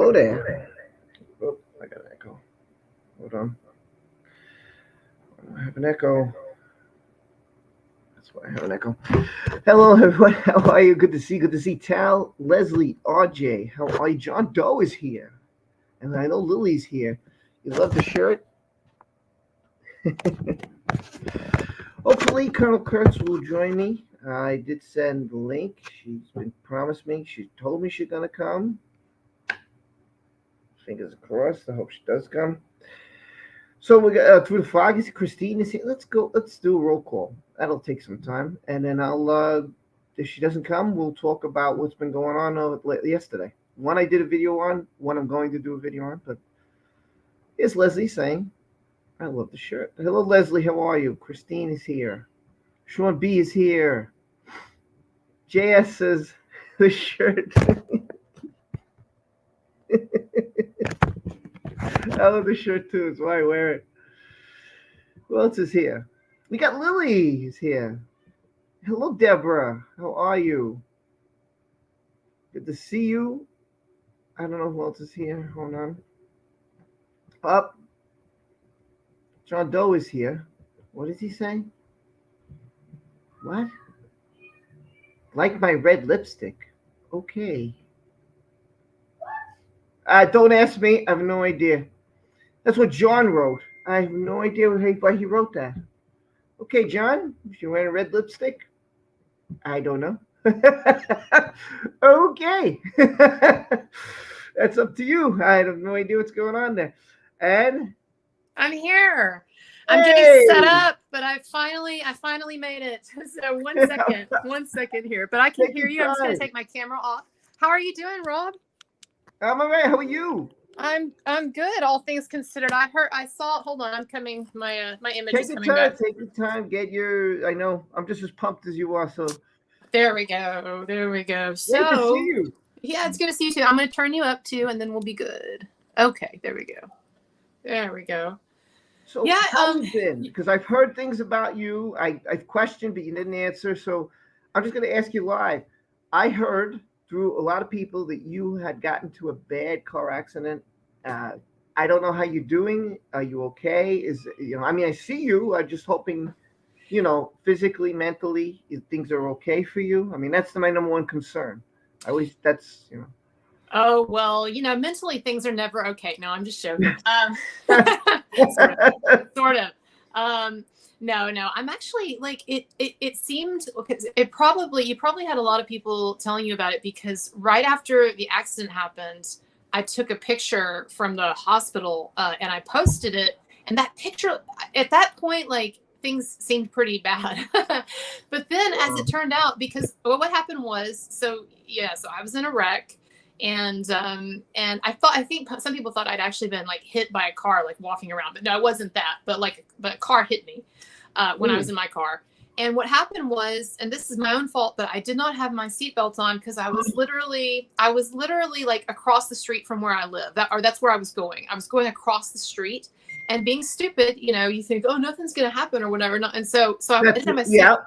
Hello there. Oh, I got an echo. Hold on. I have an echo. That's why I have an echo. Hello, everyone. How are you? Good to see. Good to see Tal, Leslie, RJ. How are you? John Doe is here, and I know Lily's here. You love the shirt. Hopefully, Colonel Kurtz will join me. I did send the link. She's been promised me. She told me she's gonna come. Fingers crossed. I hope she does come. So we got through the fog. Is Christine is here? Let's go. Let's do a roll call. That'll take some time, and then I'll. If she doesn't come, we'll talk about what's been going on yesterday. One I did a video on. One I'm going to do a video on. But here's Leslie saying, "I love the shirt." Hello, Leslie. How are you? Christine is here. Sean B is here. JS says the shirt. I love the shirt too. It's why I wear it. Who else is here? We got Lily is here. Hello, Deborah. How are you? Good to see you. I don't know who else is here. Hold on. Up. John Doe is here. What is he saying? What? Like my red lipstick. Okay. Don't ask me. I have no idea. That's what John wrote. I have no idea why he wrote that. Okay, John, if you're wearing red lipstick, I don't know. Okay. That's up to you. I have no idea what's going on there. And I'm here. I'm getting set up, but I finally made it. So one second here. But I can hear you. I'm just gonna take my camera off. How are you doing, Rob? I'm all right. How are you? I'm good, all things considered. I saw. Hold on, I'm coming. My image is coming back. Take your time. Get your. I know. I'm just as pumped as you are. So. There we go. So. Good to see you. Yeah, it's good to see you too. I'm gonna turn you up too, and then we'll be good. Okay, there we go. So yeah, how have you been? Because I've heard things about you. I've questioned, but you didn't answer. So I'm just gonna ask you live. I heard through a lot of people that you had gotten to a bad car accident. I don't know how you're doing. Are you okay? I mean, I see you. I'm just hoping, physically, mentally, things are okay for you. I mean, that's my number one concern. Oh, well, mentally things are never okay. No, I'm just joking. Sort of. No, I'm actually it seemed because you probably had a lot of people telling you about it because right after the accident happened, I took a picture from the hospital and I posted it. And that picture at that point, things seemed pretty bad. But then as it turned out, because what happened was, so I was in a wreck. And I think some people thought I'd actually been hit by a car, walking around, but no, it wasn't that, but a car hit me, when I was in my car. And what happened was, and this is my own fault, but I did not have my seatbelt on because I was literally across the street from where I live. That's where I was going. I was going across the street and being stupid, you think, oh, nothing's going to happen or whatever. And so I didn't have my seatbelt.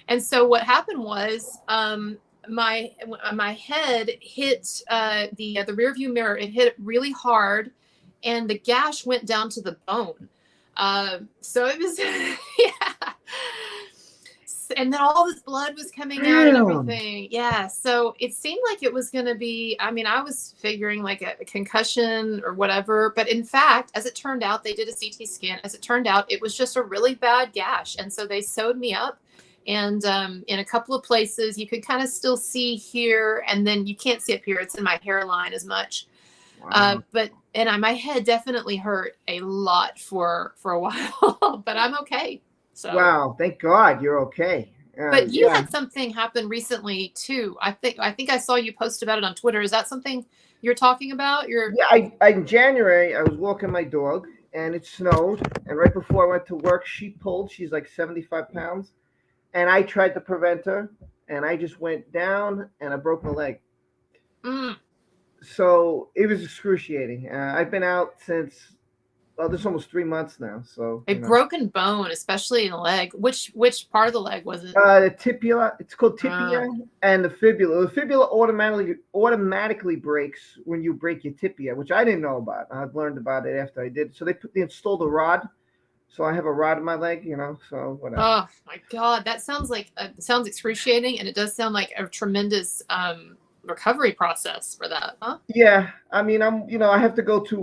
And so what happened was, my head hit the rear view mirror. It hit it really hard, and the gash went down to the bone. So it was, yeah. And then all this blood was coming out and everything. Yeah. So it seemed like it was going to be, I mean, I was figuring a concussion or whatever. But in fact, as it turned out, they did a CT scan. As it turned out, it was just a really bad gash. And so they sewed me up. And in a couple of places, you could kind of still see here, and then you can't see up here. It's in my hairline as much. Wow. My head definitely hurt a lot for a while, but I'm okay. So. Wow, thank God you're okay. But you had something happen recently too. I think I saw you post about it on Twitter. Is that something you're talking about? In January, I was walking my dog, and it snowed. And right before I went to work, she pulled. She's like 75 pounds. And I tried to prevent her, and I just went down, and I broke my leg. So it was excruciating. I've been out since Well, this is almost 3 months now. So A broken bone, especially in the leg. Which part of the leg was it? The tibia. It's called Ah. tibia and the fibula. The fibula automatically breaks when you break your tibia, which I didn't know about. I've learned about it after I did. So they installed a rod. So I have a rod in my leg, So whatever. Oh my God, that sounds like sounds excruciating, and it does sound like a tremendous recovery process for that, huh? Yeah, I mean, I have to go to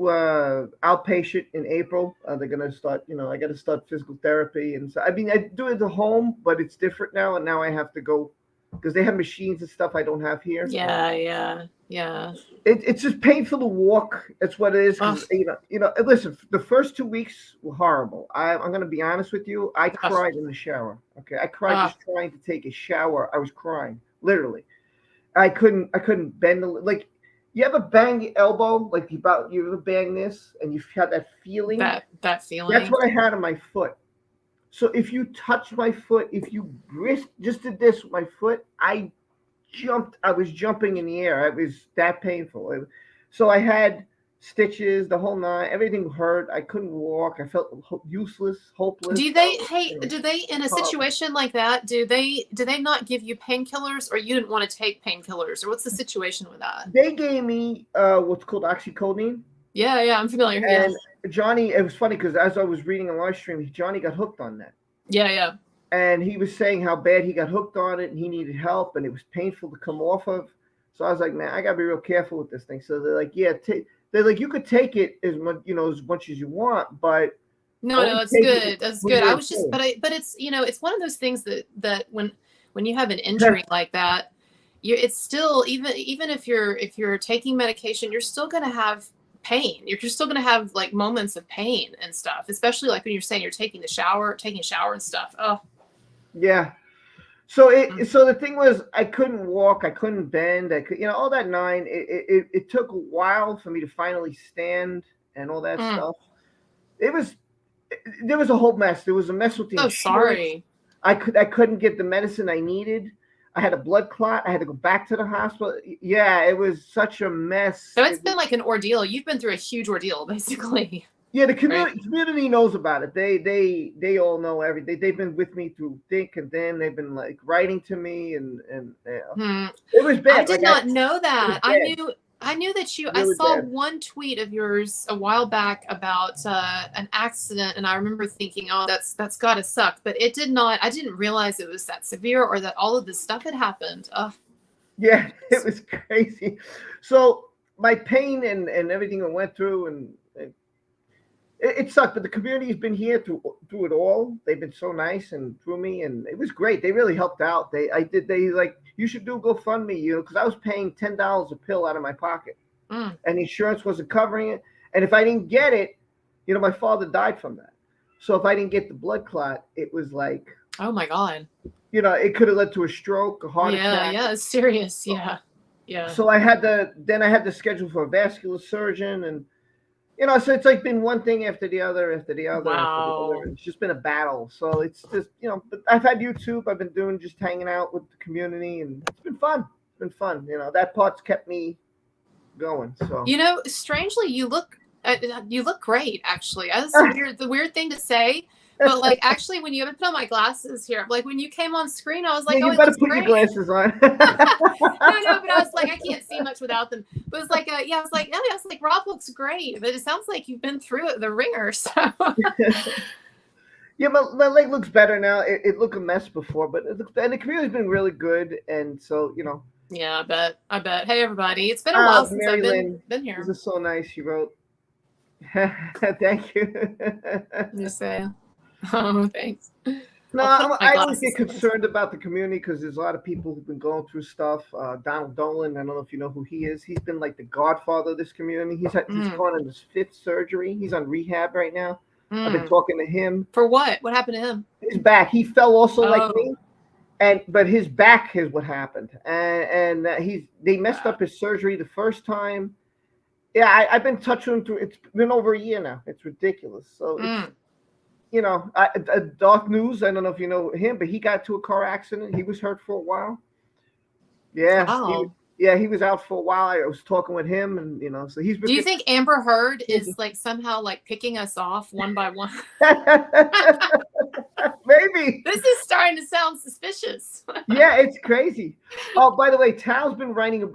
outpatient in April. They're gonna start, I got to start physical therapy, and so I mean, I do it at home, but it's different now, and now I have to go because they have machines and stuff I don't have here. Yeah. It's just painful to walk. That's what it is. 'Cause, listen, the first 2 weeks were horrible. I'm gonna be honest with you. I cried in the shower. Okay, I cried just trying to take a shower. I was crying, literally. I couldn't bend like you ever bang your elbow like you ever bang this and you had that feeling. That feeling. That's what I had on my foot. So if you touch my foot, if you just did this with my foot, I was jumping in the air. It was that painful. So I had stitches, the whole nine. Everything hurt. I couldn't walk. I felt useless, hopeless. Do they in a situation like that, do they not give you painkillers, or you didn't want to take painkillers, or what's the situation with that? They gave me what's called oxycodone. Yeah, I'm familiar. And Johnny, it was funny because as I was reading a live stream, Johnny got hooked on that. Yeah. And he was saying how bad he got hooked on it and he needed help and it was painful to come off of. So I was like, man, I gotta be real careful with this thing. So they're like, yeah, they're like, you could take it as much as you want, but no, that's good. That's good. I was just, but it's it's one of those things that when you have an injury like that, it's still even if you're taking medication, you're still gonna have pain. You're still gonna have like moments of pain and stuff, especially like when you're saying you're taking a shower and stuff. Oh, yeah. So the thing was, I couldn't walk, I couldn't bend, I could, all that nine. It took a while for me to finally stand and all that stuff. There was a whole mess. There was a mess with the insurance. Sorry. I couldn't get the medicine I needed. I had a blood clot. I had to go back to the hospital. Yeah, it was such a mess. So it's been like an ordeal. You've been through a huge ordeal, basically. Yeah, the community knows about it. They all know everything. They've been with me through thick and thin. They've been like writing to me and it was bad. I did not know that. I knew that you. Really I saw one tweet of yours a while back about an accident, and I remember thinking, "Oh, that's got to suck." But it did not. I didn't realize it was that severe, or that all of this stuff had happened. Yeah, it was crazy. So my pain and everything I went through, and it sucked. But the community's been here through it all. They've been so nice and through me, and it was great. They really helped out. They like, you should do GoFundMe, because I was paying $10 a pill out of my pocket, and insurance wasn't covering it. And if I didn't get it, my father died from that. So if I didn't get the blood clot, it was like, oh my God, it could have led to a stroke, a heart attack. Yeah, it's serious. Yeah. So I had to schedule for a vascular surgeon, and so it's like been one thing after the other, after the other. Wow. After the other. It's just been a battle. So it's just, but I've had YouTube. I've been doing just hanging out with the community, and it's been fun. It's been fun. That part's kept me going. So strangely, you look great. Actually, that's the weird thing to say. But like, actually, when you put on my glasses here, like when you came on screen, I was like, you better put your glasses on. No, but I was like, I can't see much without them. But it's like, I was like, Rob looks great, but it sounds like you've been through the ringer. So. Yeah, my leg looks better now. It looked a mess before, but and the community's been really good, and so Yeah, I bet. Hey, everybody, it's been a while since I've been here. This is so nice. She wrote. Thank you. You say. Oh, thanks. No, I don't get concerned about the community because there's a lot of people who've been going through stuff. Donald Dolan, I don't know if you know who he is. He's been like the godfather of this community. He's gone on his 5th surgery. He's on rehab right now. I've been talking to him. For what? What happened to him? His back. He fell also like me, but his back is what happened. And they messed up his surgery the first time. Yeah, I've been touching him through. It's been over a year now. It's ridiculous. So it's, dark news. I don't know if you know him, but he got into a car accident. He was hurt for a while. Yeah, wow. Yeah, he was out for a while. I was talking with him, and so he's been. Do you think Amber Heard is like somehow like picking us off one by one? Maybe. This is starting to sound suspicious. Yeah, it's crazy. Oh, by the way, Tal's been writing.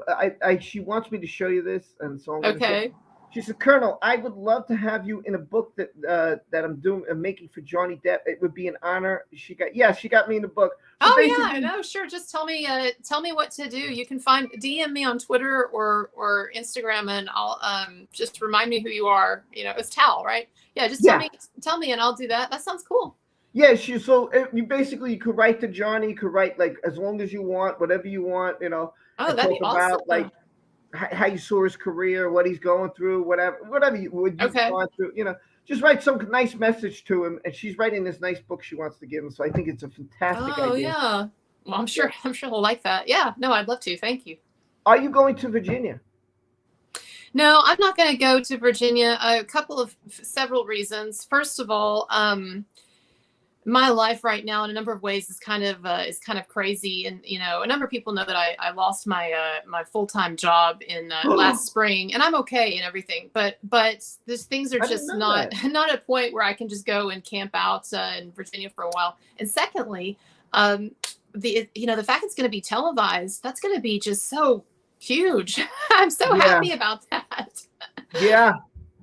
She wants me to show you this, and so I'm going to show. Okay. She said, Colonel, I would love to have you in a book that I'm making for Johnny Depp. It would be an honor. She got me in the book. So yeah, no, sure. Just tell me what to do. You can DM me on Twitter or Instagram, and I'll just remind me who you are. It's Tal, right? Yeah, just tell me, and I'll do that. That sounds cool. Yeah, you could write to Johnny. You could write like as long as you want, whatever you want. Oh, that'd be awesome. About like how you saw his career, what he's going through, whatever you've gone through, just write some nice message to him. And she's writing this nice book she wants to give him. So I think it's a fantastic idea. Oh yeah. Well, I'm sure he'll like that. Yeah, no, I'd love to. Thank you. Are you going to Virginia? No, I'm not going to go to Virginia. Several reasons. First of all, my life right now in a number of ways is kind of crazy, and a number of people know that I lost my full-time job in last spring, and I'm okay and everything, but these things are just not at a point where I can just go and camp out in Virginia for a while. And secondly, the fact it's going to be televised, that's going to be just so huge. I'm so happy about that. Yeah,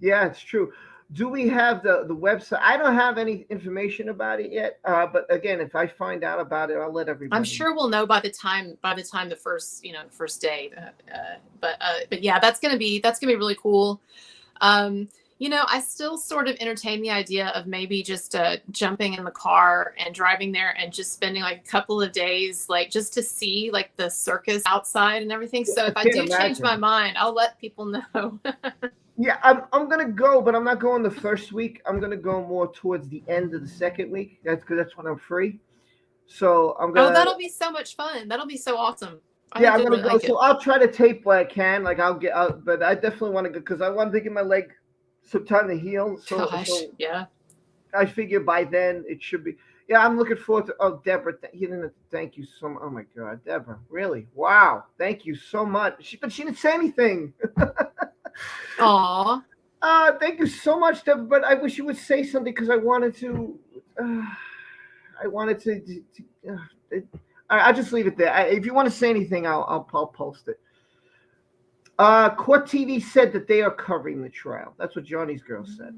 it's true. Do we have the website? I don't have any information about it yet. But again, if I find out about it, I'll let everybody. I'm sure we'll know by the time the first day. But yeah, that's gonna be really cool. I still sort of entertain the idea of maybe just jumping in the car and driving there and just spending like a couple of days, like just to see like the circus outside and everything. So if I do change my mind, I'll let people know. Yeah, I'm gonna go, but I'm not going the first week. I'm gonna go more towards the end of the second week. That's when I'm free. So I'm gonna. Oh, that'll be so much fun. That'll be so awesome. I'm gonna go. So I'll try to tape what I can. Like but I definitely want to go because I want to get my leg some time to heal. So yeah. I figure by then it should be. Yeah, I'm looking forward to. Oh, Deborah, thank you so much. Oh my God, Deborah, really? Wow, thank you so much. But she didn't say anything. Aw. Thank you so much, Deborah. But I wish you would say something because I wanted to. I'll just leave it there. If you want to say anything, I'll post it. Court TV said that they are covering the trial. That's what Johnny's girl said.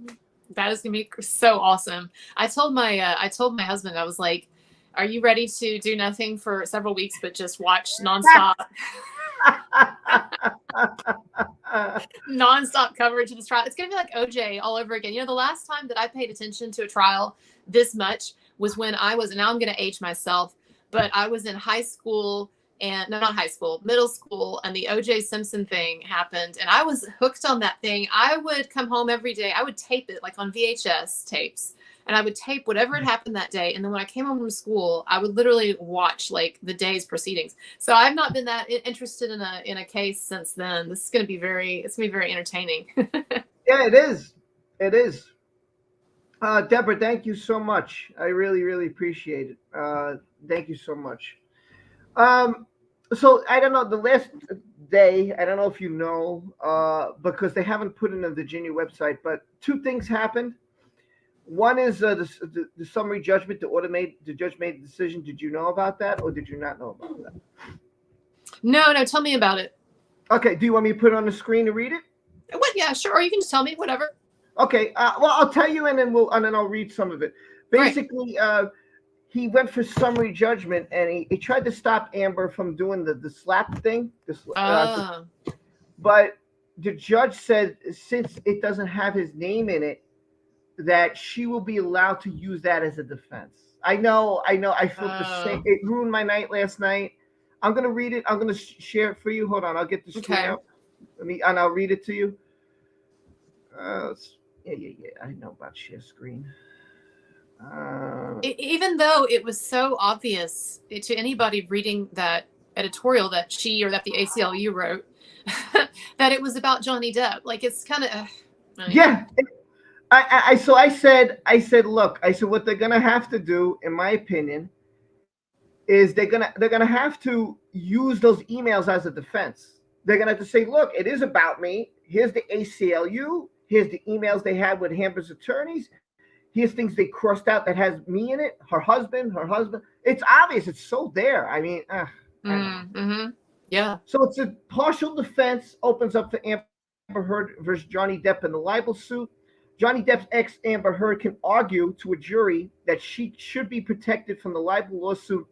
That is gonna be so awesome. I told my husband, I was like, "Are you ready to do nothing for several weeks, but just watch nonstop?" Nonstop coverage of this trial. It's gonna be like OJ all over again. The last time that I paid attention to a trial this much was when I was, and now I'm gonna age myself, but I was in high school and no, not high school, middle school, and the OJ Simpson thing happened, and I was hooked on that thing. I would come home every day. I would tape it like on VHS tapes, and I would tape whatever had happened that day. And then when I came home from school, I would literally watch like the day's proceedings. So I've not been that interested in a case since then. This is going to be very entertaining. Yeah, it is. It is. Deborah, thank you so much. I really, really appreciate it. Thank you so much. So I don't know, the last day, I don't know if you know, because they haven't put in the Virginia website, but two things happened. One is the summary judgment. The judge made the decision. Did you know about that, or did you not know about that? No. Tell me about it. Okay. Do you want me to put it on the screen to read it? What? Yeah, sure. Or you can just tell me, whatever. Okay. Well, I'll tell you, and then I'll read some of it. Basically, he went for summary judgment, and he tried to stop Amber from doing the slap thing. But the judge said since it doesn't have his name in it, that she will be allowed to use that as a defense. I know. I felt the same. It ruined my night last night. I'm gonna read it. I'm gonna share it for you. Hold on. I'll get the screen out. And I'll read it to you. Yeah. I know about share screen. Even though it was so obvious to anybody reading that editorial that she or that the ACLU wrote that it was about Johnny Depp, like it's kind of yeah. I said, look, what they're gonna have to do, in my opinion, is they're gonna have to use those emails as a defense. They're going to have to say, look, it is about me. Here's the ACLU. Here's the emails they had with Amber's attorneys. Here's things they crossed out that has me in it, her husband. It's obvious. It's so there. I mean, mm-hmm. Yeah. So it's a partial defense, opens up for Amber Heard versus Johnny Depp in the libel suit. Johnny Depp's ex, Amber Heard, can argue to a jury that she should be protected from the libel lawsuit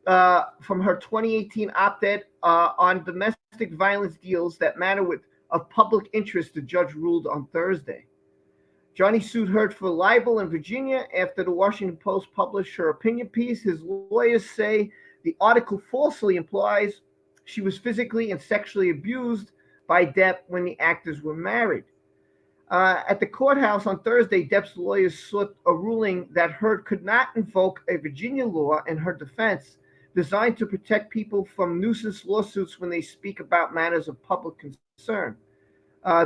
from her 2018 op-ed on domestic violence deals that matter of public interest, the judge ruled on Thursday. Johnny sued Heard for libel in Virginia after the Washington Post published her opinion piece. His lawyers say the article falsely implies she was physically and sexually abused by Depp when the actors were married. At the courthouse on Thursday, Depp's lawyers sought a ruling that Heard could not invoke a Virginia law in her defense designed to protect people from nuisance lawsuits when they speak about matters of public concern.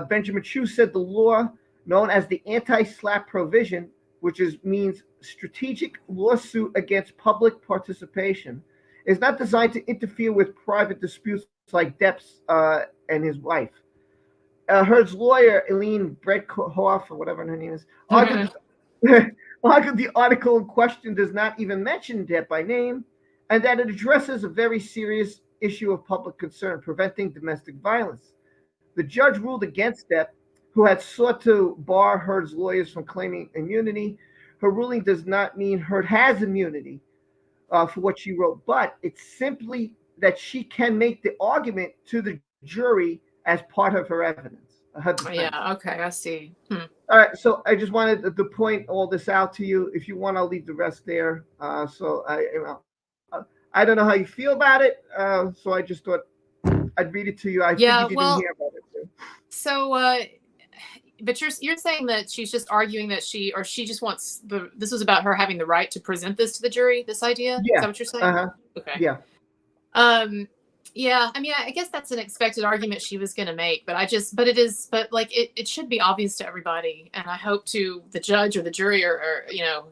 Benjamin Chu said the law, known as the anti-SLAPP provision, which means strategic lawsuit against public participation, is not designed to interfere with private disputes like Depp's and his wife. Heard's lawyer, Eileen Bredhoff, or whatever her name is, argued the article in question does not even mention Depp by name, and that it addresses a very serious issue of public concern, preventing domestic violence. The judge ruled against Depp, who had sought to bar Heard's lawyers from claiming immunity. Her ruling does not mean Heard has immunity for what she wrote, but it's simply that she can make the argument to the jury as part of her evidence. Yeah, okay, I see. All right, so I just wanted to point all this out to you. If you want, I'll leave the rest there. I don't know how you feel about it, so I just thought I'd read it to you. I think you didn't hear about it too. So, but you're saying that she's just arguing that she just wants this was about her having the right to present this to the jury, this idea? Yeah. Is that what you're saying? Okay. Yeah. Yeah, I mean, I guess that's an expected argument she was going to make, but it should be obvious to everybody. And I hope to the judge or the jury or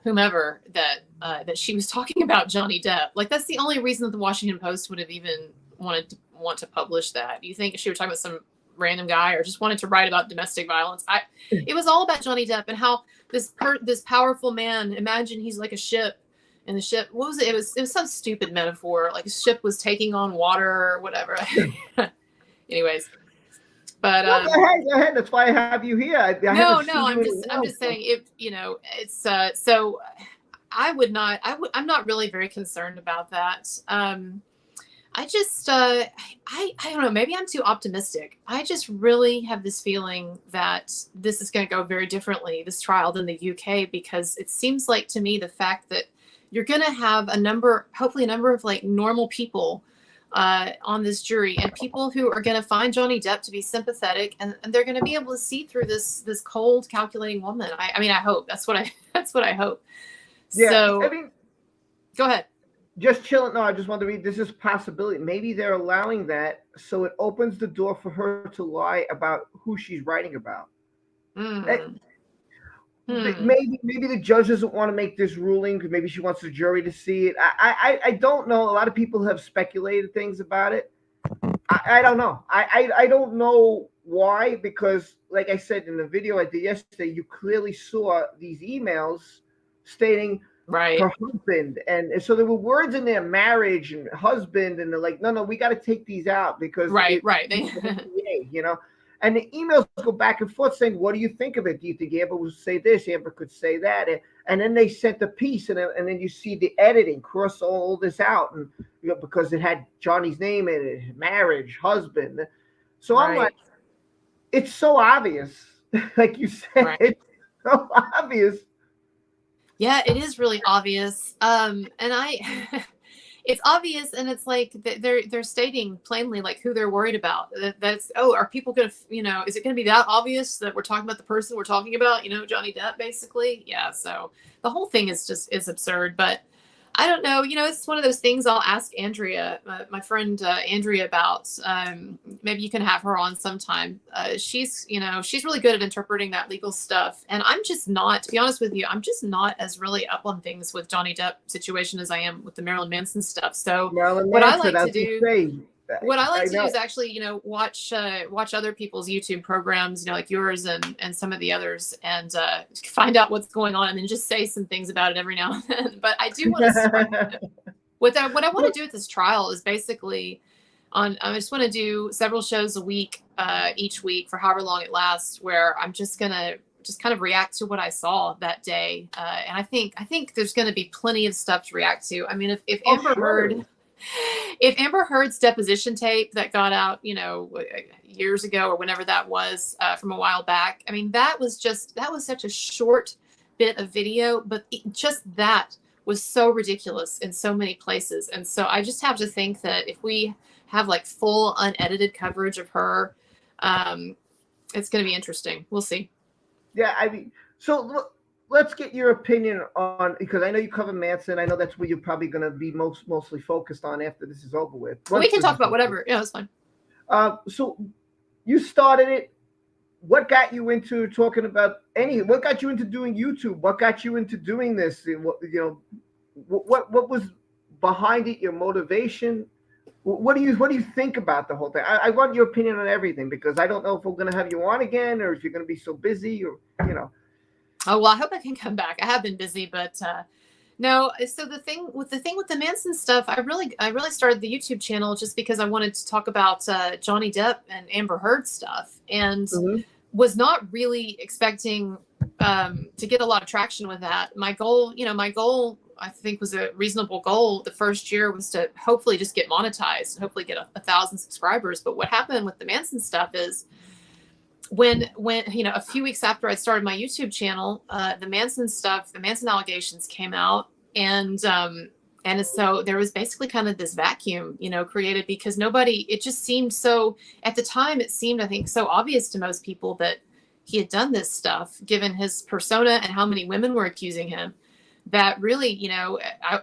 whomever that she was talking about Johnny Depp. Like, that's the only reason that the Washington Post would have even want to publish that. Do you think she was talking about some random guy or just wanted to write about domestic violence? It was all about Johnny Depp and how this powerful man, imagine he's like a ship. And the ship, what was it? It was some stupid metaphor, like a ship was taking on water or whatever. Anyways, but go ahead. That's why I have you here. I'm just saying it's so I'm not really very concerned about that. I just I don't know, maybe I'm too optimistic. I just really have this feeling that this is going to go very differently, this trial, than the UK, because it seems like to me the fact that you're going to have hopefully a number of like normal people on this jury, and people who are going to find Johnny Depp to be sympathetic, and they're going to be able to see through this cold, calculating woman. I mean, I hope that's what I hope. Yeah, so, I mean, go ahead. Just chilling. No, I just want to read. This is possibility. Maybe they're allowing that so it opens the door for her to lie about who she's writing about. Maybe the judge doesn't want to make this ruling because maybe she wants the jury to see it. I don't know. A lot of people have speculated things about it. I don't know. I don't know why, because like I said in the video I did yesterday, you clearly saw these emails stating her husband, and so there were words in there, marriage and husband, and they're like, no, we got to take these out because And the emails go back and forth saying, what do you think of it? Do you think Amber would say this? Amber could say that. And then they sent the piece, and then you see the editing, cross all this out, and because it had Johnny's name in it, marriage, husband. So I'm like, it's so obvious. Like you said, it's so obvious. Yeah, it is really obvious. And it's obvious, and it's like they're stating plainly like who they're worried about. That's are people gonna is it gonna be that obvious that we're talking about the person we're talking about? Johnny Depp, basically. Yeah. So the whole thing is absurd. But I don't know. It's one of those things I'll ask Andrea, my friend Andrea, about. Maybe you can have her on sometime. She's really good at interpreting that legal stuff. And I'm just not, to be honest with you, I'm just not as really up on things with Johnny Depp situation as I am with the Marilyn Manson stuff. So Marilyn what I Manson, like to do. What I like to do know. is actually, watch other people's YouTube programs, like yours and some of the others, and find out what's going on, and then just say some things about it every now and then. But I do want to start what I want to do with this trial is basically I just want to do several shows a week, each week for however long it lasts, where I'm just gonna just kind of react to what I saw that day, and I think there's going to be plenty of stuff to react to. I mean, if Amber Heard. If Amber Heard's deposition tape that got out, years ago or whenever that was, from a while back, I mean, that was such a short bit of video, but just that was so ridiculous in so many places. And so I just have to think that if we have like full unedited coverage of her, it's going to be interesting. We'll see. Yeah, I mean, so let's get your opinion on, because I know you cover Manson. I know that's where you're probably going to be mostly focused on after this is over with. We can talk about whatever. Yeah, that's fine. So you started it. What got you into talking about what got you into doing YouTube? What got you into doing this? What was behind it? Your motivation? What do you think about the whole thing? I want your opinion on everything, because I don't know if we're going to have you on again, or if you're going to be so busy, or Oh, well, I hope I can come back. I have been busy, but no. So the thing with the Manson stuff, I really started the YouTube channel just because I wanted to talk about Johnny Depp and Amber Heard stuff, and was not really expecting to get a lot of traction with that. My goal, I think was a reasonable goal. The first year was to hopefully just get monetized, hopefully get 1,000 subscribers. But what happened with the Manson stuff is, when a few weeks after I started my YouTube channel, the Manson allegations came out, and so there was basically kind of this vacuum, created, because it just seemed so, at the time, it seemed, I think, so obvious to most people that he had done this stuff, given his persona and how many women were accusing him, that really,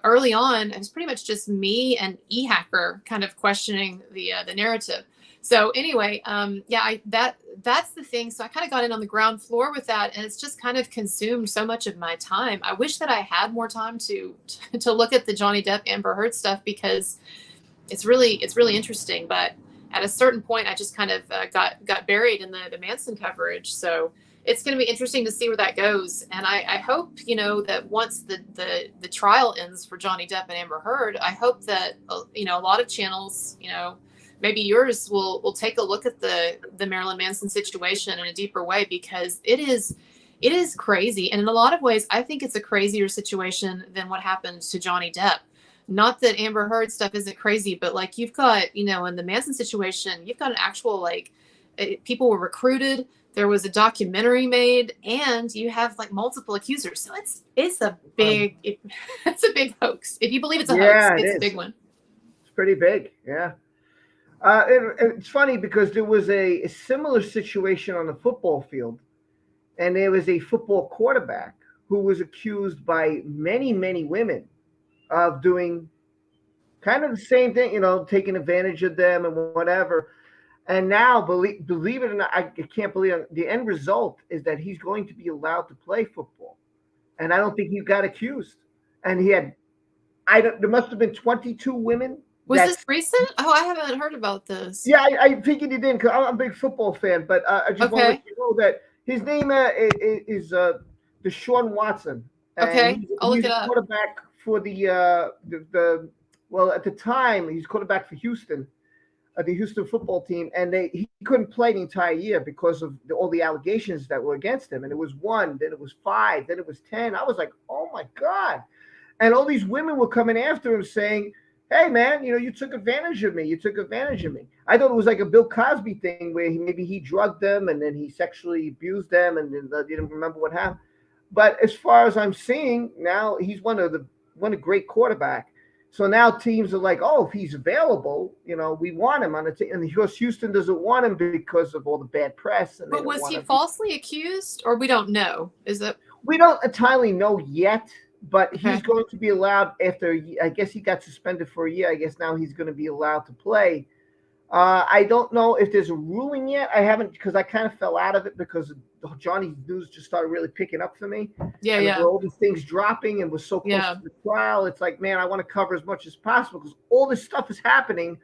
early on, it was pretty much just me and E-Hacker kind of questioning the narrative. So anyway, that's the thing. So I kind of got in on the ground floor with that, and it's just kind of consumed so much of my time. I wish that I had more time to look at the Johnny Depp Amber Heard stuff, because it's really interesting. But at a certain point, I just kind of got buried in the Manson coverage. So it's going to be interesting to see where that goes. And I hope, that once the trial ends for Johnny Depp and Amber Heard, I hope that, a lot of channels, maybe yours will take a look at the Marilyn Manson situation in a deeper way, because it is crazy. And in a lot of ways, I think it's a crazier situation than what happened to Johnny Depp. Not that Amber Heard stuff isn't crazy, but like you've got, in the Manson situation, you've got an actual, people were recruited. There was a documentary made, and you have multiple accusers. So it's a big, it's a big hoax. If you believe it's a hoax, it's a big one. It's pretty big. Yeah. It's funny because there was a similar situation on the football field, and there was a football quarterback who was accused by many, many women of doing kind of the same thing, taking advantage of them and whatever. And now, believe it or not, I can't believe it, the end result is that he's going to be allowed to play football. And I don't think he got accused. And there must have been 22 women. Was this recent? Oh, I haven't heard about this. Yeah, I figured he didn't, because I'm a big football fan. But I just want to let you know that his name is Deshaun Watson. Okay, I'll look it up. He's quarterback for at the time, he's quarterback for Houston, the Houston football team. And he couldn't play the entire year because of all the allegations that were against him. And it was 1, then it was 5, then it was 10. I was like, oh, my God. And all these women were coming after him saying, hey, man, you took advantage of me. You took advantage of me. I thought it was like a Bill Cosby thing where maybe he drugged them and then he sexually abused them and then they didn't remember what happened. But as far as I'm seeing now, he's one a great quarterback. So now teams are like, oh, if he's available, we want him on the team. And of course, Houston doesn't want him because of all the bad press. And but was he falsely accused, or we don't know? We don't entirely know yet. but he's Okay. going to be allowed after. I guess he got suspended for a year. I guess now he's going to be allowed to play. I don't know if there's a ruling yet. I haven't because I kind of fell out of it because Johnny's news just started really picking up for me, Yeah, and with yeah, all these things dropping and we're so close yeah. to the trial, it's like, man, I want to cover as much as possible because all this stuff is happening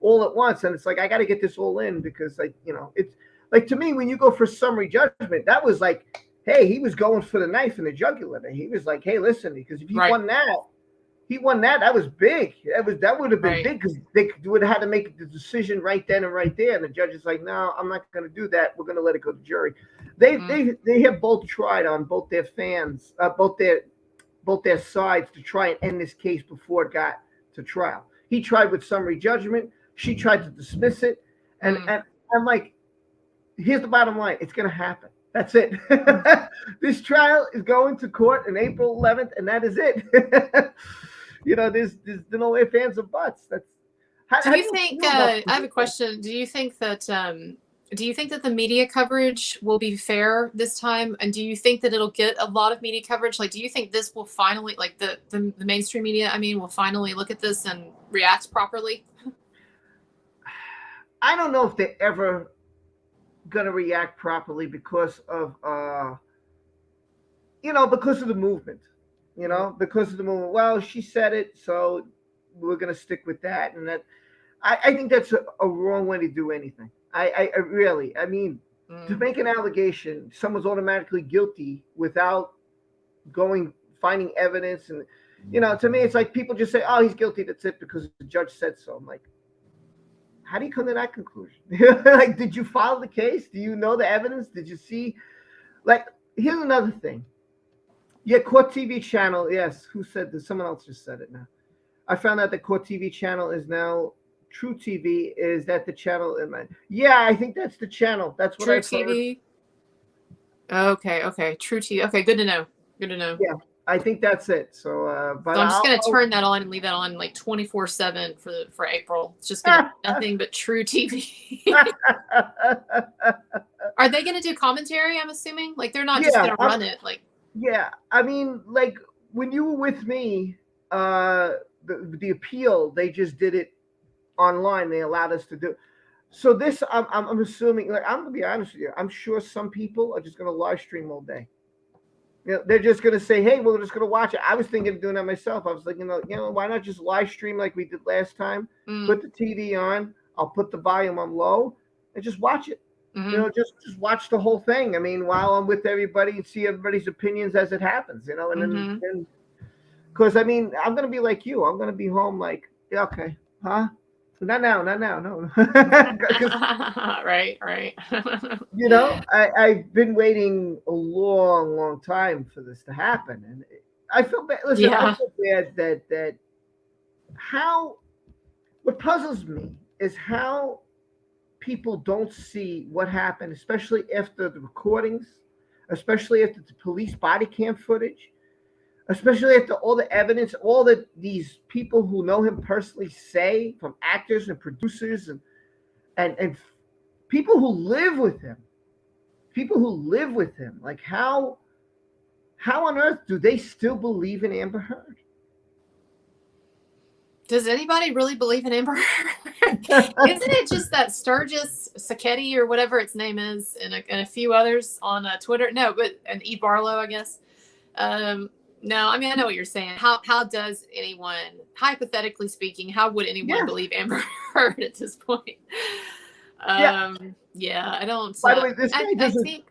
all at once, and it's like I got to get this all in because, like, it's like to me when you go for summary judgment, that was like, hey, he was going for the knife in the jugular. He was like, hey, listen, because if he Right, won that. He won that. That was big. That would have been right. big because they would have had to make the decision right then and right there. And the judge is like, no, I'm not going to do that. We're going to let it go to jury. They Mm, they have both tried on both their fans, both their sides to try and end this case before it got to trial. He tried with summary judgment. She tried to dismiss it. And mm, and I'm like, here's the bottom line. It's going to happen. That's it. mm. This trial is going to court on April 11th, and that is it. There's no ifs, ands, or buts. That's Do how do you you think? feel about I have a question. Do you think that the media coverage will be fair this time? And do you think that it'll get a lot of media coverage? Like, do you think this will finally, like the mainstream media, I mean, will finally look at this and react properly? I don't know if they're ever gonna react properly because of because of the movement. Because of the movement. Well, she said it, so we're gonna stick with that, and that I think that's a wrong way to do anything. I really, I mean, to Mm, make an allegation, someone's automatically guilty without going finding evidence, and to me, it's like people just say, "Oh, he's guilty." That's it because the judge said so. I'm like, how do you come to that conclusion? Like, did you file the case? Do you know the evidence? Did you see? Like, here's another thing. Yeah, Court TV channel. Yes, who said this? Someone else just said it now. I found out that Court TV channel is now True TV. Is that the channel? Yeah, I think that's the channel. That's what True I've heard. TV. Okay, okay. True TV. Okay, good to know. Good to know. Yeah, I think that's it. So, but So I'm just gonna turn that on and leave that on like 24/7 for April. It's just gonna be nothing but True TV. Are they gonna do commentary? I'm assuming. Like they're not just yeah, gonna run it. Like yeah. I mean, like when you were with me, the appeal, they just did it online. They allowed us to do. So this, I'm assuming. Like, I'm gonna be honest with you. I'm sure some people are just gonna live stream all day. They're just gonna say, "Hey, we're just gonna watch it." I was thinking of doing that myself. I was thinking, why not just live stream like we did last time? mm, Put the TV on. I'll put the volume on low and just watch it. mm-hmm, Just watch the whole thing. I mean, while I'm with everybody and see everybody's opinions as it happens. And mm-hmm. then because I mean, I'm gonna be like you. I'm gonna be home like, yeah, okay, huh? Not now, no. Because Right, right. I've been waiting a long, long time for this to happen, and I feel bad. Listen, I Yeah. feel bad that how what puzzles me is how people don't see what happened, especially after the recordings, especially after the police body cam footage, especially after all the evidence, all that these people who know him personally say, from actors and producers and people who live with him, like how on earth do they still believe in Amber Heard? Does anybody really believe in Amber Heard? Isn't it just that Sturgis Sacchetti or whatever its name is, and a few others on Twitter? No, but and E Barlow, I guess. No, I mean I know what you're saying. How does anyone, hypothetically speaking, how would anyone Yeah, believe Amber Heard at this point? yeah. Yeah, I don't. By the way, this guy I does a think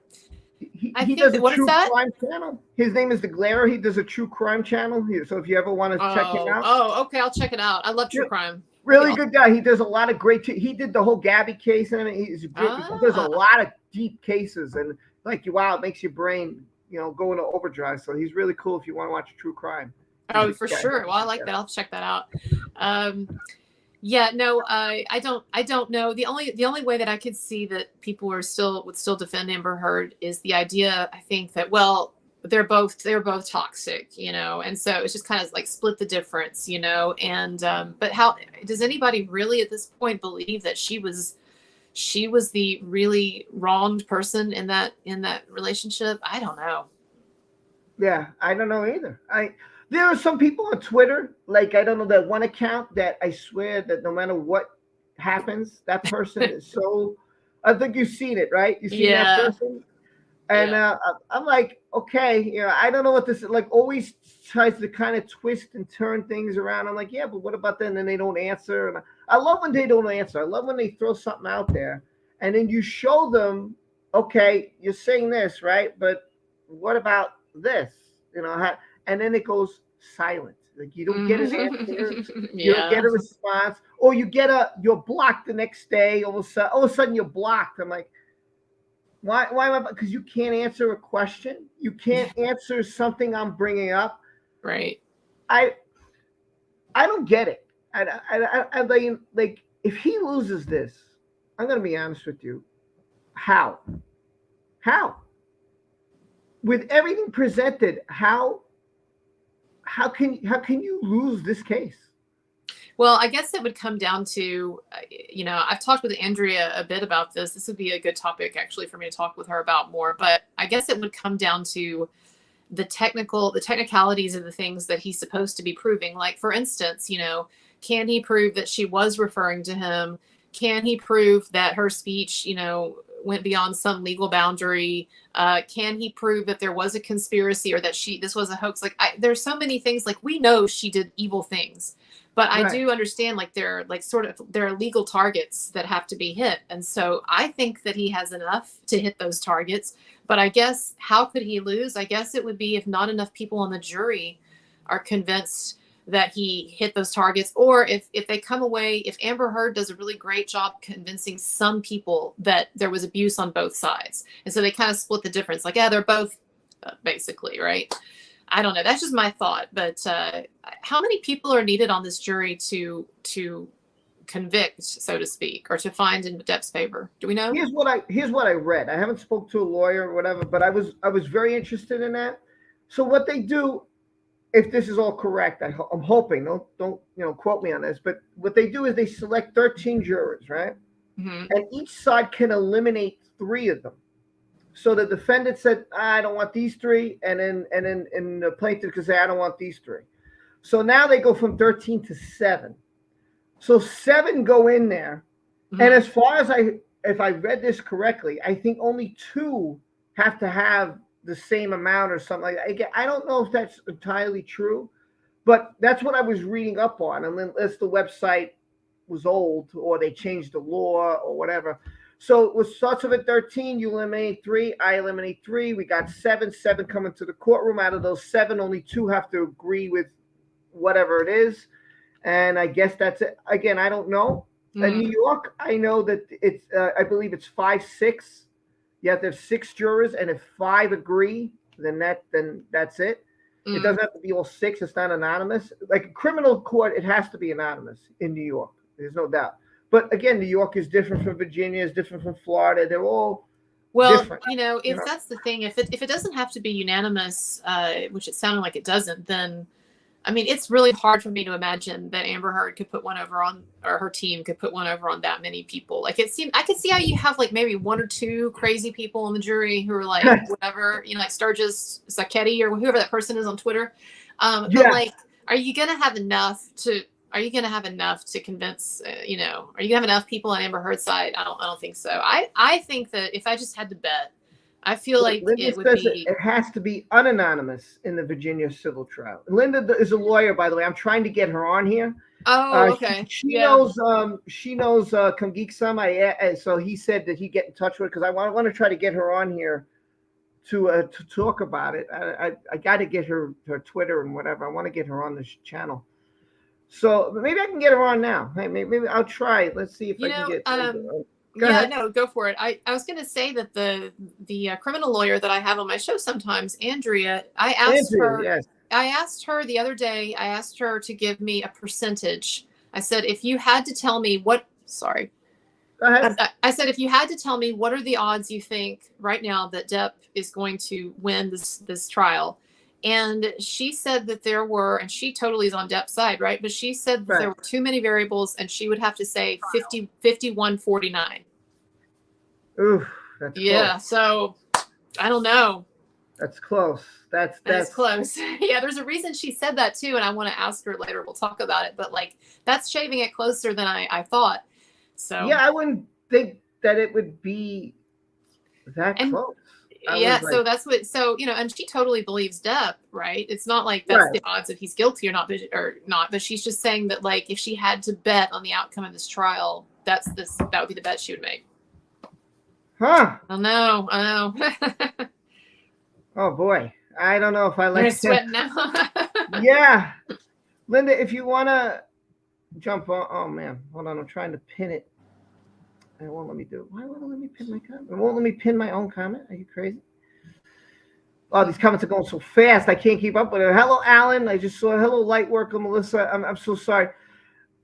I he think does that a what is true that? crime channel. His name is The Glare. He does a true crime channel. So if you ever want to check him out, Okay, I'll check it out. I love true yeah, crime. really good guy. He does a lot of great. He did the whole Gabby case, and he does a Ah, lot of deep cases, and like wow, it makes your brain go into overdrive. So he's really cool if you want to watch true crime. He's a oh, good for guy. sure. Well, I like that. I'll check that out. Yeah, no, I don't know. The only way that I could see that people would still defend Amber Heard is the idea. I think that they're both toxic, and so it's just kind of like split the difference, and but how does anybody really at this point believe that she was the really wronged person in that relationship? I don't know. Yeah, I don't know either. There are some people on Twitter, like I don't know that one account that I swear that no matter what happens, that person is so. I think you've seen it, right? You've seen that Yeah. person, and Yeah. I'm like, okay, I don't know what this is. Like, always tries to kind of twist and turn things around. I'm like, yeah, but what about then? And then they don't answer, and I love when they don't answer. I love when they throw something out there, and then you show them, okay, you're saying this, right? But what about this? And then it goes silent. Like you don't get an answer, you don't Yeah. get a response, or you're blocked the next day. All of a sudden you're blocked. I'm like, why am I? Because you can't answer a question. You can't answer something I'm bringing up. Right. I I don't get it. I like if he loses this, I'm gonna be honest with you. How? How? With everything presented, how can you lose this case? Well, I guess it would come down to, I've talked with Andrea a bit about this. This would be a good topic actually for me to talk with her about more. But I guess it would come down to the technicalities of the things that he's supposed to be proving. Like, for instance, can he prove that she was referring to him? Can he prove that her speech, went beyond some legal boundary? Can he prove that there was a conspiracy or that this was a hoax? Like, there's so many things. Like, we know she did evil things, but I Right. do understand, like, there are legal targets that have to be hit. And so I think that he has enough to hit those targets. But I guess how could he lose? I guess it would be if not enough people on the jury are convinced that he hit those targets, or if they come away, if Amber Heard does a really great job convincing some people that there was abuse on both sides, and so they kind of split the difference. Like, yeah, they're both basically right. I don't know. That's just my thought. But how many people are needed on this jury to convict, so to speak, or to find in Depp's favor? Do we know? Here's what I read. I haven't spoke to a lawyer or whatever, but I was very interested in that. So what they do, if this is all correct, I'm hoping. Don't quote me on this, but what they do is they select 13 jurors, right? Mm-hmm. And each side can eliminate 3 of them. So the defendant said, I don't want these 3, and the plaintiff could say, I don't want these 3. So now they go from 13 to 7. So 7 go in there, Mm-hmm. and as far as if I read this correctly, I think only 2 have to have the same amount or something like that. Again, I don't know if that's entirely true, but that's what I was reading up on, unless the website was old or they changed the law or whatever. So it starts with 13. You eliminate 3. I eliminate 3. We got 7. 7 coming to the courtroom. Out of those 7, only 2 have to agree with whatever it is. And I guess that's it. Again, I don't know. Mm-hmm. In New York, I know that it's. I believe it's 5-6. You have to have 6 jurors, and if 5 agree, then that's it. Mm-hmm. It doesn't have to be all 6. It's not anonymous. Like a criminal court, it has to be anonymous in New York. There's no doubt. But again, New York is different from Virginia, is different from Florida. They're all different. If that's the thing, if it doesn't have to be unanimous, which it sounded like it doesn't, then I mean, it's really hard for me to imagine that Amber Heard could put one over on, or her team could put one over on that many people. Like, I could see how you have like maybe 1 or 2 crazy people on the jury who are like whatever, like Sturgis Sacchetti or whoever that person is on Twitter. But like, are you gonna have enough to convince? Are you gonna have enough people on Amber Heard's side? I don't think so. I think that if I just had to bet, I feel like Linda it would says be. it has to be unanimous in the Virginia civil trial. Linda is a lawyer, by the way. I'm trying to get her on here. Oh, okay. She knows. She knows. Come Geek Some. So he said that he'd get in touch with her because I want to try to get her on here to talk about it. I got to get her Twitter and whatever. I want to get her on this channel. So maybe I can get her on now. Hey, maybe I'll try. Let's see if I can get. Go ahead. No, go for it. I was going to say that the criminal lawyer that I have on my show sometimes, Andrea, I asked her the other day, I asked her to give me a percentage. I said, if you had to tell me Go ahead. I said, if you had to tell me what are the odds you think right now that Depp is going to win this trial? And she said that there were, and she totally is on Depp's side, right? But she said that there were too many variables, and she would have to say 51-49. Oof, that's yeah. close. So I don't know. That's close. That is close. Yeah, there's a reason she said that too, and I want to ask her later. We'll talk about it, but like that's shaving it closer than I thought. So yeah, I wouldn't think that it would be that and close. yeah, so that's what. So and she totally believes Depp, right? It's not like that's right. the odds if he's guilty or not. But she's just saying that like if she had to bet on the outcome of this trial, that would be the bet she would make. Huh? I know. Oh boy, I don't know if I like. You're sweating now. Yeah, Linda, if you wanna jump on. Oh man, hold on, I'm trying to pin it. It won't let me do it. Why won't it let me pin my comment? It won't let me pin my own comment. Are you crazy? Oh, these comments are going so fast. I can't keep up with it. Hello, Alan. I just saw hello, Lightworker, Melissa. I'm so sorry.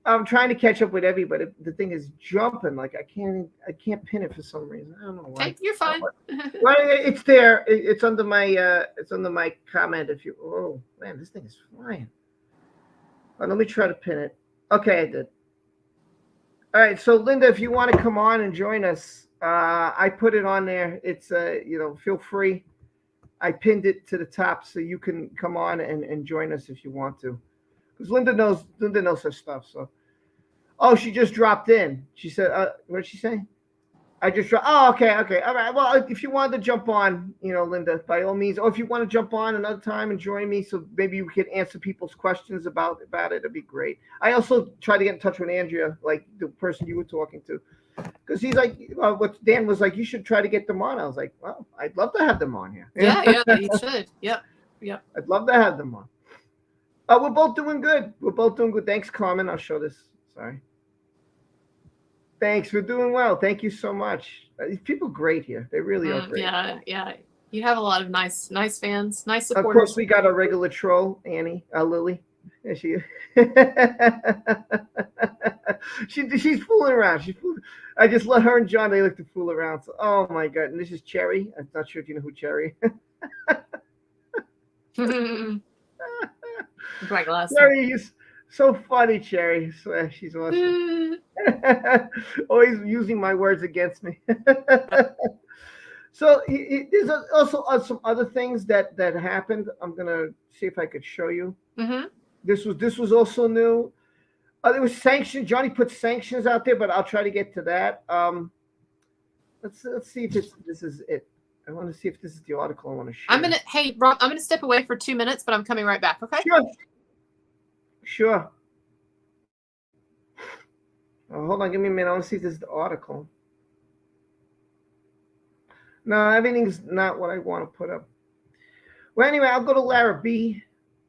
I'm trying to catch up with everybody. The thing is jumping. Like I can't pin it for some reason. I don't know why. Okay, you're fine. Well, it's there. It's under my comment. If you, oh man, this thing is flying. Well, let me try to pin it. Okay, I did. All right, so Linda, if you want to come on and join us, I put it on there. It's feel free. I pinned it to the top so you can come on and join us if you want to. Because Linda knows her stuff. So, oh, she just dropped in. She said, what did she say? I just dropped. Oh, okay, all right. Well, if you wanted to jump on, Linda, by all means. Or if you want to jump on another time and join me, so maybe you could answer people's questions about it, it'd be great. I also tried to get in touch with Andrea, like the person you were talking to, because he's like, what Dan was like, you should try to get them on. I was like, well, I'd love to have them on here. Yeah, you should. Yep. I'd love to have them on. We're both doing good. Thanks, Carmen. I'll show this. Sorry. Thanks. We're doing well. Thank you so much. These people are great here. They really are great. Yeah. You have a lot of nice fans, nice supporters. Of course, we got a regular troll, Annie, Lily. Yeah, she's fooling around. I just let her and John. They like to fool around. So, oh my god! And this is Cherry. I'm not sure if you know who Cherry. My glasses. Cherry is so funny. Cherry, she's awesome. Always using my words against me. So there's also some other things that happened. I'm gonna see if I could show you. Mm-hmm. This was also new. There was sanctions. Johnny put sanctions out there, but I'll try to get to that. Let's see if this is it. I want to see if this is the article I want to share. Hey Rob, I'm gonna step away for 2 minutes, but I'm coming right back. Okay. Sure. Oh, hold on, give me a minute. I want to see if this is the article. No, everything's not what I want to put up. Well, anyway, I'll go to Lara B,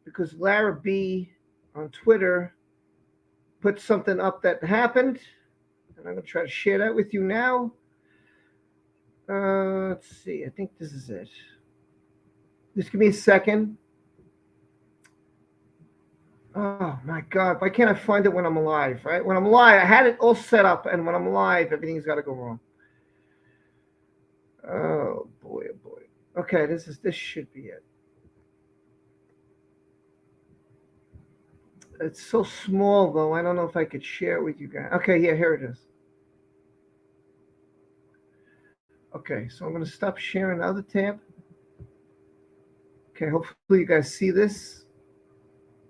because Lara B on Twitter put something up that happened, and I'm going to try to share that with you now. Let's see. I think this is it. Just give me a second. Oh my God! Why can't I find it when I'm alive? Right? When I'm alive, I had it all set up, and when I'm alive, everything's got to go wrong. Oh boy! Oh boy! Okay, this should be it. It's so small though. I don't know if I could share it with you guys. Okay, yeah, here it is. Okay, so I'm going to stop sharing the other tab. Okay, hopefully you guys see this.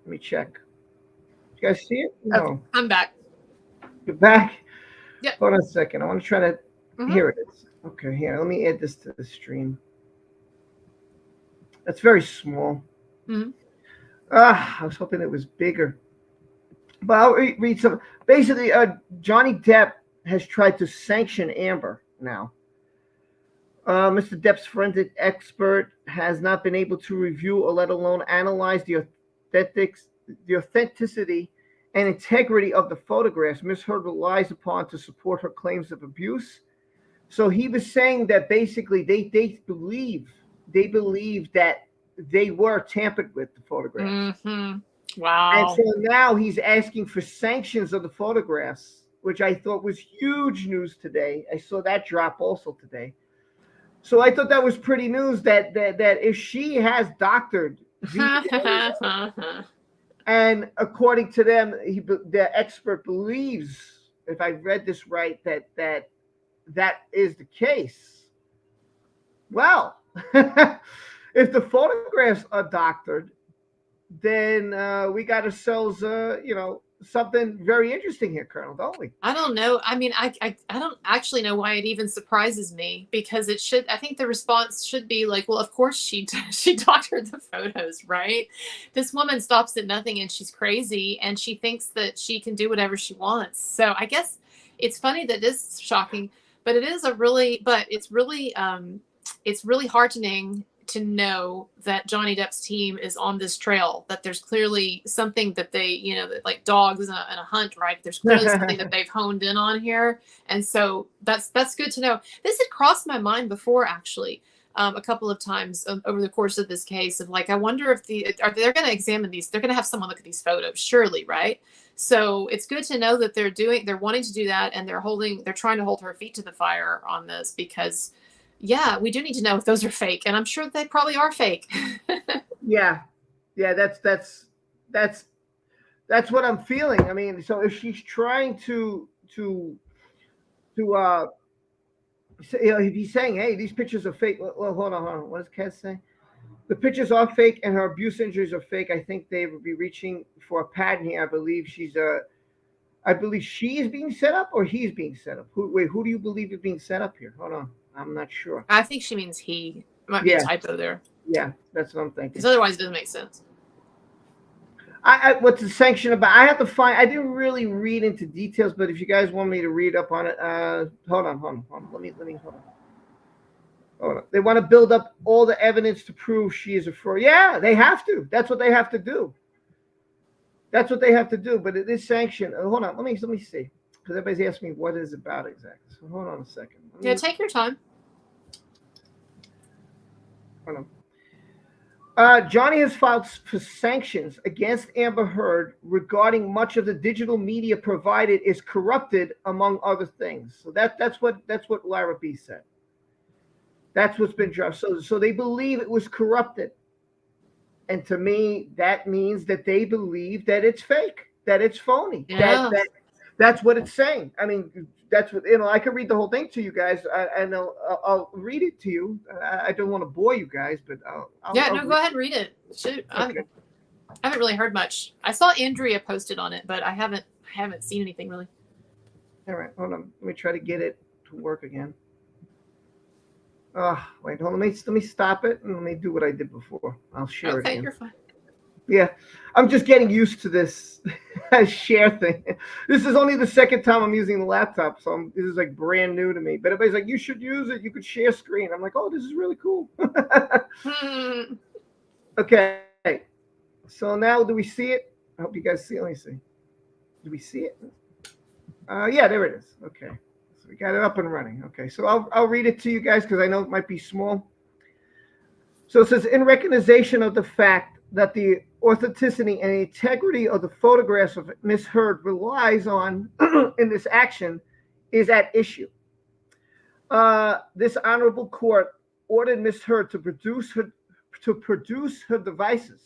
Let me check. You guys see it? No. Okay, I'm back. You're back? Yep. Hold on a second. I want to try to... Here it is. Okay, here. Let me add this to the stream. That's very small. Mm-hmm. I was hoping it was bigger. But I'll read some. Basically, Johnny Depp has tried to sanction Amber now. Mr. Depp's forensic expert has not been able to review or let alone analyze the authenticity and integrity of the photographs Ms. Heard relies upon to support her claims of abuse. So he was saying that basically they believe that they were tampered with, the photographs. Mm-hmm. Wow. And so now he's asking for sanctions of the photographs, which I thought was huge news today. I saw that drop also today. So I thought that was pretty news that if she has doctored and according to them, the expert believes, if I read this right, that is the case. Well, if the photographs are doctored, then we got ourselves, something very interesting here, Colonel, don't we? I don't know. I mean, I don't actually know why it even surprises me, because it should. I think the response should be like, well, of course she doctored the photos, right? This woman stops at nothing, and she's crazy, and she thinks that she can do whatever she wants. So I guess it's funny that this is shocking, but it's really heartening to know that Johnny Depp's team is on this trail, that there's clearly something that they, that like dogs in a hunt, right? There's clearly something that they've honed in on here. And so that's good to know. This had crossed my mind before, actually, a couple of times over the course of this case, of like, I wonder if they're going to examine these. They're going to have someone look at these photos, surely, right? So it's good to know that they're wanting to do that, and they're trying to hold her feet to the fire on this, because yeah, we do need to know if those are fake, and I'm sure they probably are fake. Yeah, that's what I'm feeling. I mean, so if she's trying to if he's saying, hey, these pictures are fake. Well, hold on. What does Kez say? The pictures are fake and her abuse injuries are fake. I think they would be reaching for a pattern here. I believe she is being set up, or he's being set up. Who do you believe is being set up here? Hold on. I'm not sure. I think she means he. Might be a typo there. Yeah, that's what I'm thinking. Because otherwise it doesn't make sense. What's the sanction about? I have to find. I didn't really read into details, but if you guys want me to read up on it, hold on. Let me hold on. They want to build up all the evidence to prove she is a fraud. Yeah, they have to. That's what they have to do. But it is sanctioned. Hold on. Let me see. Because everybody's asking me what is about exactly. So hold on a second. Yeah, take your time. Hold on. Johnny has filed for sanctions against Amber Heard regarding much of the digital media provided is corrupted, among other things. So that's what Lara B said. That's what's been dropped. So they believe it was corrupted. And to me, that means that they believe that it's fake, that it's phony. Yeah. That's what it's saying. I mean, that's what, I could read the whole thing to you guys, and I'll read it to you. I don't want to bore you guys, but I'll go ahead and read it. Shoot, okay. I haven't really heard much. I saw Andrea posted on it, but I haven't seen anything really. All right, hold on. Let me try to get it to work again. Wait, hold on. Let me stop it and let me do what I did before. I'll share it again. Okay, you're fine. Yeah, I'm just getting used to this share thing. This is only the second time I'm using the laptop, so this is like brand new to me. But everybody's like, you should use it. You could share screen. I'm like, oh, this is really cool. Okay, so now do we see it? I hope you guys see it. Let me see. Do we see it? Yeah, there it is. Okay. So we got it up and running. Okay, so I'll read it to you guys because I know it might be small. So it says, in recognition of the fact that the authenticity and integrity of the photographs of Miss Heard relies on in this action is at issue. This honorable court ordered Miss Heard to produce her devices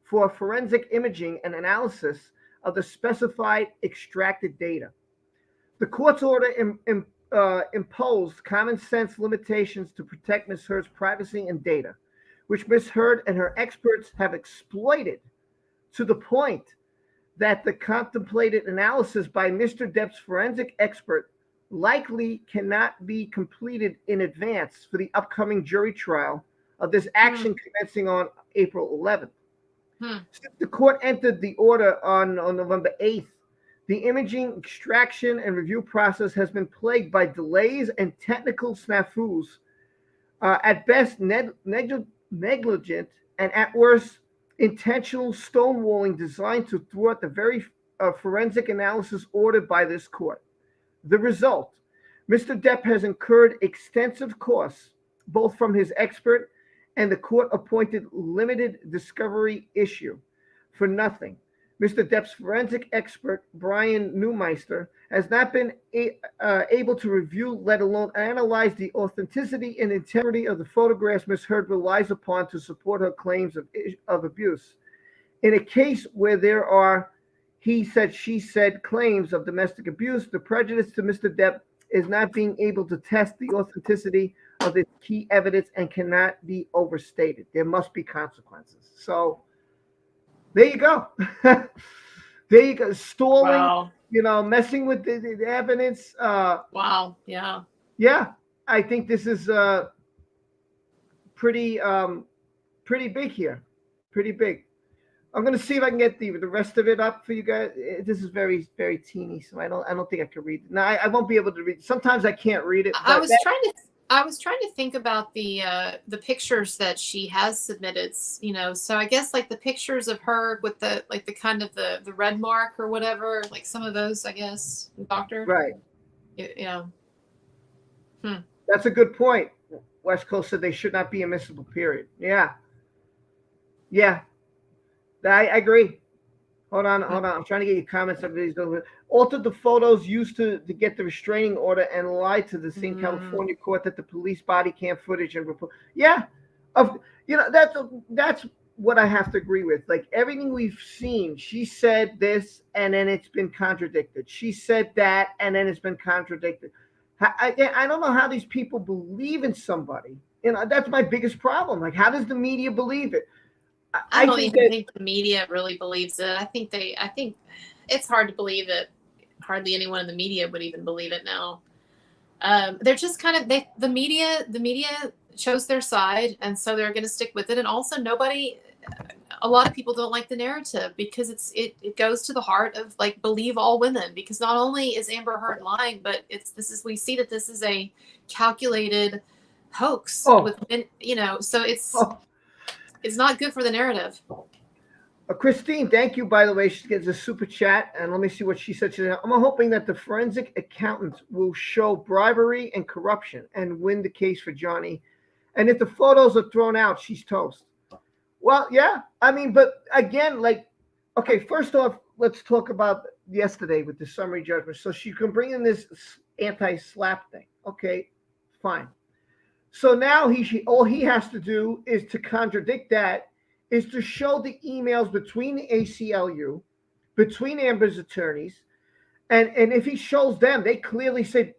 for forensic imaging and analysis of the specified extracted data. The court's order imposed common sense limitations to protect Ms. Heard's privacy and data, which Ms. Heard and her experts have exploited to the point that the contemplated analysis by Mr. Depp's forensic expert likely cannot be completed in advance for the upcoming jury trial of this action commencing on April 11th. Since the court entered the order on November 8th, the imaging, extraction, and review process has been plagued by delays and technical snafus, at best negligent, and at worst intentional stonewalling designed to thwart the very forensic analysis ordered by this court. The result, Mr. Depp has incurred extensive costs, both from his expert and the court-appointed limited discovery issue, for nothing. Mr. Depp's forensic expert, Brian Neumeister, has not been able to review, let alone analyze, the authenticity and integrity of the photographs Ms. Heard relies upon to support her claims of abuse. In a case where there are he said, she said claims of domestic abuse, the prejudice to Mr. Depp is not being able to test the authenticity of this key evidence and cannot be overstated. There must be consequences. So there you go. There you go. Stalling, Wow. messing with the evidence. Wow. Yeah. Yeah, I think this is pretty pretty big here. Pretty big. I'm gonna see if I can get the rest of it up for you guys. This is very teeny, so I don't think I can read it. No, I won't be able to read. Sometimes I can't read it, I but was trying to I was trying to think about the pictures that she has submitted, so I guess like the pictures of her with the like the kind of the red mark or whatever, like some of those, I guess, doctor. right. Yeah. Hmm. That's a good point. West Coast said they should not be admissible. Period. Yeah, yeah, I agree. Hold on. I'm trying to get your comments. Everybody's going. Altered the photos used to get the restraining order and lied to the same California court that the police body cam footage and report. Yeah, of that's what I have to agree with. Like everything we've seen, she said this and then it's been contradicted. She said that and then it's been contradicted. I don't know how these people believe in somebody. That's my biggest problem. Like, how does the media believe it? I don't even think the media really believes it. I think it's hard to believe it. Hardly anyone in the media would even believe it now. They're just kind of the media chose their side, and so they're going to stick with it. And also, a lot of people don't like the narrative because it goes to the heart of like believe all women, because not only is Amber Heard lying, but we see that this is a calculated hoax with so it's not good for the narrative. Christine, thank you, by the way. She gets a super chat, and let me see what she said today. I'm hoping that the forensic accountants will show bribery and corruption and win the case for Johnny. And if the photos are thrown out, she's toast. Well, yeah. I mean, but again, like, okay, first off, let's talk about yesterday with the summary judgment. So she can bring in this anti-slap thing. Okay, fine. So now all he has to do is to contradict that, is to show the emails between the ACLU, between Amber's attorneys, and if he shows them, they clearly said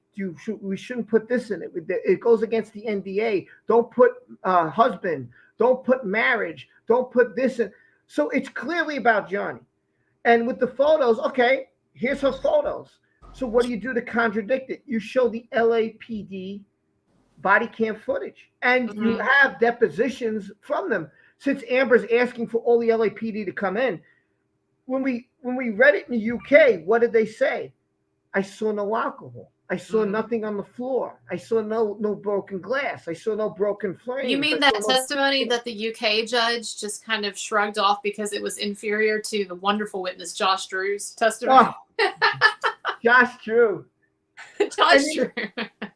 we shouldn't put this in it. It goes against the NDA. Don't put husband. Don't put marriage. Don't put this in. So it's clearly about Johnny. And with the photos, okay, here's her photos. So what do you do to contradict it? You show the LAPD body cam footage, and you have depositions from them. Since Amber's asking for all the LAPD to come in, when we read it in the UK, what did they say? I saw no alcohol. I saw nothing on the floor. I saw no broken glass. I saw no broken flames. You mean that testimony that the UK judge just kind of shrugged off because it was inferior to the wonderful witness Josh Drew's testimony? Oh, Josh Drew. Josh Drew.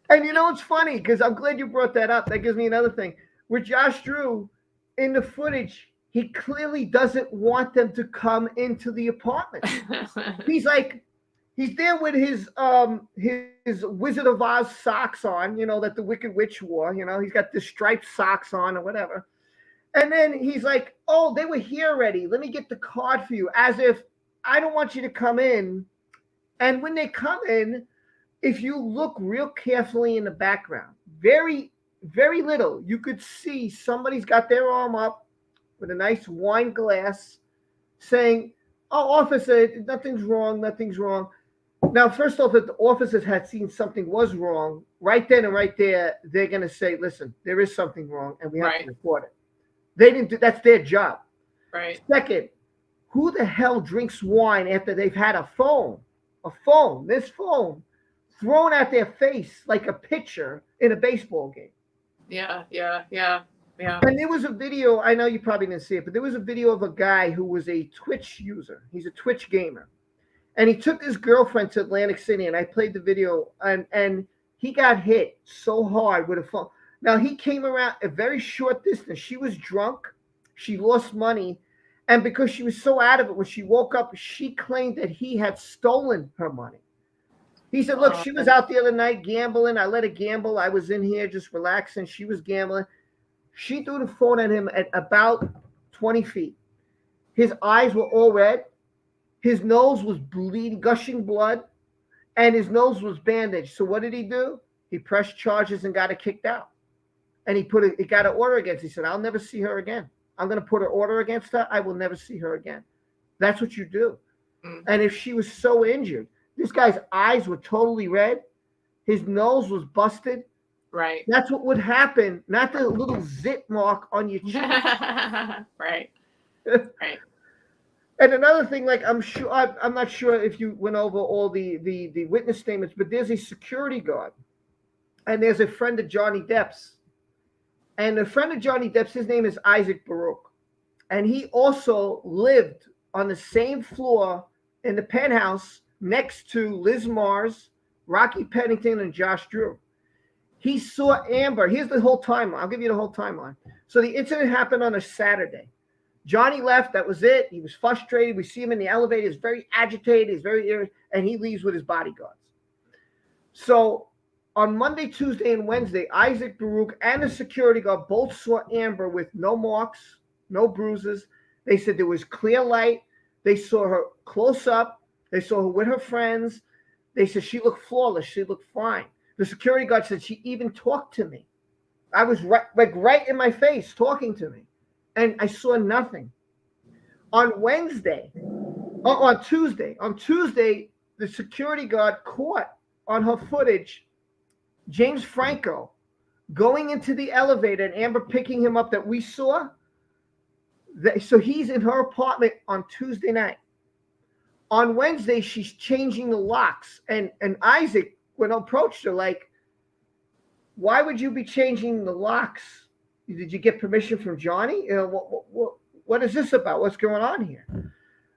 And it's funny because I'm glad you brought that up. That gives me another thing. With Josh Drew, in the footage, he clearly doesn't want them to come into the apartment. He's there with his Wizard of Oz socks on, that the Wicked Witch wore. He's got the striped socks on or whatever. And then he's like, "Oh, they were here already. Let me get the card for you," as if I don't want you to come in. And when they come in, if you look real carefully in the background, very, very little, you could see somebody's got their arm up with a nice wine glass saying, "Oh, officer, nothing's wrong, nothing's wrong." Now, first off, if the officers had seen something was wrong, right then and right there, they're going to say, "Listen, there is something wrong and we have to report it." They didn't do that's their job. Right. Second, who the hell drinks wine after they've had this phone thrown at their face like a pitcher in a baseball game? Yeah. And there was a video, I know you probably didn't see it, but there was a video of a guy who was a Twitch user. He's a Twitch gamer. And he took his girlfriend to Atlantic City, and I played the video, and he got hit so hard with a phone. Now, he came around a very short distance. She was drunk. She lost money. And because she was so out of it, when she woke up, she claimed that he had stolen her money. He said, "Look, she was out the other night gambling. I let her gamble. I was in here just relaxing. She was gambling." She threw the phone at him at about 20 feet. His eyes were all red. His nose was bleeding, gushing blood, and his nose was bandaged. So what did he do? He pressed charges and got her kicked out. and he got an order against. He said, "I'll never see her again. I'm going to put an order against her. I will never see her again." That's what you do. Mm. And if she was so injured, this guy's eyes were totally red, his nose was busted. Right. That's what would happen. Not the little zit mark on your cheek. Right. Right. And another thing, like I'm not sure if you went over all the witness statements, but there's a security guard, and there's a friend of Johnny Depp's, and a friend of Johnny Depp's, his name is Isaac Baruch, and he also lived on the same floor in the penthouse next to Liz Mars, Rocky Pennington, and Josh Drew. He saw Amber. Here's the whole timeline. I'll give you the whole timeline. So the incident happened on a Saturday. Johnny left. That was it. He was frustrated. We see him in the elevator. He's very agitated. He's very irritated, and he leaves with his bodyguards. So on Monday, Tuesday, and Wednesday, Isaac Baruch and the security guard both saw Amber with no marks, no bruises. They said there was clear light. They saw her close up. They saw her with her friends. They said she looked flawless. She looked fine. The security guard said she even talked to me. I was right in my face talking to me. And I saw nothing. On Tuesday, the security guard caught on her footage James Franco going into the elevator and Amber picking him up that we saw. So he's in her apartment on Tuesday night. On Wednesday, she's changing the locks. And Isaac, when I approached her, like, why would you be changing the locks? Did you get permission from Johnny? You know, what is this about? What's going on here?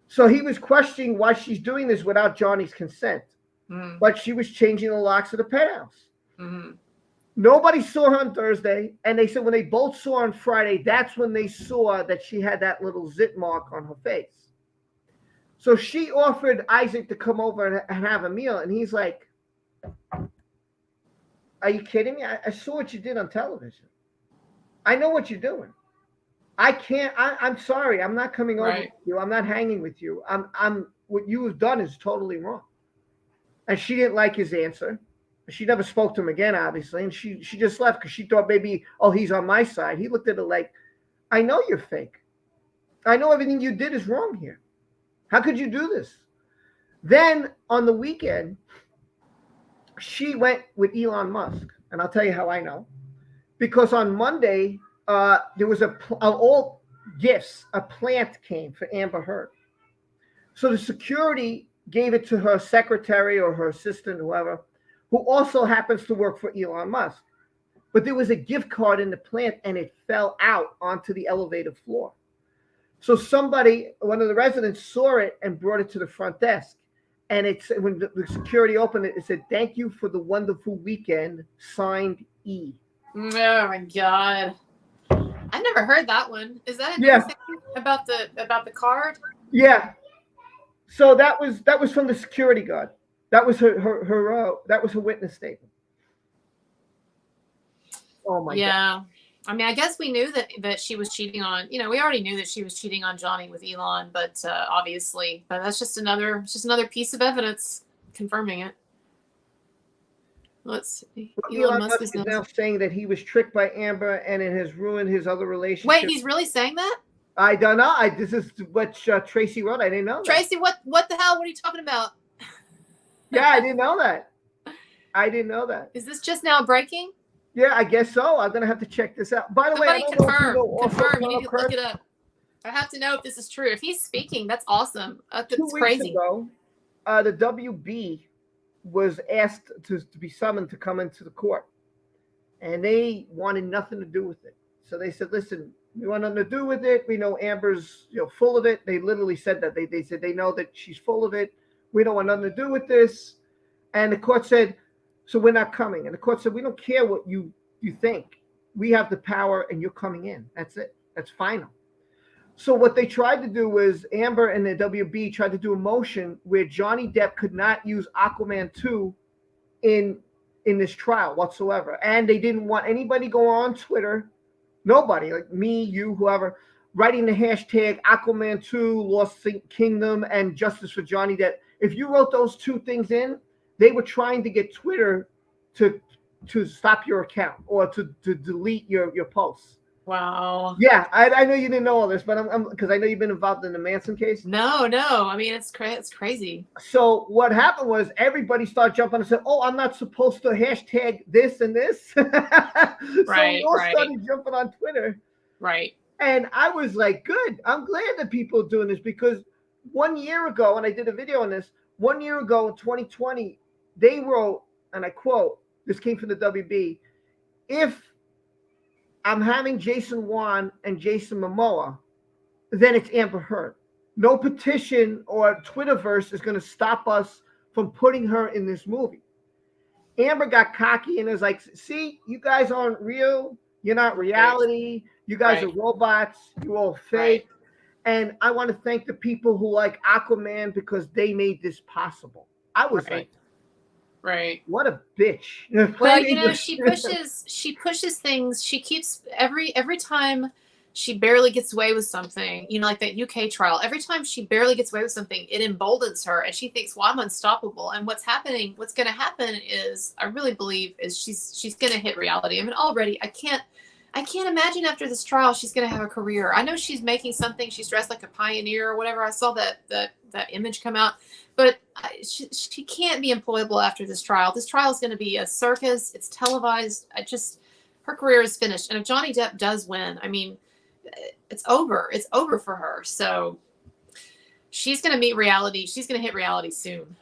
So he was questioning why she's doing this without Johnny's consent. Mm. But she was changing the locks of the penthouse. Mm-hmm. Nobody saw her on Thursday. And they said when they both saw her on Friday, that's when they saw that she had that little zit mark on her face. So she offered Isaac to come over and have a meal. And he's like, are you kidding me? I saw what you did on television. I know what you're doing. I can't. I'm sorry. I'm not coming over with you. I'm not hanging with you. What you have done is totally wrong. And she didn't like his answer. She never spoke to him again, obviously. And she just left because she thought maybe, oh, he's on my side. He looked at her like, I know you're fake. I know everything you did is wrong here. How could you do this? Then on the weekend, she went with Elon Musk. And I'll tell you how I know. Because on Monday, there was all gifts. A plant came for Amber Heard. So the security gave it to her secretary or her assistant, whoever, who also happens to work for Elon Musk. But there was a gift card in the plant, and it fell out onto the elevator floor. So one of the residents saw it and brought it to the front desk. And when the security opened it, it said, "Thank you for the wonderful weekend, signed E." Oh my God. I've never heard that one. Is that a new thing about the card? Yeah. So that was from the security guard. That was her witness statement. Oh my God. Yeah. I mean, I guess we knew that she was cheating on, we already knew that she was cheating on Johnny with Elon, but obviously, but that's just another piece of evidence confirming it. Let's see. Elon Musk is now saying that he was tricked by Amber and it has ruined his other relationship. Wait, he's really saying that? I don't know. This is what Tracy wrote. I didn't know that. Tracy, what the hell? What are you talking about? Yeah, I didn't know that. Is this just now breaking? Yeah, I guess so. I'm gonna have to check this out. By the way, confirm. You need to look it up. I have to know if this is true. If he's speaking, that's awesome. That's crazy. 2 weeks ago, the WB was asked to be summoned to come into the court, and they wanted nothing to do with it. So they said, "Listen, we want nothing to do with it. We know Amber's full of it." They literally said that. They said they know that she's full of it. We don't want nothing to do with this. And the court said, "So we're not coming." And the court said, "We don't care what you think. We have the power, and you're coming in. That's it. That's final." So what they tried to do was Amber and the WB tried to do a motion where Johnny Depp could not use Aquaman 2 in this trial whatsoever. And they didn't want anybody go on Twitter, nobody, like me, you, whoever, writing the hashtag Aquaman 2, Lost Kingdom, and Justice for Johnny Depp. If you wrote those two things in, they were trying to get Twitter to to stop your account or to delete your posts. Wow. Yeah, I know you didn't know all this, but I'm because I know you've been involved in the Manson case. No. I mean, it's crazy. So what happened was everybody started jumping and said, "Oh, I'm not supposed to hashtag this and this." So we all started jumping on Twitter. Right. And I was like, "Good. I'm glad that people are doing this because 1 year ago, and I did a video on this. 1 year ago in 2020, they wrote, and I quote, this came from the WB, if I'm having Jason Wan and Jason Momoa, then it's Amber Heard. No petition or Twitterverse is going to stop us from putting her in this movie." Amber got cocky and was like, "See, you guys aren't real. You're not reality. You guys are robots. You're all fake." And I want to thank the people who like Aquaman because they made this possible. I was like, right. What a bitch. Well, you know, she pushes things. She keeps every time she barely gets away with something, you know, like that UK trial. Every time she barely gets away with something, it emboldens her and she thinks, well, I'm unstoppable. And what's going to happen is, I really believe, is she's going to hit reality. I mean, already I can't imagine after this trial she's going to have a career. I know she's making something. She's dressed like a pioneer or whatever. I saw that image come out. But she can't be employable after this trial. This trial is going to be a circus. It's televised. Her career is finished. And if Johnny Depp does win, I mean, it's over. It's over for her. So she's going to meet reality. She's going to hit reality soon.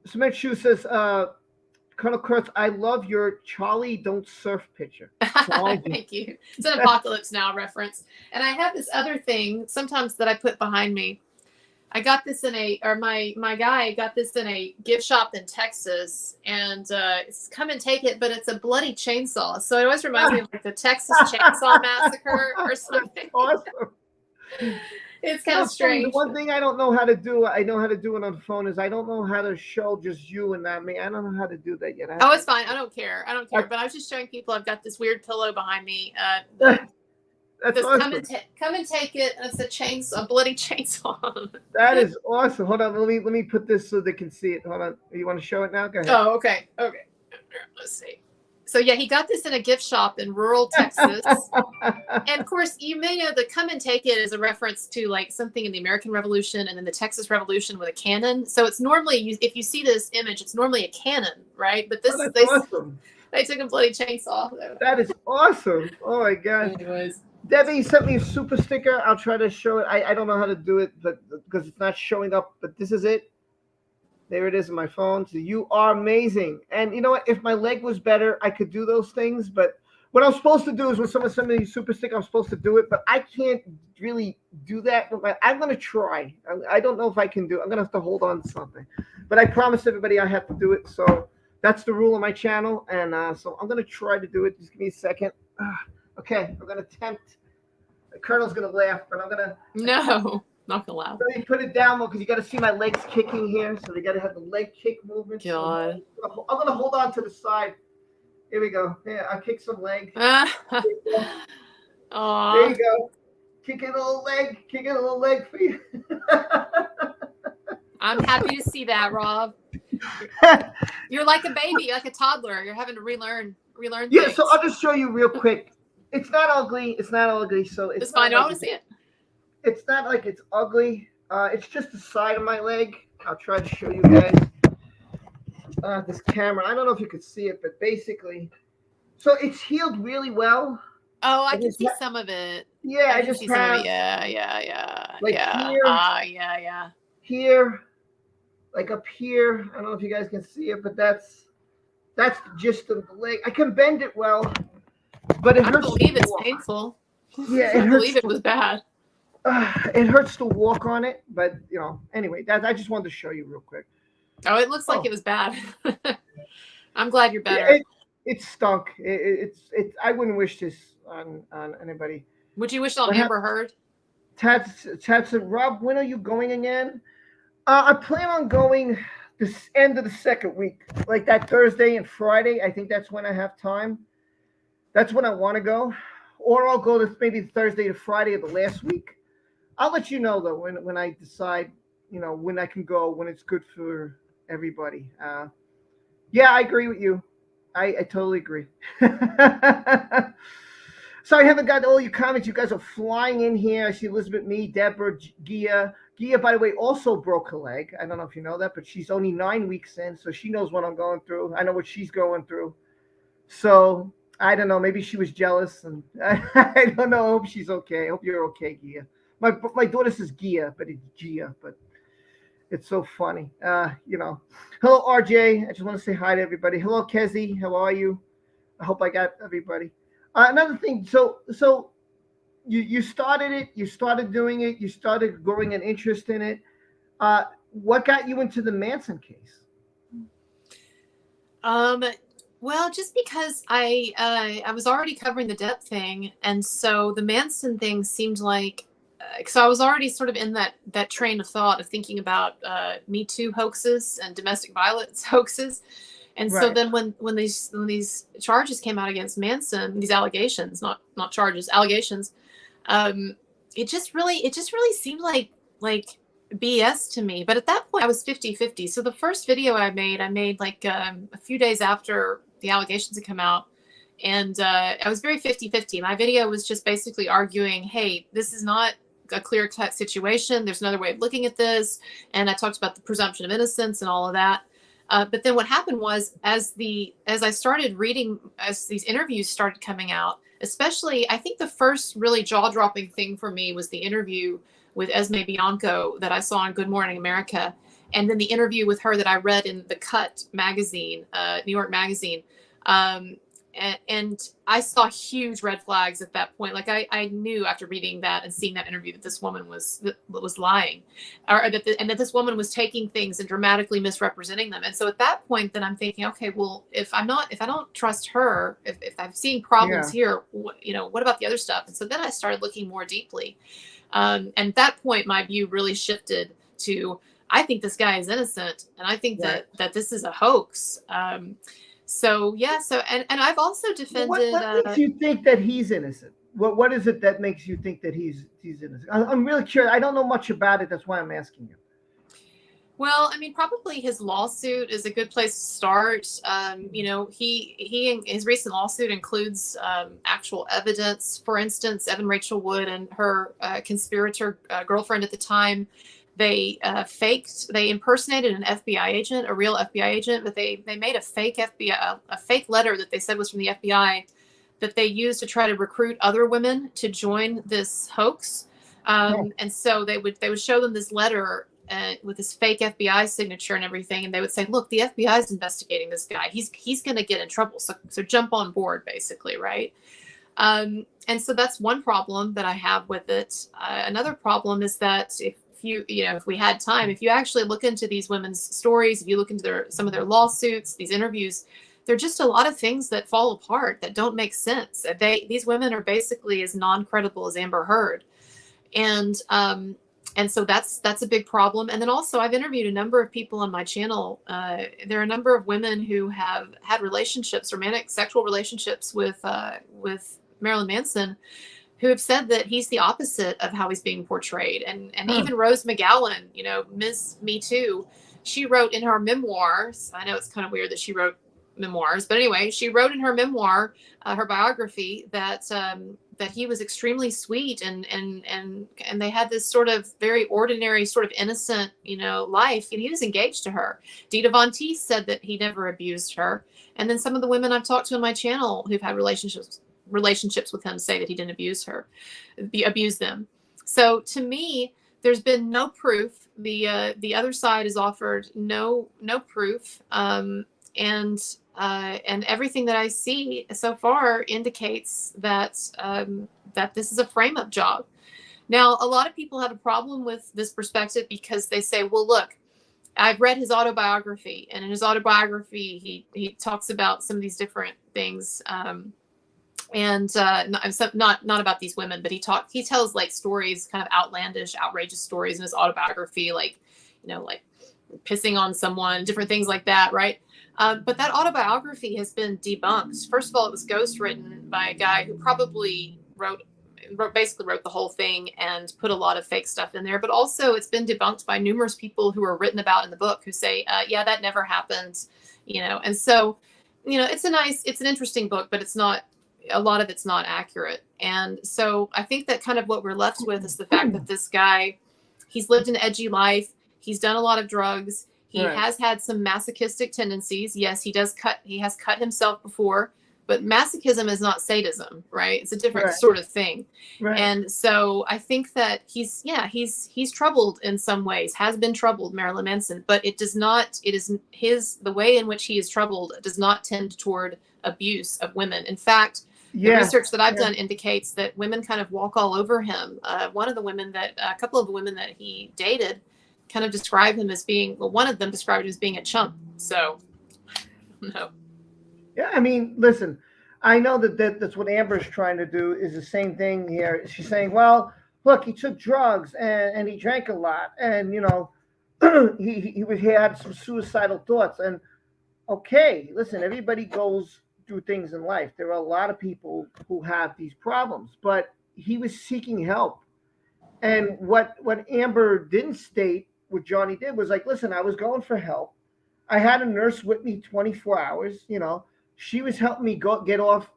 Cement Shoe says, Colonel Kurtz, I love your Charlie Don't Surf picture. Thank you. It's an Apocalypse Now reference. And I have this other thing sometimes that I put behind me. I got this my guy got this in a gift shop in Texas, and it's Come and Take It, but it's a bloody chainsaw. So it always reminds me of like the Texas Chainsaw Massacre or something. Awesome. It's kind of strange. The one thing I don't know how to do, I know how to do it on the phone, is I don't know how to show just you and not me. I don't know how to do that yet. Oh, it's fine. I don't care. But I was just showing people I've got this weird pillow behind me. That's awesome. Come and take it. And it's a bloody chainsaw. That is awesome. Hold on. Let me put this so they can see it. Hold on. You want to show it now? Go ahead. Oh, okay. Let's see. So yeah, he got this in a gift shop in rural Texas. And of course, you may know the Come and Take It is a reference to like something in the American Revolution and then the Texas Revolution with a cannon. So it's normally, if you see this image, it's normally a cannon, right? But awesome. They took a bloody chainsaw. That is awesome. Oh my gosh. Anyways. Debbie sent me a super sticker. I'll try to show it. I don't know how to do it, but because it's not showing up. But this is it. There it is on my phone. So you are amazing. And you know what? If my leg was better, I could do those things. But what I'm supposed to do is when someone sends me a super sticker, I'm supposed to do it. But I can't really do that. I'm going to try. I don't know if I can do it. I'm going to have to hold on to something. But I promised everybody I have to do it. So that's the rule of my channel. And so I'm going to try to do it. Just give me a second. Okay, I'm gonna attempt. The Colonel's gonna laugh, but I'm gonna. No, not gonna laugh. So you put it down because you got to see my legs kicking here, so they got to have the leg kick movement. God. So I'm gonna hold on to the side. Here we go. Yeah, I'll kick some leg. Oh. There you go. Kick it a little leg for you. I'm happy to see that, Rob. You're like a baby, like a toddler. You're having to relearn. Yeah, things. so I'll just show you real quick. It's not ugly. So it's fine. I want to see it. It's not like it's ugly. It's just the side of my leg. I'll try to show you guys. This camera. I don't know if you could see it, but basically, so it's healed really well. Oh, I can see some of it. Yeah, I just have. Yeah. Like here. Yeah. Here, like up here. I don't know if you guys can see it, but that's the gist of the leg. I can bend it well, but it hurts. I believe it's painful. Yeah, I believe it was bad. It hurts to walk on it, but anyway, I just wanted to show you real quick. Oh, it looks like it was bad. I'm glad you're better. Yeah, it stunk. It's I wouldn't wish this on anybody. Would you wish on Amber Heard? Tad said, Rob, when are you going again? I plan on going this end of the second week, like that Thursday and Friday. I think that's when I have time. That's when I want to go, or I'll go to maybe Thursday to Friday of the last week. I'll let you know though when I decide, when I can go, when it's good for everybody. Yeah, I agree with you. I totally agree. So I haven't got all your comments. You guys are flying in here. I see Elizabeth, me, Deborah, Gia. Gia, by the way, also broke her leg. I don't know if you know that, but she's only 9 weeks in, so she knows what I'm going through. I know what she's going through. So I don't know. Maybe she was jealous, and I don't know. I hope she's okay. I hope you're okay, Gia. My daughter says Gia, but it's Gia. But it's so funny. Hello, RJ. I just want to say hi to everybody. Hello, Kezi. How are you? I hope I got everybody. Another thing. So you started it. You started doing it. You started growing an interest in it. What got you into the Manson case? Well, just because I was already covering the Depp thing, and so the Manson thing seemed like, so I was already sort of in that train of thought of thinking about Me Too hoaxes and domestic violence hoaxes. And so Right. then when these charges came out against Manson, these allegations, not charges, allegations, it just really seemed like BS to me. But at that point I was 50-50. So the first video I made like a few days after the allegations had come out. And I was very 50-50. My video was just basically arguing, hey, this is not a clear-cut situation. There's another way of looking at this. And I talked about the presumption of innocence and all of that. But then what happened was, as I started reading, as these interviews started coming out, especially, I think the first really jaw-dropping thing for me was the interview with Esme Bianco that I saw on Good Morning America. And then the interview with her that I read in the Cut magazine, New York magazine. And I saw huge red flags at that point. Like I knew after reading that and seeing that interview that this woman was lying, or that this woman was taking things and dramatically misrepresenting them. And so at that point, then I'm thinking, okay, well, if I don't trust her, if I'm seeing problems here, what about the other stuff? And so then I started looking more deeply. And at that point, my view really shifted to, I think this guy is innocent, and I think that this is a hoax. So and I've also defended. What makes you think that he's innocent? What is it that makes you think that he's innocent? I'm really curious. I don't know much about it. That's why I'm asking you. Well, I mean, probably his lawsuit is a good place to start. His recent lawsuit includes actual evidence. For instance, Evan Rachel Wood and her conspirator girlfriend at the time, they impersonated an FBI agent, a real FBI agent, but they made a fake letter that they said was from the FBI that they used to try to recruit other women to join this hoax. And so they would show them this letter with this fake FBI signature and everything, and they would say, "Look, the FBI is investigating this guy. He's going to get in trouble. So jump on board, basically, right?" And so that's one problem that I have with it. Another problem is that if we had time, if you actually look into these women's stories, if you look into some of their lawsuits, these interviews, there are just a lot of things that fall apart that don't make sense. These women are basically as non-credible as Amber Heard, and so that's a big problem. And then also, I've interviewed a number of people on my channel. There are a number of women who have had relationships, romantic sexual relationships with Marilyn Manson, who have said that he's the opposite of how he's being portrayed. And even Rose McGowan, Ms. Me Too, she wrote in her memoirs. I know it's kind of weird that she wrote memoirs, but anyway, she wrote in her memoir, her biography, that he was extremely sweet and they had this sort of very ordinary, sort of innocent, life. And he was engaged to her. Dita Von Teese said that he never abused her. And then some of the women I've talked to on my channel who've had relationships with him say that he didn't abuse them. So to me, there's been no proof. The other side has offered no proof. And everything that I see so far indicates that this is a frame-up job. Now, a lot of people have a problem with this perspective because they say, well, look, I've read his autobiography, and in his autobiography, he talks about some of these different things, and not about these women, but he tells like stories, kind of outlandish, outrageous stories in his autobiography, like pissing on someone, different things like that, right? But that autobiography has been debunked. First of all, it was ghostwritten by a guy who probably basically wrote the whole thing and put a lot of fake stuff in there. But also, it's been debunked by numerous people who are written about in the book who say, yeah, that never happened, And so it's an interesting book, but it's not, a lot of it's not accurate. And so I think that kind of what we're left with is the fact that this guy, he's lived an edgy life. He's done a lot of drugs. He Right. has had some masochistic tendencies. Yes, he has cut himself before, but masochism is not sadism, right? It's a different Right. sort of thing. Right. And so I think that he's troubled in some ways, has been troubled, Marilyn Manson, but it is the way in which he is troubled does not tend toward abuse of women. In fact, the research that I've done indicates that women kind of walk all over him. A couple of the women that he dated kind of described him as being, well, one of them described him as being a chump. So, no. Yeah, I mean, listen, I know that's what Amber's trying to do is the same thing here. She's saying, well, look, he took drugs and he drank a lot, and he had some suicidal thoughts. And okay, listen, everybody goes through things in life. There are a lot of people who have these problems, but he was seeking help. And what Amber didn't state, what Johnny did was like, listen, I was going for help. I had a nurse with me 24 hours. She was helping me get off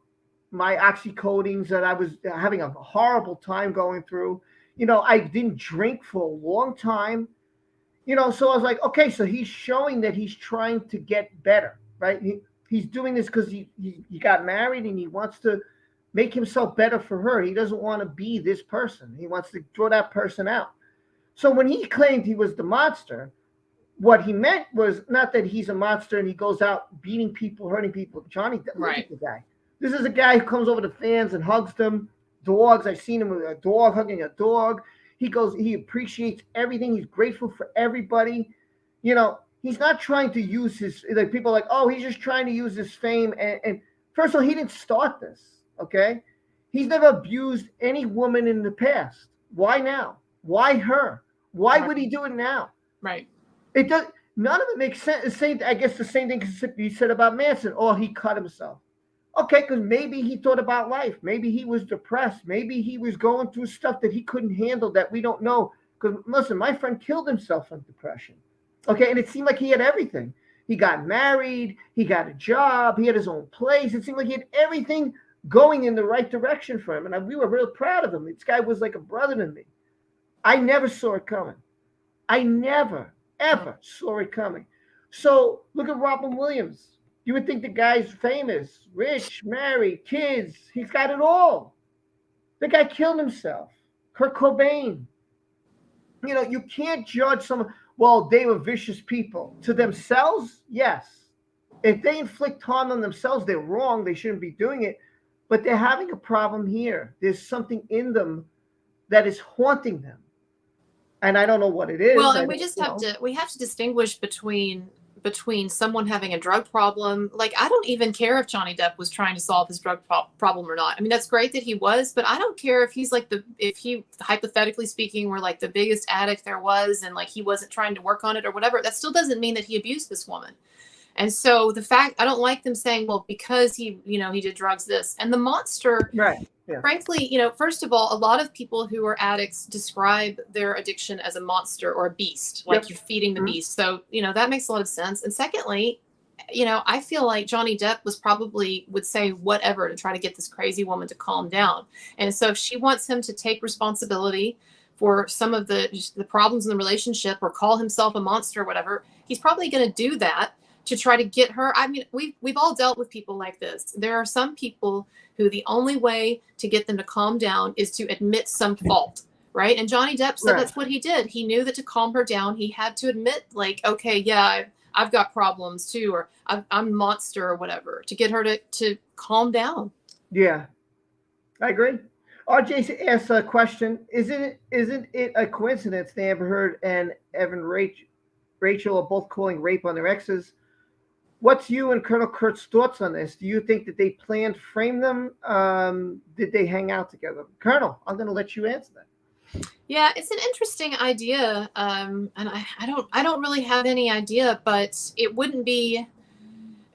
my oxycodons that I was having a horrible time going through. I didn't drink for a long time. So I was like, okay, so he's showing that he's trying to get better, right? He's doing this because he got married and he wants to make himself better for her. He doesn't want to be this person. He wants to throw that person out. So when he claimed he was the monster, what he meant was not that he's a monster and he goes out beating people, hurting people. Johnny, look at the guy. This is a guy who comes over to fans and hugs them. Dogs, I've seen him with a dog hugging a dog. He appreciates everything. He's grateful for everybody. He's not trying to use his, like, people are like, oh, he's just trying to use his fame. And first of all, he didn't start this, okay? He's never abused any woman in the past. Why now? Why her? Why would he do it now? Right. It does. None of it makes sense. I guess the same thing you said about Manson. Oh, he cut himself. Okay, because maybe he thought about life. Maybe he was depressed. Maybe he was going through stuff that he couldn't handle that we don't know. Because listen, my friend killed himself from depression. Okay, and it seemed like he had everything. He got married. He got a job. He had his own place. It seemed like he had everything going in the right direction for him. And we were real proud of him. This guy was like a brother to me. I never saw it coming. I never, ever saw it coming. So look at Robin Williams. You would think the guy's famous, rich, married, kids. He's got it all. The guy killed himself. Kurt Cobain. You can't judge someone. Well, they were vicious people. To themselves, yes. If they inflict harm on themselves, they're wrong. They shouldn't be doing it. But they're having a problem here. There's something in them that is haunting them. And I don't know what it is. Well, and we have to distinguish between someone having a drug problem. Like, I don't even care if Johnny Depp was trying to solve his drug problem or not. I mean, that's great that he was, but I don't care if he's like if he, hypothetically speaking, were like the biggest addict there was and like he wasn't trying to work on it or whatever. That still doesn't mean that he abused this woman. And so the fact, I don't like them saying, well, because he did drugs, this and the monster. Right. Yeah. Frankly, first of all, a lot of people who are addicts describe their addiction as a monster or a beast, like you're feeding the beast. So, that makes a lot of sense. And secondly, I feel like Johnny Depp would say whatever to try to get this crazy woman to calm down. And so if she wants him to take responsibility for some of the problems in the relationship or call himself a monster or whatever, he's probably going to do that to try to get her. I mean, we've all dealt with people like this. There are some people who the only way to get them to calm down is to admit some fault, right? And Johnny Depp said that's what he did. He knew that to calm her down, he had to admit, like, okay, yeah, I've got problems too, or I'm a monster or whatever, to get her to calm down. Yeah, I agree. RJ asked a question: Isn't it a coincidence that Amber Heard and Evan Rachel are both calling rape on their exes? What's you and Colonel Kurt's thoughts on this? Do you think that they planned to frame them? Did they hang out together? Colonel, I'm going to let you answer that. Yeah, it's an interesting idea, and I don't really have any idea, but it wouldn't be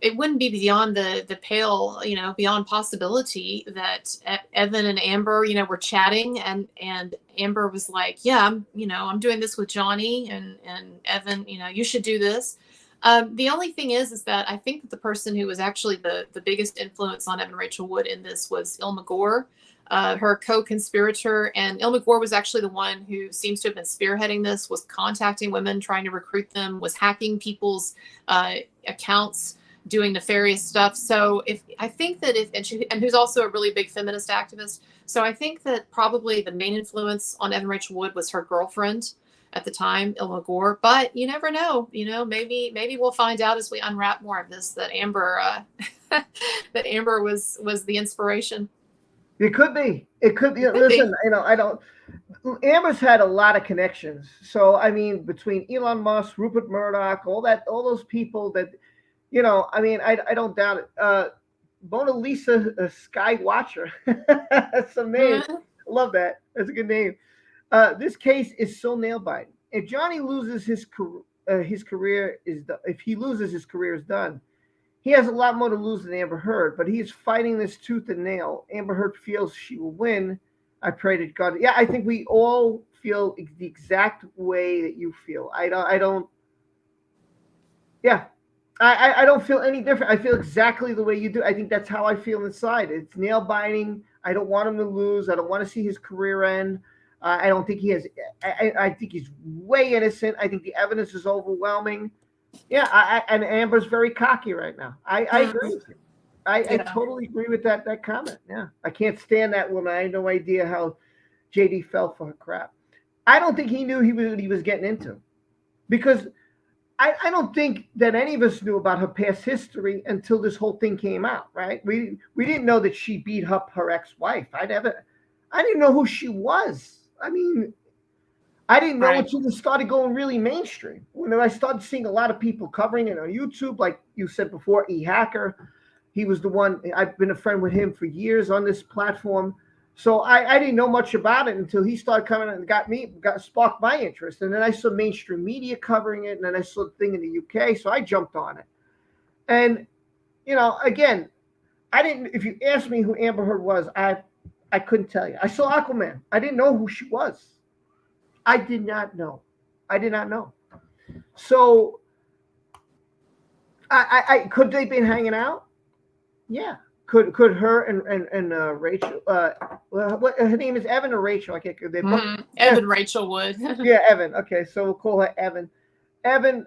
beyond the pale, beyond possibility that Evan and Amber, were chatting, and Amber was like, yeah, I'm doing this with Johnny, and Evan, you should do this. The only thing is that I think that the person who was actually the biggest influence on Evan Rachel Wood in this was Ilma Gore, her co-conspirator. And Ilma Gore was actually the one who seems to have been spearheading this, was contacting women, trying to recruit them, was hacking people's accounts, doing nefarious stuff. So I think that and who's also a really big feminist activist. So I think that probably the main influence on Evan Rachel Wood was her girlfriend at the time, Ilma Gore. But you never know. Maybe we'll find out as we unwrap more of this that Amber that Amber was the inspiration. It could be. It could be. Listen, I don't. Amber's had a lot of connections. So I mean, between Elon Musk, Rupert Murdoch, all those people that, I don't doubt it. Mona Lisa Sky Watcher. That's some name. Love that. That's a good name. This case is so nail biting. If Johnny loses his career if he loses, his career is done. He has a lot more to lose than Amber Heard, but he's fighting this tooth and nail. Amber Heard feels she will win. I pray to God. Yeah, I think we all feel the exact way that you feel. I don't. Yeah, I don't feel any different. I feel exactly the way you do. I think that's how I feel inside. It's nail biting. I don't want him to lose. I don't want to see his career end. I don't think he has. I think he's way innocent. I think the evidence is overwhelming. Yeah, and Amber's very cocky right now. I agree with you. I totally agree with that comment. Yeah, I can't stand that woman. I had no idea how JD fell for her crap. I don't think he knew what he was getting into, because I don't think that any of us knew about her past history until this whole thing came out. Right? We didn't know that she beat up her ex-wife. I didn't know who she was. I mean, I didn't know until it started going really mainstream. When I started seeing a lot of people covering it on YouTube, like you said before, E-Hacker, he was the one. I've been a friend with him for years on this platform. So I didn't know much about it until he started coming and got sparked my interest. And then I saw mainstream media covering it, and then I saw the thing in the UK, so I jumped on it. And, again, if you asked me who Amber Heard was, I couldn't tell you. I saw Aquaman. I didn't know who she was. I did not know. So, I could they been hanging out? Yeah. Could her and Rachel? What her name is, Evan or Rachel? I can't. Evan Rachel Wood. Yeah, Evan. Okay, so we'll call her Evan. Evan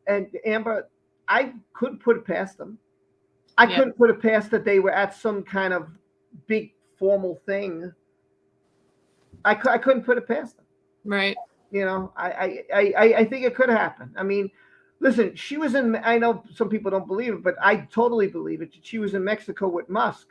and Amber. I couldn't put it past them. I couldn't put it past that they were at some kind of big formal thing. I couldn't put it past them. Right. I think it could happen. I mean, listen, she was I know some people don't believe it, but I totally believe it. She was in Mexico with Musk.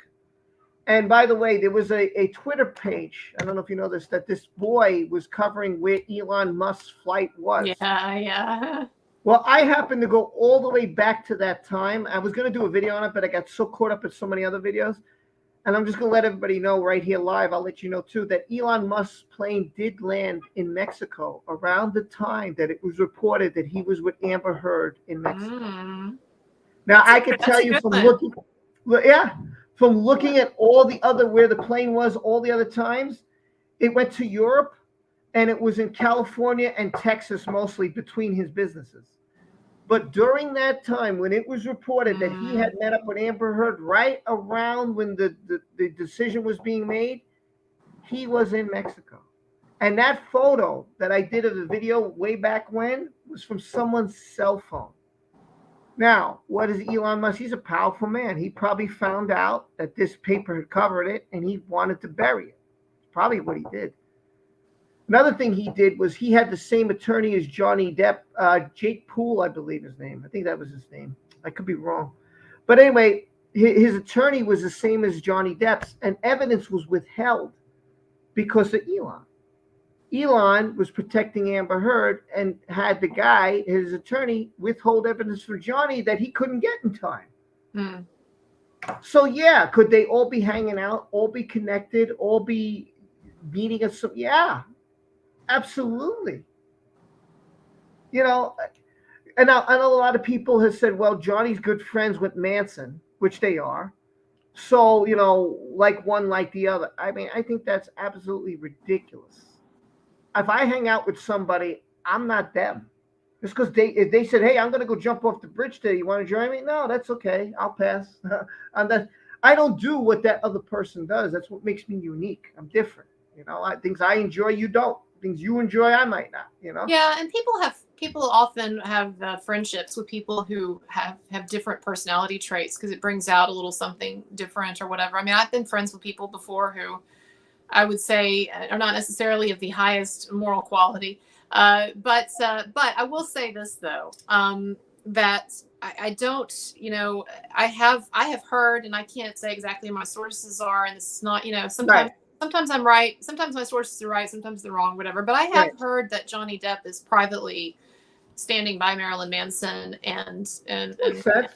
And by the way, there was a Twitter page, I don't know if you know this, that this boy was covering where Elon Musk's flight was. Yeah. Well, I happened to go all the way back to that time. I was going to do a video on it, but I got so caught up in so many other videos. And I'm just going to let everybody know right here live, I'll let you know too, that Elon Musk's plane did land in Mexico around the time that it was reported that he was with Amber Heard in Mexico. Now, I can tell you from looking at all the other, where the plane was all the other times, it went to Europe, and it was in California and Texas mostly between his businesses. But during that time, when it was reported that he had met up with Amber Heard right around when the decision was being made, he was in Mexico. And that photo that I did of the video way back when was from someone's cell phone. Now, what is Elon Musk? He's a powerful man. He probably found out that this paper had covered it, and he wanted to bury it. Probably what he did. Another thing he did was he had the same attorney as Johnny Depp, Jake Poole, I believe his name. I think that was his name. I could be wrong. But anyway, his attorney was the same as Johnny Depp's, and evidence was withheld because of Elon. Elon was protecting Amber Heard and had the guy, his attorney, withhold evidence for Johnny that he couldn't get in time. So, yeah, could they all be hanging out, all be connected, all be meeting at some? Yeah. Absolutely. And I know a lot of people have said, well, Johnny's good friends with Manson, which they are. So, like one, like the other. I mean, I think that's absolutely ridiculous. If I hang out with somebody, I'm not them. Just because if they said, "Hey, I'm going to go jump off the bridge today. You want to join me?" No, that's okay. I'll pass. And that I don't do what that other person does. That's what makes me unique. I'm different. Things I enjoy, you don't. Things you enjoy, I might not. Yeah, and people often have friendships with people who have different personality traits because it brings out a little something different or whatever. I mean, I've been friends with people before who I would say are not necessarily of the highest moral quality. But I will say this though, that I don't, I have heard, and I can't say exactly what my sources are, and this is not, Right. sometimes I'm right, sometimes my sources are right, sometimes they're wrong, whatever. But I have Right. heard that Johnny Depp is privately standing by Marilyn Manson, and Makes sense.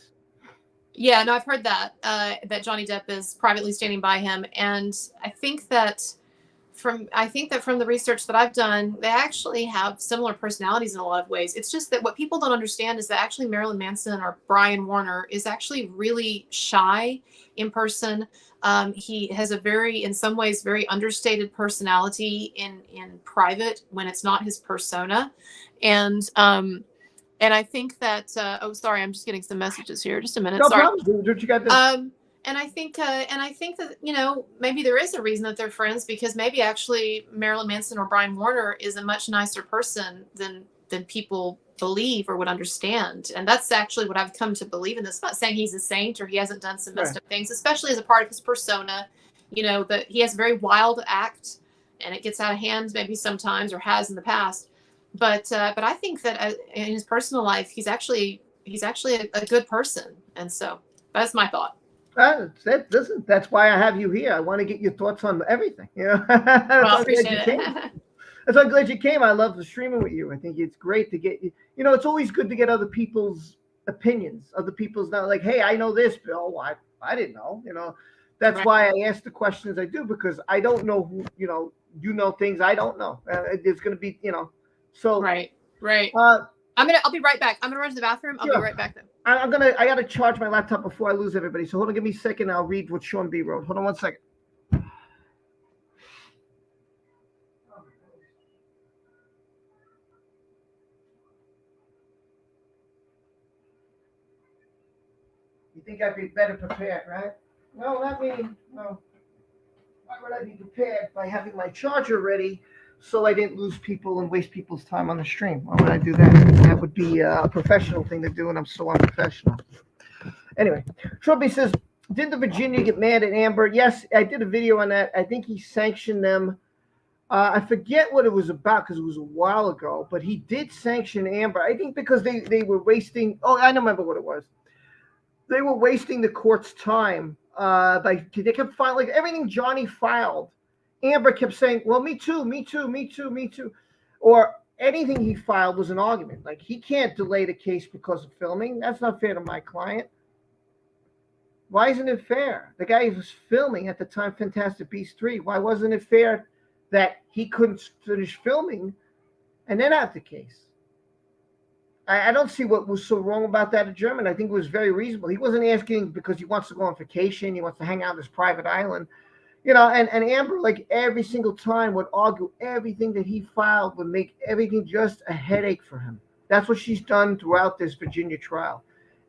yeah, no, I've heard that that Johnny Depp is privately standing by him, and I think that from the research that I've done, they actually have similar personalities in a lot of ways. It's just that what people don't understand is that actually Marilyn Manson or Brian Warner is actually really shy in person. He has a in some ways, very understated personality in private when it's not his persona, and and I think that oh, sorry, I'm just getting some messages here. Just a minute, No sorry. problem. Do what you got to. And I think that maybe there is a reason that they're friends, because maybe actually Marilyn Manson or Brian Warner is a much nicer person than people believe or would understand, and that's actually what I've come to believe in this. I'm not saying he's a saint or he hasn't done some messed up things, especially as a part of his persona. That he has a very wild act, and it gets out of hand maybe sometimes, or has in the past. But I think that in his personal life, he's actually a good person, and so that's my thought. Listen, that's why I have you here. I want to get your thoughts on everything. Well, I appreciate it. That's why I'm glad you came. I love the streaming with you. I think it's great to get you. It's always good to get other people's opinions. Other people's not like, hey, I know this, Bill. I didn't know. That's Right. why I ask the questions I do, because I don't know who. You know things I don't know. There's going to be, so right. I'll be right back. I'm gonna run to the bathroom. I'll be right back then. I gotta charge my laptop before I lose everybody. So hold on, give me a second. I'll read what Sean B wrote. Hold on one second. You think I'd be better prepared, right? No, not me. No. Why would I be prepared by having my charger ready so I didn't lose people and waste people's time on the stream? Why would I do that? That would be a professional thing to do, and I'm so unprofessional. Anyway, Trumpy says, did the Virginia get mad at Amber? Yes, I did a video on that. I think he sanctioned them. I forget what it was about because it was a while ago, but he did sanction Amber. I think because they were wasting. Oh, I remember what it was. They were wasting the court's time. They kept filing everything Johnny filed. Amber kept saying, "Well, me too, me too, me too, me too," or anything he filed was an argument. Like, he can't delay the case because of filming. That's not fair to my client. Why isn't it fair? The guy was filming at the time Fantastic Beasts 3. Why wasn't it fair that he couldn't finish filming and then have the case? I don't see what was so wrong about that in German. I think it was very reasonable. He wasn't asking because he wants to go on vacation. He wants to hang out on his private island. And Amber, like every single time, would argue everything that he filed, would make everything just a headache for him. That's what she's done throughout this Virginia trial.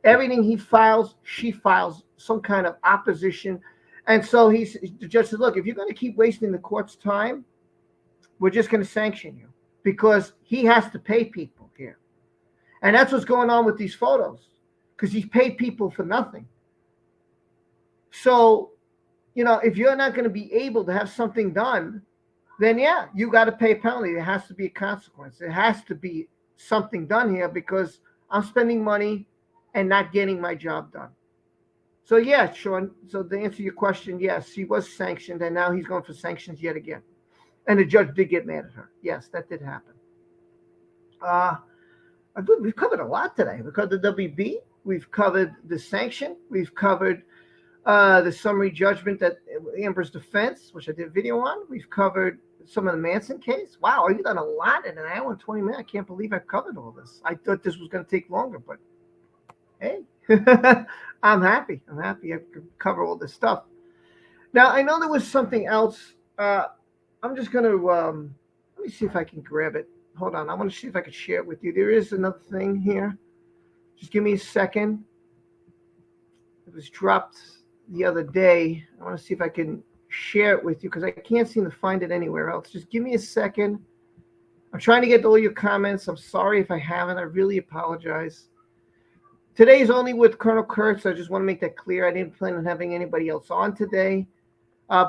Everything he files, she files some kind of opposition. And so the judge said, look, if you're going to keep wasting the court's time, we're just going to sanction you, because he has to pay people here. And that's what's going on with these photos, because he's paid people for nothing. So, if you're not going to be able to have something done, then yeah, you got to pay a penalty. There has to be a consequence. There has to be something done here, because I'm spending money and not getting my job done. So yeah, Sean, so to answer your question, yes, he was sanctioned, and now he's going for sanctions yet again. And the judge did get mad at her. Yes, that did happen. We've covered a lot today. We covered the WB. We've covered the sanction. We've covered the summary judgment that Amber's defense, which I did a video on. We've covered some of the Manson case. Wow, you've done a lot in an hour and 20 minutes. I can't believe I've covered all this. I thought this was going to take longer, but hey, I'm happy. I could cover all this stuff. Now, I know there was something else. I'm just going to let me see if I can grab it. hold on. I want to see if I can share it with you. There is another thing here. Just give me a second. It was dropped the other day. I want to see if I can share it with you because I can't seem to find it anywhere else. Just give me a second. I'm trying to get all your comments. I'm sorry if I haven't. I really apologize. Today is only with Colonel Kurtz. I just want to make that clear. I didn't plan on having anybody else on today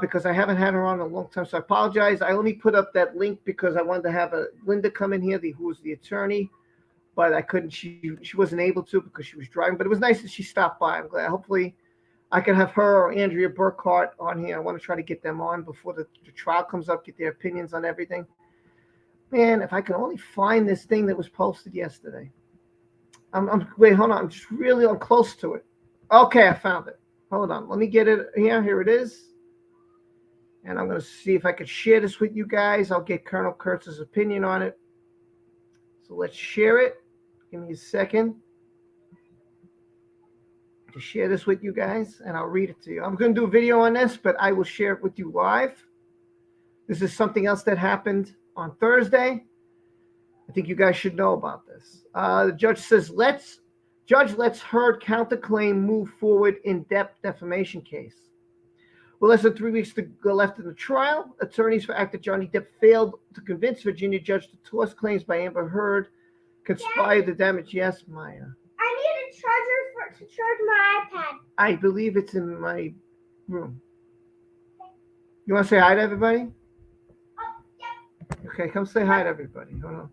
because I haven't had her on in a long time. So I apologize. I only put up that link because I wanted to have Linda come in here, who was the attorney, but I couldn't. She wasn't able to because she was driving. But it was nice that she stopped by. I'm glad. Hopefully, I can have her or Andrea Burkhart on here. I want to try to get them on before the trial comes up, get their opinions on everything. Man, if I can only find this thing that was posted yesterday. Wait, hold on. I'm close to it. Okay, I found it. Hold on. Let me get it here. Here it is. And I'm going to see if I can share this with you guys. I'll get Colonel Kurtz's opinion on it. So let's share it. Give me a second to share this with you guys, and I'll read it to you. I'm going to do a video on this, but I will share it with you live. This is something else that happened on Thursday. I think you guys should know about this. The judge says, let's Heard counterclaim move forward in Depp defamation case. With less than 3 weeks to go left in the trial, attorneys for actor Johnny Depp failed to convince Virginia judge to toss claims by Amber Heard conspired to damage. Yes, Maya. I need a charger to charge my iPad. I believe it's in my room. You want to say hi to everybody? Oh, yep. Okay, come say hi to everybody. Hold on.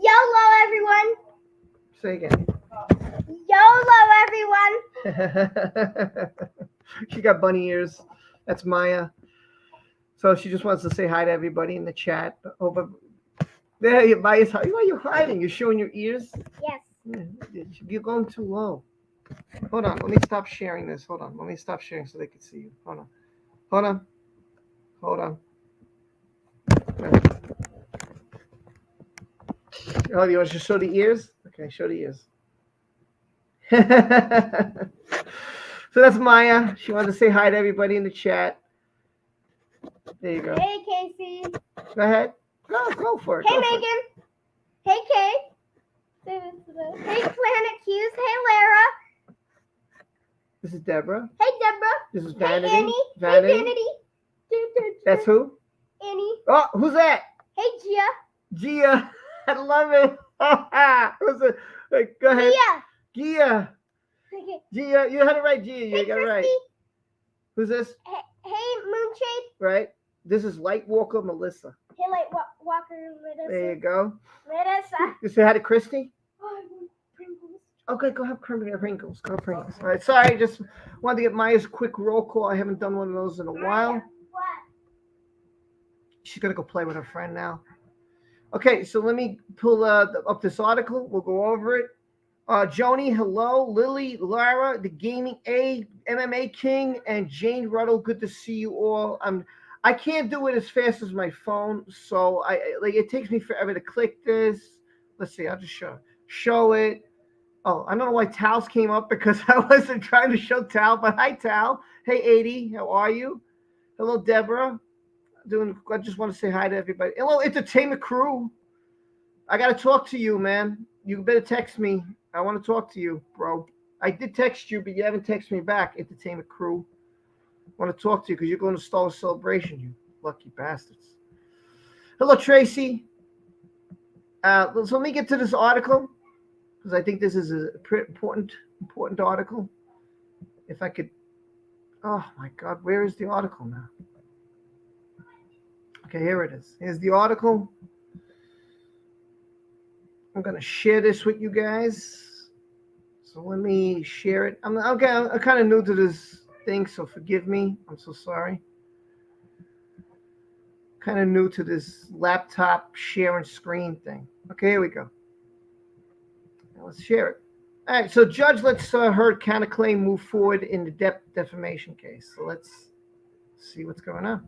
YOLO, everyone. Say again. YOLO, everyone. She got bunny ears. That's Maya. So she just wants to say hi to everybody in the chat. Oh, but there, Maya's. Why are you hiding? You're showing your ears? Yes. Yeah, you're going too low. Hold on. Let me stop sharing this. Hold on. Let me stop sharing so they can see you. Hold on. Hold on. Hold on. Oh, you want to show the ears? Okay, show the ears. So that's Maya. She wanted to say hi to everybody in the chat. There you go. Hey, Casey. Go ahead. Go for it. Hey, Go Megan. for it. Hey, Kay. Hey, Planet Q's. Hey, Lara. This is Deborah. Hey, Deborah. This is Vanity. Hey, Annie. Vanity. Hey, Vanity. That's who? Annie. Oh, who's that? Hey, Gia. Gia. I love it. Who's it? Wait, go ahead. Gia. Okay. Gia. You had it right, Gia. You Hey, got it right. Christy. Who's this? Hey, Moonshade. Right. This is Lightwalker Melissa. Hey, Walker. There you go. Melissa. You say hi to Christy? Oh, I want Pringles. Okay, go have Pringles. Go have Pringles. All right. Sorry, just wanted to get Maya's quick roll call. I haven't done one of those in a while. What? She's gonna go play with her friend now. Okay, so let me pull up this article. We'll go over it. Joni, hello. Lily, Lara, the Gaming MMA King, and Jane Ruddle. Good to see you all. I can't do it as fast as my phone, so it takes me forever to click this. Let's see. I'll just show it. Oh, I don't know why Tal's came up because I wasn't trying to show Tal. But hi, Tal. Hey, 80. How are you? Hello, Deborah. I just want to say hi to everybody. Hello, entertainment crew. I got to talk to you, man. You better text me. I want to talk to you, bro. I did text you, but you haven't texted me back, entertainment crew. I want to talk to you because you're going to stall a celebration, you lucky bastards. Hello, Tracy. So let me get to this article because I think this is an important article. If I could. Oh, my God. Where is the article now? Okay, here it is. Here's the article. I'm going to share this with you guys. So let me share it. I'm kind of new to this thing, so forgive me. I'm so sorry. Kind of new to this laptop sharing screen thing. Okay, here we go. Now let's share it. All right, so Judge Heard counterclaim move forward in the Depp defamation case. So let's see what's going on.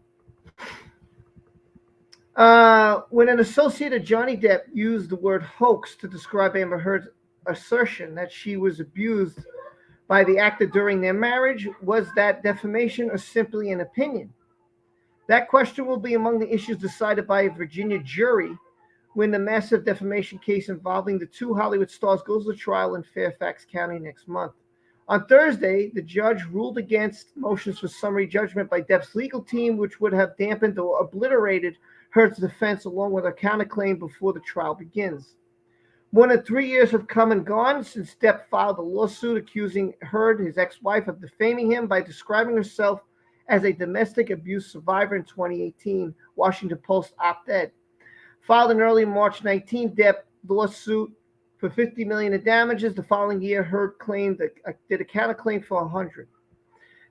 When an associate of Johnny Depp used the word hoax to describe Amber Heard's assertion that she was abused by the actor during their marriage, was that defamation or simply an opinion? That question will be among the issues decided by a Virginia jury when the massive defamation case involving the two Hollywood stars goes to trial in Fairfax County next month. On Thursday, the judge ruled against motions for summary judgment by Depp's legal team, which would have dampened or obliterated Heard's defense along with her counterclaim before the trial begins. More than 3 years have come and gone since Depp filed a lawsuit accusing Heard, his ex-wife, of defaming him by describing herself as a domestic abuse survivor in 2018, Washington Post op-ed. Filed in early March 19, Depp lawsuit for $50 million in damages. The following year, Heard did a counterclaim for $100.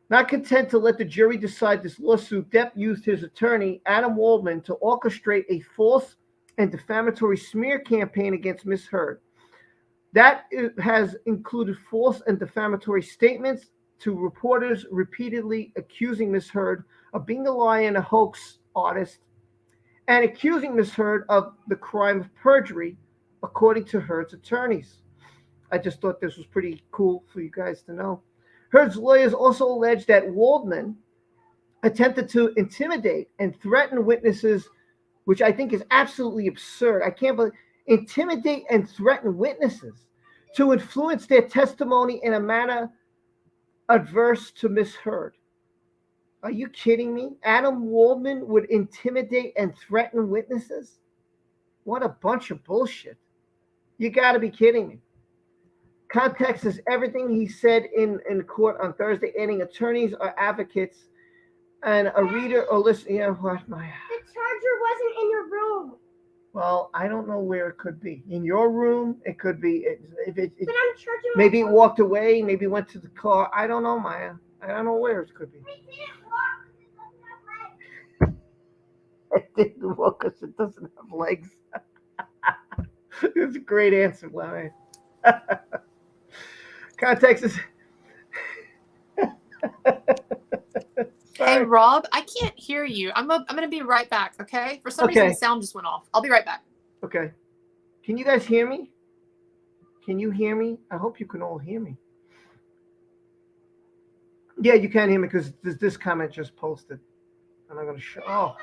Not content to let the jury decide this lawsuit, Depp used his attorney, Adam Waldman, to orchestrate a false and defamatory smear campaign against Miss Heard. That has included false and defamatory statements to reporters repeatedly accusing Miss Heard of being a liar and a hoax artist, and accusing Miss Heard of the crime of perjury, according to Heard's attorneys. I just thought this was pretty cool for you guys to know. Heard's lawyers also alleged that Waldman attempted to intimidate and threaten witnesses, which I think is absolutely absurd. I can't believe intimidate and threaten witnesses to influence their testimony in a manner adverse to Miss Heard. Are you kidding me? Adam Waldman would intimidate and threaten witnesses? What a bunch of bullshit. You got to be kidding me. Context is everything he said in court on Thursday, adding attorneys or advocates and a reader or listener. You know what? The charger wasn't in your room. Well, I don't know where it could be. In your room, it could be. But I'm charging my maybe it phone. walked away, maybe went to the car. I don't know, Maya. I don't know where it could be. It didn't walk because it doesn't have legs. It's a great answer, Larry. Context is. Hey, Rob, I can't hear you. I'm going to be right back, okay? For some reason, the sound just went off. I'll be right back. Okay. Can you guys hear me? Can you hear me? I hope you can all hear me. Yeah, you can hear me because this comment just posted. And I'm going to show. Oh.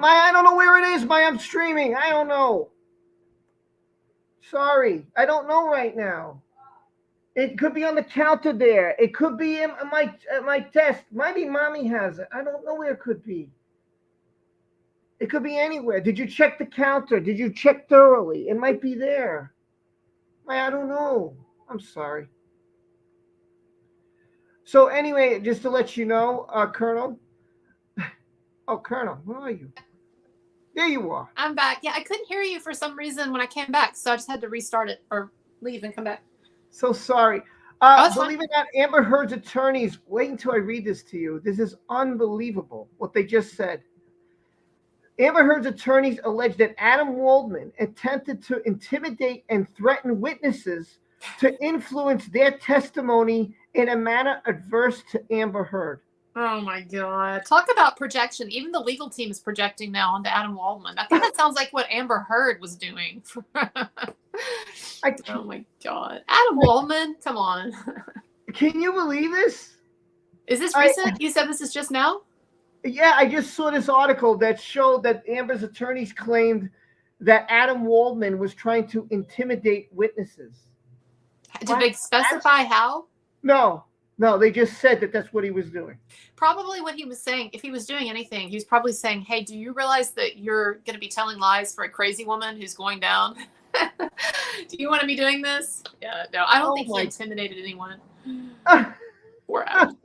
I don't know where it is. I'm streaming. I don't know. Sorry. I don't know right now. It could be on the counter there. It could be at my desk. Maybe mommy has it. I don't know where it could be. It could be anywhere. Did you check the counter? Did you check thoroughly? It might be there. I don't know. I'm sorry. So anyway, just to let you know, Colonel. Oh, Colonel, where are you? There you are. I'm back. Yeah, I couldn't hear you for some reason when I came back, so I just had to restart it or leave and come back. So sorry. Believe it or not, Amber Heard's attorneys, wait until I read this to you. This is unbelievable what they just said. Amber Heard's attorneys alleged that Adam Waldman attempted to intimidate and threaten witnesses to influence their testimony in a manner adverse to Amber Heard. Oh my God. Talk about projection. Even the legal team is projecting now onto Adam Waldman. I think that sounds like what Amber Heard was doing. Oh my God. Adam Waldman? Come on. Can you believe this? Is this recent? You said this is just now? Yeah, I just saw this article that showed that Amber's attorneys claimed that Adam Waldman was trying to intimidate witnesses. Did they specify how? No, they just said that that's what he was doing. Probably what he was saying, if he was doing anything, he was probably saying, hey, do you realize that you're going to be telling lies for a crazy woman who's going down? Do you want to be doing this? Yeah, no, I don't think he intimidated anyone. Poor Adam.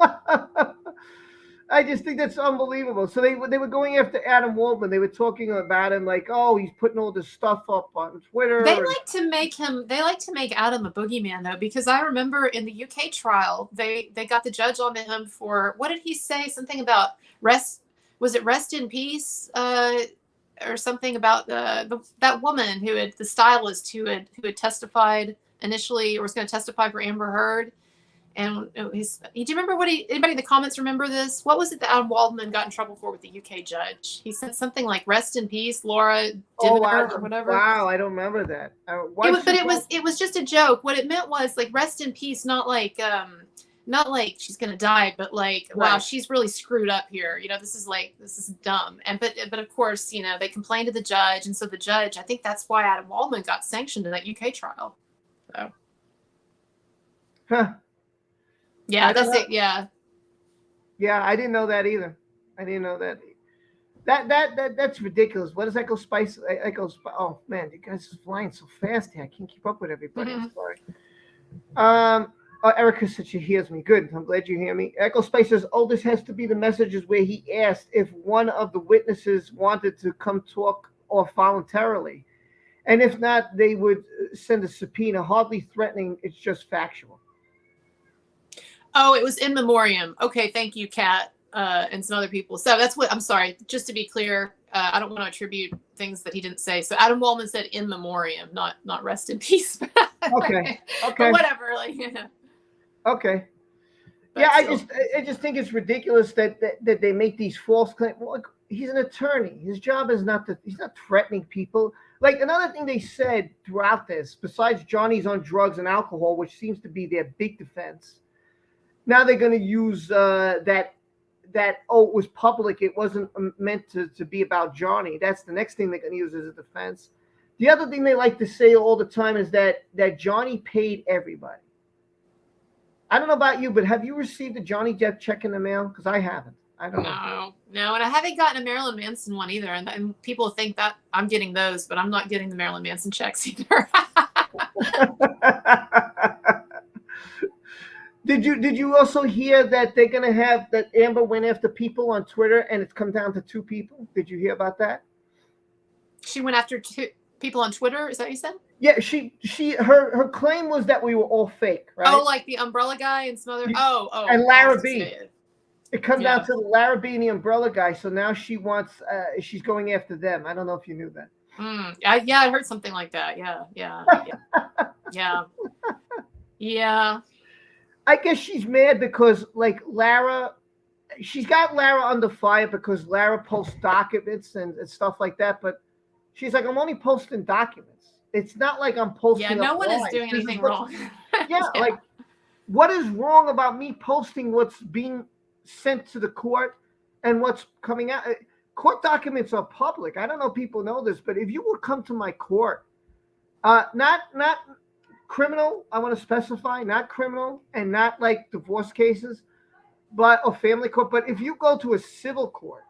I just think that's unbelievable. So they were going after Adam Waldman. They were talking about him like, oh, he's putting all this stuff up on Twitter. They like to make Adam a boogeyman though, because I remember in the UK trial, they got the judge on him for, what did he say? Something about rest in peace? Or something about that woman the stylist who had testified initially or was going to testify for Amber Heard. And do you remember anybody in the comments remember this? What was it that Adam Waldman got in trouble for with the UK judge? He said something like "Rest in peace, Laura Divener," or whatever. Wow, I don't remember that. It was just a joke. What it meant was like "Rest in peace," not like not like she's gonna die, but like, wow, Right. she's really screwed up here. This is dumb. And but of course, they complained to the judge, and so the judge, I think that's why Adam Waldman got sanctioned in that UK trial. So Huh. yeah, I don't that's know. it. Yeah. Yeah, I didn't know that either. I didn't know that. That's ridiculous. What does Echo Spice? Oh man, you guys are flying so fast here. I can't keep up with everybody. I'm sorry. Erica said she hears me. Good. I'm glad you hear me. Echo Spice says, "Oh, this has to be the messages where he asked if one of the witnesses wanted to come talk or voluntarily, and if not, they would send a subpoena. Hardly threatening. It's just factual." Oh, it was in memoriam. Okay, thank you, Kat, and some other people. So that's what I'm sorry. Just to be clear, I don't want to attribute things that he didn't say. So Adam Waldman said in memoriam, not rest in peace. Okay. But whatever, Okay. But Yeah, still. I just think it's ridiculous that they make these false claims. Well, like, he's an attorney. His job is not to. He's not threatening people. Like another thing they said throughout this, besides Johnny's on drugs and alcohol, which seems to be their big defense. Now they're going to use that it was public. It wasn't meant to be about Johnny. That's the next thing they're going to use as a defense. The other thing they like to say all the time is that Johnny paid everybody. I don't know about you, but have you received a Johnny Depp check in the mail? Because I haven't. I don't know. No, and I haven't gotten a Marilyn Manson one either. And people think that I'm getting those, but I'm not getting the Marilyn Manson checks either. Did you also hear that they're gonna have that Amber went after people on Twitter and it's come down to 2 people? Did you hear about that? She went after 2 people on Twitter. Is that what you said? Yeah, her claim was that we were all fake, right? Oh, like the umbrella guy and some other. And Lara B. It comes Yeah. down to Lara B and the umbrella guy. So now she wants. She's going after them. I don't know if you knew that. Yeah, I heard something like that. Yeah. I guess she's mad because like Lara, she's got Lara under fire because Lara posts documents and stuff like that. But she's like, I'm only posting documents. It's not like I'm posting. Yeah, no one is doing anything wrong. Yeah, like what is wrong about me posting what's being sent to the court and what's coming out? Court documents are public. I don't know if people know this, but if you would come to my court, not criminal, I want to specify, not criminal and not like divorce cases, or family court. But if you go to a civil court,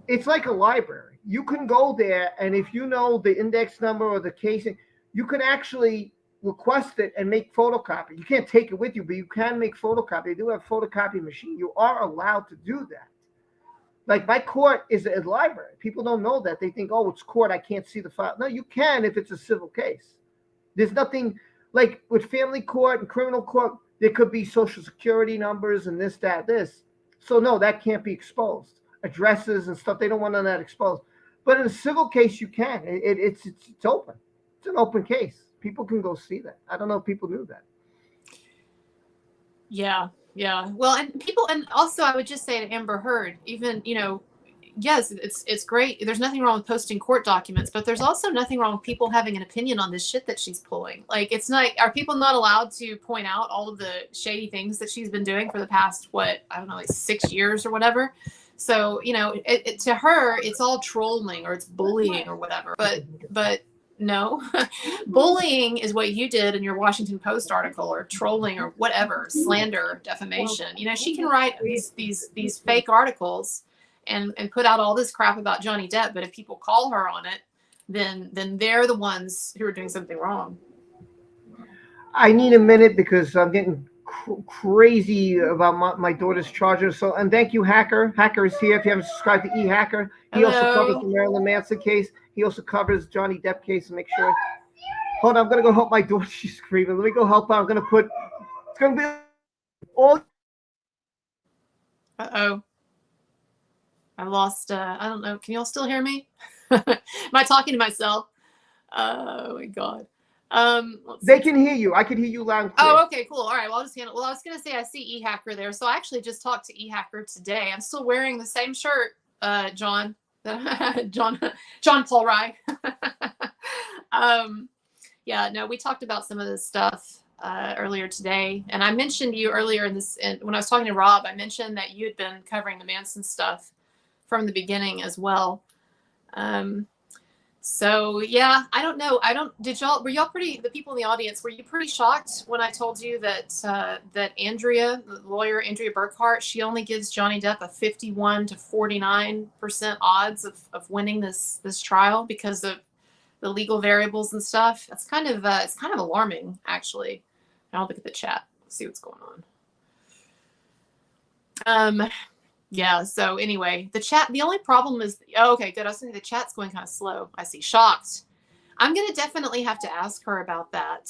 it's like a library. You can go there, and if you know the index number or the case, you can actually request it and make photocopy. You can't take it with you, but you can make photocopy. They do have a photocopy machine. You are allowed to do that. Like my court is a library. People don't know that. They think, oh, it's court. I can't see the file. No, you can if it's a civil case. There's nothing like with family court and criminal court. There could be social security numbers and this, that, this. So no, that can't be exposed. Addresses and stuff. They don't want none of that exposed. But in a civil case, you can. It's open. It's an open case. People can go see that. I don't know if people knew that. Yeah. Well, and also I would just say to Amber Heard, even, yes, it's great. There's nothing wrong with posting court documents, but there's also nothing wrong with people having an opinion on this shit that she's pulling. Like, it's not, are people not allowed to point out all of the shady things that she's been doing for the past, I don't know, like 6 years or whatever? So, to her, it's all trolling or it's bullying or whatever, but no, bullying is what you did in your Washington Post article, or trolling or whatever, slander, defamation. She can write these fake articles and put out all this crap about Johnny Depp. But if people call her on it, then they're the ones who are doing something wrong. I need a minute because I'm getting crazy about my daughter's charger. So, and thank you, Hacker. Hacker is here. If you haven't subscribed to eHacker, he also covers the Marilyn Manson case. He also covers Johnny Depp case. And make sure. Hold on, I'm gonna go help my daughter. She's screaming. Let me go help her. I'm gonna put. It's gonna be all. I lost. I don't know. Can y'all still hear me? Am I talking to myself? Oh my God. They can hear you. I can hear you loud and clear. Oh, okay, cool. All right. Well, I'll just handle. Well, I was gonna say I see eHacker there, so I actually just talked to eHacker today. I'm still wearing the same shirt, John. John Paul Rye. Yeah. No, we talked about some of this stuff. earlier today, and I mentioned you earlier in this. And when I was talking to Rob, I mentioned that you had been covering the Manson stuff from the beginning as well. So yeah, I don't know. Were y'all pretty, the people in the audience, were you pretty shocked when I told you that that Andrea, the lawyer Andrea Burkhart, she only gives Johnny Depp a 51 to 49% odds of winning this trial because of the legal variables and stuff? That's kind of it's kind of alarming, actually. I'll look at the chat, see what's going on. Yeah, so anyway, the chat, the only problem is, oh, okay, good. I was thinking the chat's going kind of slow. I see. Shocked. I'm going to definitely have to ask her about that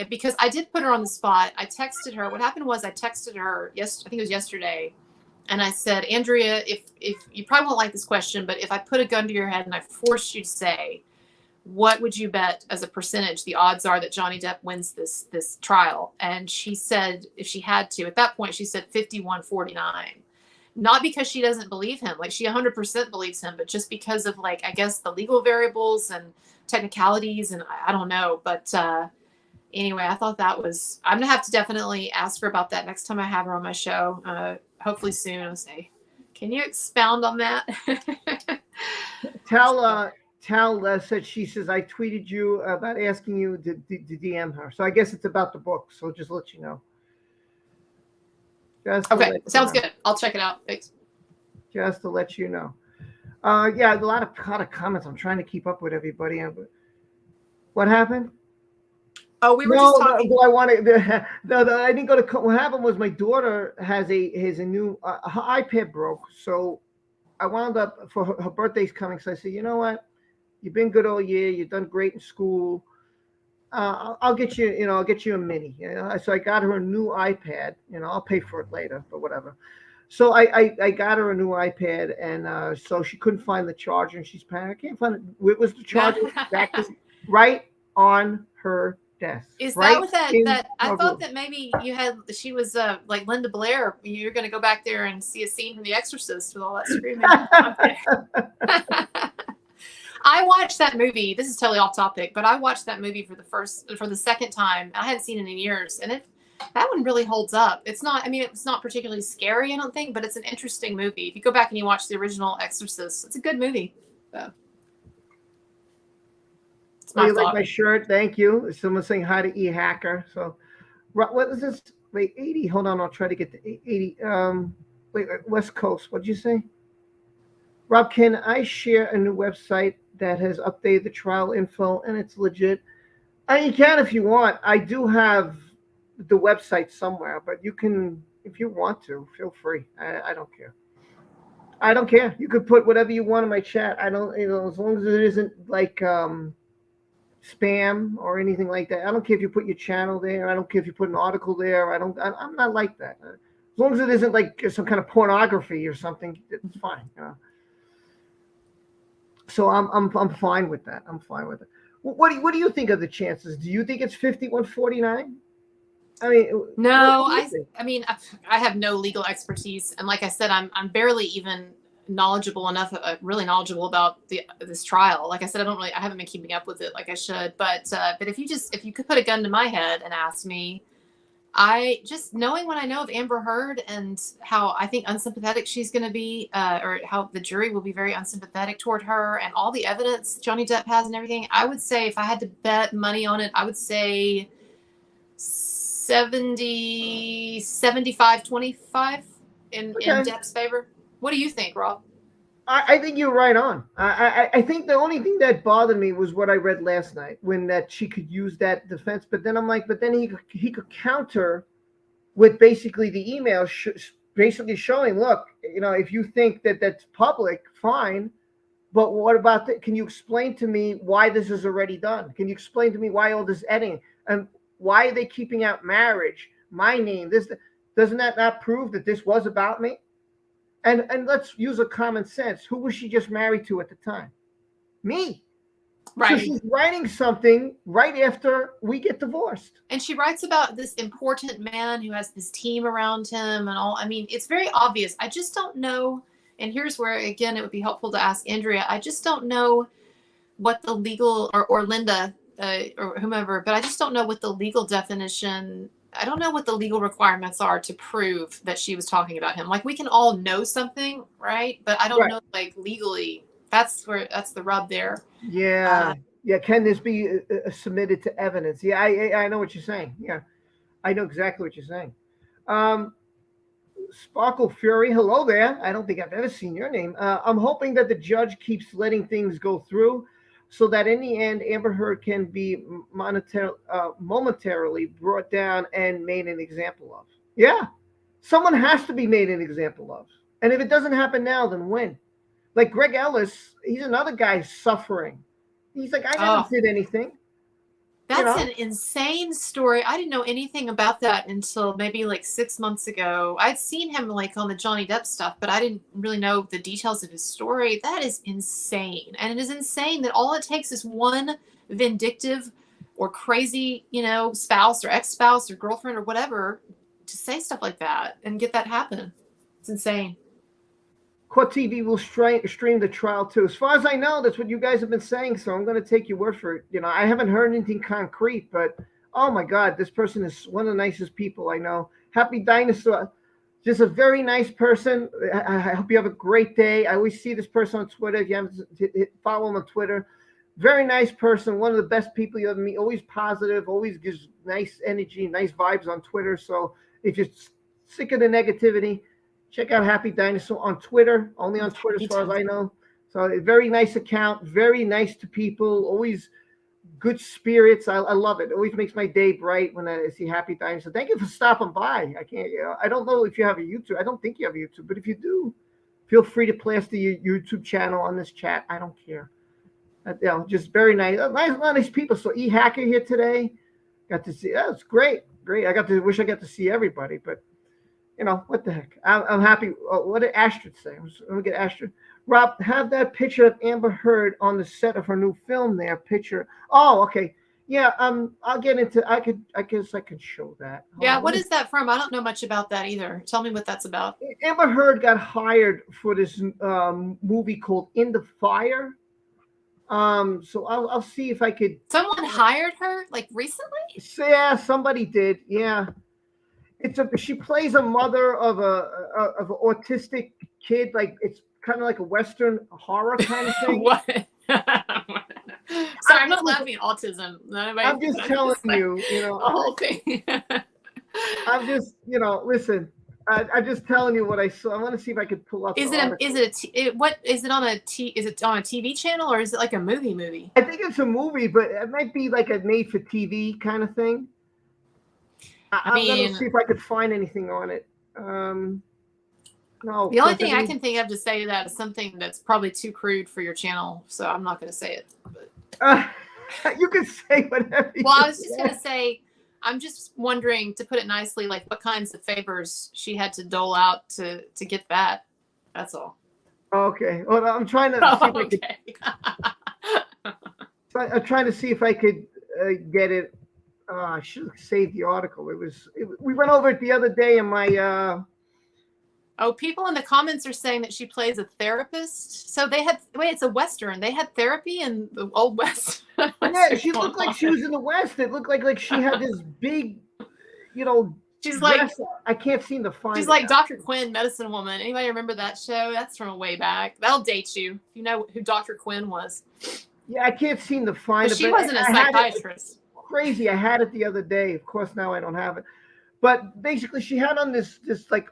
because I did put her on the spot. I texted her. What happened was I texted her, I think it was yesterday, and I said, Andrea, if you probably won't like this question, but if I put a gun to your head and I forced you to say, what would you bet as a percentage the odds are that Johnny Depp wins this trial? And she said, if she had to, at that point, she said 51-49. Not because she doesn't believe him, like she 100% believes him, but just because of, like, I guess the legal variables and technicalities, and I don't know. But anyway, I thought that was, I'm gonna have to definitely ask her about that next time I have her on my show. Hopefully soon. I'll say, can you expound on that? Tal said, she says, I tweeted you about asking you to DM her. So I guess it's about the book. So just let you know. Okay, sounds good. I'll check it out. Thanks. Just to let you know. Yeah, a lot of comments. I'm trying to keep up with everybody. What happened? Oh, we were just talking. I wanted. I didn't go to. What happened was my daughter has a new her iPad broke, so I wound up for her birthday's coming. So I said, you know what? You've been good all year. You've done great in school. I'll get you, I'll get you a mini. So I got her a new iPad. I'll pay for it later, but whatever. So I got her a new iPad, and so she couldn't find the charger, and she's panicking. I can't find it. It was the charger right on her desk. Is that what that? I thought that maybe she was like Linda Blair. You're going to go back there and see a scene from The Exorcist with all that screaming. I watched that movie. This is totally off topic, but I watched that movie for the second time. I hadn't seen it in years, and that one really holds up. It's not. I mean, it's not particularly scary, I don't think, but it's an interesting movie. If you go back and you watch the original Exorcist, it's a good movie. So. You like my shirt? Thank you. Someone's saying hi to E-Hacker. So, what is this? Wait, 80. Hold on. I'll try to get to 80. Wait, West Coast. What'd you say? Rob, can I share a new website that has updated the trial info and it's legit? You can if you want. I do have the website somewhere, but you can, if you want to, feel free. I don't care. I don't care. You could put whatever you want in my chat. I don't, as long as it isn't like spam or anything like that. I don't care if you put your channel there. I don't care if you put an article there. I'm not like that. As long as it isn't like some kind of pornography or something, it's fine. So I'm fine with that. I'm fine with it. What do you think of the chances? Do you think it's 51-49? I mean, no. I mean, I have no legal expertise, and like I said, I'm barely even knowledgeable enough, really knowledgeable about this trial. Like I said, I haven't been keeping up with it like I should. But if you could put a gun to my head and ask me, I just, knowing what I know of Amber Heard and how I think unsympathetic she's going to be, or how the jury will be very unsympathetic toward her, and all the evidence Johnny Depp has and everything, I would say, if I had to bet money on it, I would say 75-25 in Depp's favor. What do you think, Rob? I think you're right on. I think the only thing that bothered me was what I read last night, when that she could use that defense. But then I'm like, but then he could counter with basically the email basically showing, look, if you think that that's public, fine. But what about that? Can you explain to me why this is already done? Can you explain to me why all this editing, and why are they keeping out marriage, my name? Doesn't that not prove that this was about me? And let's use a common sense. Who was she just married to at the time? Me. Right. So she's writing something right after we get divorced. And she writes about this important man who has this team around him and all. I mean, it's very obvious. I just don't know. And here's where, again, it would be helpful to ask Andrea. I just don't know what the legal, or Linda, or whomever, but I just don't know what the legal definition. I don't know what the legal requirements are to prove that she was talking about him. Like we can all know something, right? But I don't Right. know, like legally. That's the rub there. Yeah. Yeah. Can this be submitted to evidence? Yeah, I know what you're saying. Yeah, I know exactly what you're saying. Um, Sparkle Fury, hello there. I don't think I've ever seen your name. I'm hoping that the judge keeps letting things go through so that in the end, Amber Heard can be momentarily brought down and made an example of. Yeah, someone has to be made an example of. And if it doesn't happen now, then when? Like Greg Ellis, he's another guy suffering. He's like, I never did anything. That's an insane story. I didn't know anything about that until maybe like 6 months ago. I'd seen him like on the Johnny Depp stuff, but I didn't really know the details of his story. That is insane. And it is insane that all it takes is one vindictive or crazy, spouse or ex-spouse or girlfriend or whatever to say stuff like that and get that happen. It's insane. Court TV will stream the trial too. As far as I know, that's what you guys have been saying. So I'm going to take your word for it. I haven't heard anything concrete, but oh my God, this person is one of the nicest people I know. Happy Dinosaur, just a very nice person. I hope you have a great day. I always see this person on Twitter. If you haven't follow him on Twitter, very nice person. One of the best people you ever meet. Always positive. Always gives nice energy, nice vibes on Twitter. So if you're sick of the negativity, check out Happy Dinosaur on Twitter, only on Twitter as far as I know. So a very nice account, very nice to people, always good spirits. I love it. It always makes my day bright when I see Happy Dinosaur. Thank you for stopping by. I don't know if you have a YouTube. I don't think you have a YouTube, but if you do, feel free to plaster your YouTube channel on this chat. I don't care. Just very nice. Nice people. So E-Hacker here today. Got to see. That's great. Great. Wish I got to see everybody, but what the heck? I'm happy. What did Astrid say? Let me get Astrid. Rob, have that picture of Amber Heard on the set of her new film there. Picture. Oh, okay. Yeah. I'll get into. I guess I could show that. What is that from? I don't know much about that either. Tell me what that's about. Amber Heard got hired for this movie called In the Fire. So I'll see if I could. Someone hired her like recently? Yeah, somebody did. Yeah. She plays a mother of an autistic kid. Like it's kind of like a Western horror kind of thing. What? Sorry, I'm not laughing at autism. I'm just telling you, the whole thing. I'm just, listen. I'm just telling you what I saw. I want to see if I could pull up. Is it on a TV channel or is it like a movie? I think it's a movie, but it might be like a made-for-TV kind of thing. I'm gonna see if I could find anything on it. No. The only thing I can think of to say to that is something that's probably too crude for your channel, so I'm not going to say it. But. You can say whatever. Well, I was just going to say, I'm just wondering, to put it nicely, like what kinds of favors she had to dole out to get that. That's all. Okay. Well, I'm trying to. I'm trying to see if I could get it. I should have saved the article. We went over it the other day in my. People in the comments are saying that she plays a therapist. So it's a Western. They had therapy in the Old West. Yeah, she looked like she was in the West. It looked like she had this big, She's dress. I can't seem to find. She's like Dr. Quinn, Medicine Woman. Anybody remember that show? That's from way back. That'll date you. You know who Dr. Quinn was. Yeah, I can't seem to find it. She wasn't a psychiatrist. Crazy. I had it the other day. Of course, now I don't have it. But basically, she had on this like,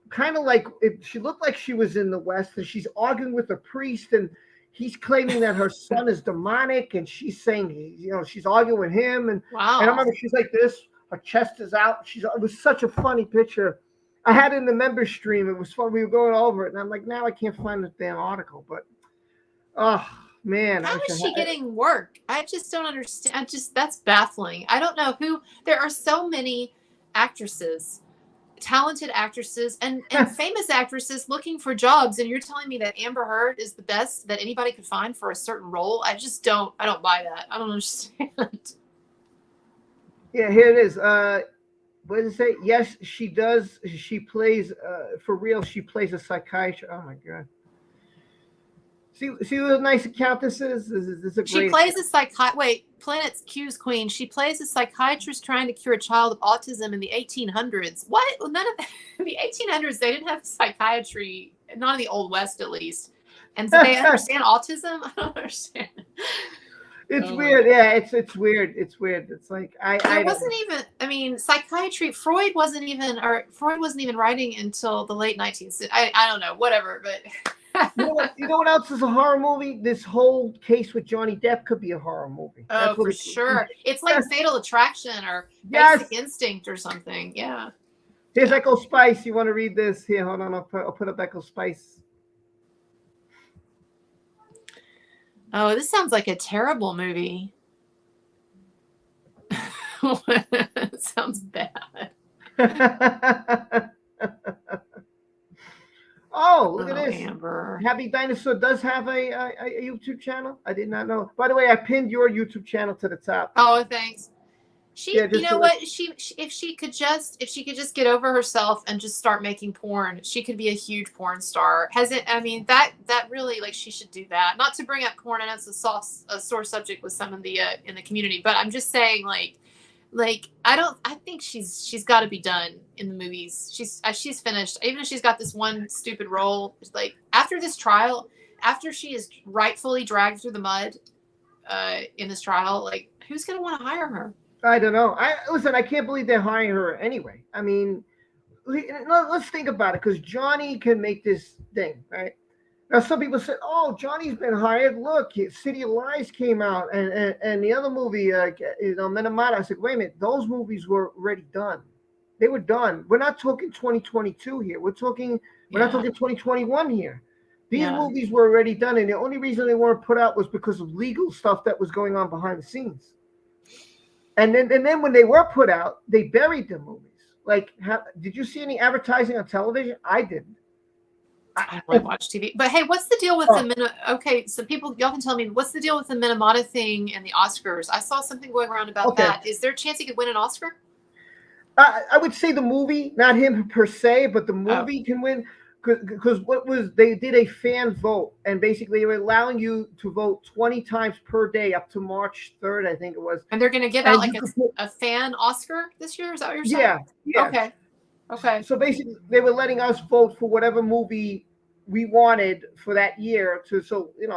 kind of like she looked like she was in the West, and she's arguing with a priest, and he's claiming that her son is demonic, and she's saying, she's arguing with him, and wow. And I remember she's like this, her chest is out. It was such a funny picture. I had it in the member stream. It was fun. We were going over it, and I'm like, now I can't find the damn article, but man, how is she getting work? I just don't understand. That's baffling. I don't know who. There are so many actresses, talented actresses, and famous actresses looking for jobs, and you're telling me that Amber Heard is the best that anybody could find for a certain role? I don't buy that. I don't understand. Yeah, here it is. What does it say? Yes, she does. She plays for real. She plays a psychiatrist. Oh my God. See what a nice account this is? This is a great. She plays a psychiatrist. Wait, Planet's Q's queen. She plays a psychiatrist trying to cure a child of autism in the 1800s. What? Well, none of that. In the 1800s, they didn't have psychiatry, not in the Old West at least. And did they understand autism? I don't understand. It's weird. Yeah, it's weird. It's weird. It's like There wasn't even. I mean, psychiatry. Freud wasn't even writing until the late 19th. I don't know. Whatever. But you know what else is a horror movie? This whole case with Johnny Depp could be a horror movie. Oh, for sure. It's like Fatal Attraction or Basic Instinct or something. Yeah. Here's Echo Spice. You want to read this? Here, hold on. I'll put up Echo Spice. Oh, this sounds like a terrible movie. It sounds bad. Oh, look at this. Amber. Happy Dinosaur does have a YouTube channel. I did not know. By the way, I pinned your YouTube channel to the top. Oh, thanks. You know what? If she could just get over herself and just start making porn, she could be a huge porn star. I mean, that really, like, she should do that. Not to bring up porn, and it's a sore subject with some of the in the community, but I'm just saying, like I think she's got to be done in the movies. She's finished. Even if she's got this one stupid role, like after this trial, after she is rightfully dragged through the mud in this trial, like who's gonna want to hire her? I don't know. I can't believe they're hiring her anyway. I mean, let's think about it, because Johnny can make this thing, right? Now, some people said, "Oh, Johnny's been hired. Look, City of Lies came out, and the other movie, Minamata." I said, "Wait a minute, those movies were already done. They were done. We're not talking 2022 here. We're not talking 2021 here. These movies were already done, and the only reason they weren't put out was because of legal stuff that was going on behind the scenes." And then when they were put out, they buried the movies. Like, did you see any advertising on television? I didn't. I don't really watch TV. But hey, what's the deal with okay, so y'all can tell me, what's the deal with the Minamata thing and the Oscars? I saw something going around about that. Is there a chance he could win an Oscar? I would say the movie, not him per se, but the movie can win. Because they did a fan vote, and basically they were allowing you to vote 20 times per day up to March 3rd, I think it was. And they're going to give out like a fan Oscar this year? Is that what you're saying? Yeah. Okay. So basically they were letting us vote for whatever movie we wanted for that year. So a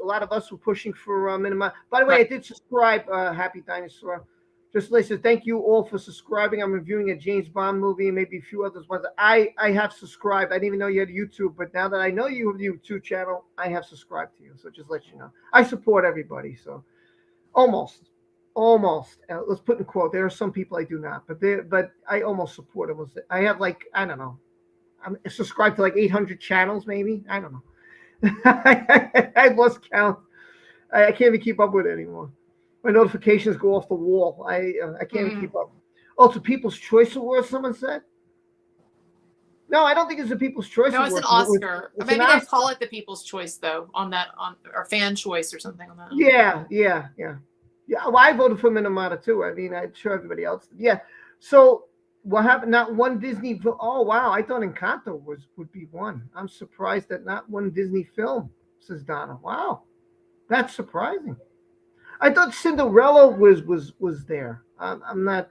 lot of us were pushing for minimum. By the way, I did subscribe, Happy Dinosaur. Just listen, thank you all for subscribing. I'm reviewing a James Bond movie and maybe a few others. I have subscribed. I didn't even know you had YouTube, but now that I know you have a YouTube channel, I have subscribed to you. So just let you know. I support everybody. So almost. Let's put in quote. There are some people I do not, but I almost support them. I have I don't know. I'm subscribed to 800 channels, maybe. I don't know. I've lost count. I can't even keep up with it anymore. My notifications go off the wall. I can't even keep up. Oh, it's a People's Choice Award, someone said? No, I don't think it's a People's Choice Award. No, it's an Oscar. Maybe they call it the People's Choice, though, or Fan Choice or something on that. Yeah. Well, I voted for Minamata, too. I mean, I'm sure everybody else did. Yeah. So what happened? Not one Disney. Oh, wow. I thought Encanto would be one. I'm surprised that not one Disney film, says Donna. Wow. That's surprising. I thought Cinderella was there. I'm not.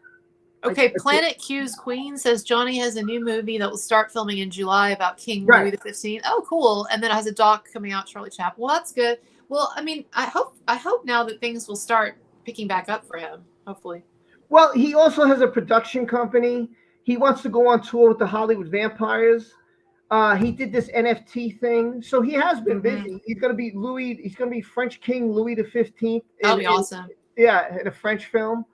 Okay, Planet Q's Queen says Johnny has a new movie that will start filming in July about King Louis XV. Oh, cool! And then it has a doc coming out, Charlie Chaplin. Well, that's good. Well, I mean, I hope now that things will start picking back up for him. Hopefully. Well, he also has a production company. He wants to go on tour with the Hollywood Vampires. He did this NFT thing, so he has been busy. He's going to be Louis. He's going to be French King Louis XV. That'll be awesome. In a French film.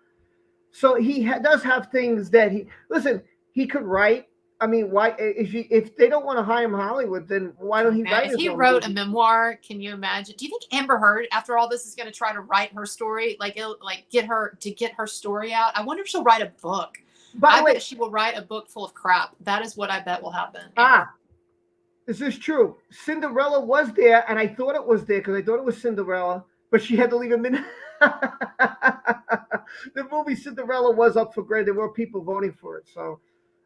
So he does have things that he could write. I mean, why if they don't want to hire him in Hollywood, then why don't he write? If he wrote a memoir, can you imagine? Do you think Amber Heard, after all this, is going to try to write her story, get her story out? I wonder if she'll write a book. I bet she will write a book full of crap. That is what I bet will happen. This is true. Cinderella was there, and I thought it was there because I thought it was Cinderella, but she had to leave a minute. The movie Cinderella was up for grade. There were people voting for it, so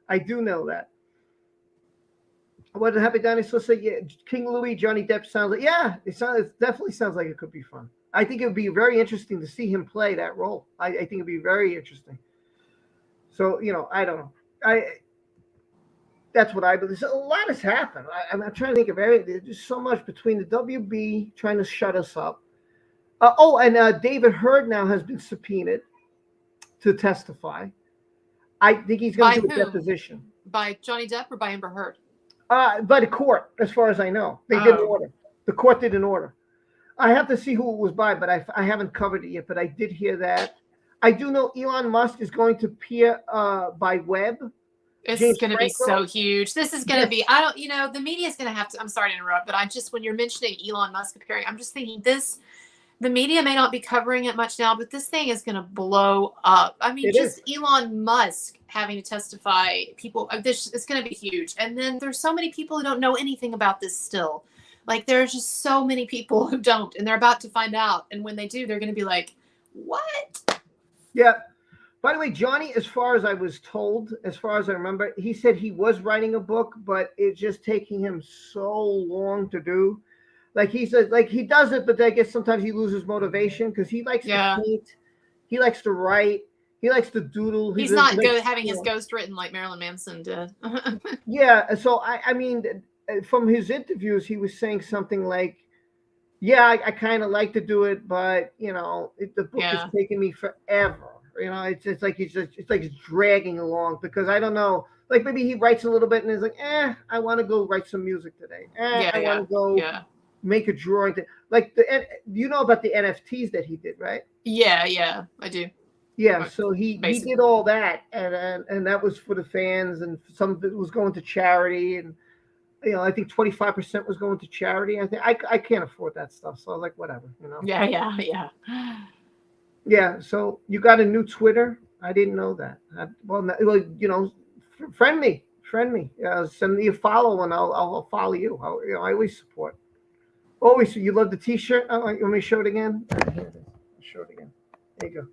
I do know that. What did Happy Dinosaur say? Yeah, King Louis, Johnny Depp sounds like. Yeah, it definitely sounds like it could be fun. I think it would be very interesting to see him play that role. I think it'd be very interesting. So I don't know. That's what I believe. So a lot has happened. I'm trying to think of everything. There's just so much between the WB trying to shut us up. And David Hurd now has been subpoenaed to testify. I think he's going to do a deposition. By Johnny Depp or by Amber Heard? By the court, as far as I know. They did an order. The court did an order. I have to see who it was by, but I haven't covered it yet. But I did hear that. I do know Elon Musk is going to appear by web. This is going to be so huge. This is going to be, the media is going to have to, I'm sorry to interrupt, but when you're mentioning Elon Musk appearing, I'm just thinking the media may not be covering it much now, but this thing is going to blow up. I mean, Elon Musk having to testify, it's going to be huge. And then there's so many people who don't know anything about this still. Like, there's just so many people who don't, and they're about to find out. And when they do, they're going to be like, what? Yeah. By the way, Johnny, as far as I was told, as far as I remember, he said he was writing a book, but it's just taking him so long to do. Like he said, like he does it, but I guess sometimes he loses motivation because he likes to paint, he likes to write, he likes to doodle. He's not having his ghost written like Marilyn Manson did. Yeah, so I mean, from his interviews, he was saying something like, "Yeah, I kind of like to do it, but the book is taking me forever." It's like it's dragging along because I don't know. Like maybe he writes a little bit and is like, I want to go write some music today. I want to go make a drawing. Like about the NFTs that he did, right? Yeah, I do. Yeah, so he did all that, and that was for the fans, and some of it was going to charity, and I think 25% was going to charity. I think I can't afford that stuff, so I was like, whatever, Yeah. Yeah, so you got a new Twitter? I didn't know that. Friend me. Send me a follow, and I'll follow you. I always support. Always. You love the T-shirt? Oh, you want me to show it again? Here it is. Show it again. There you go.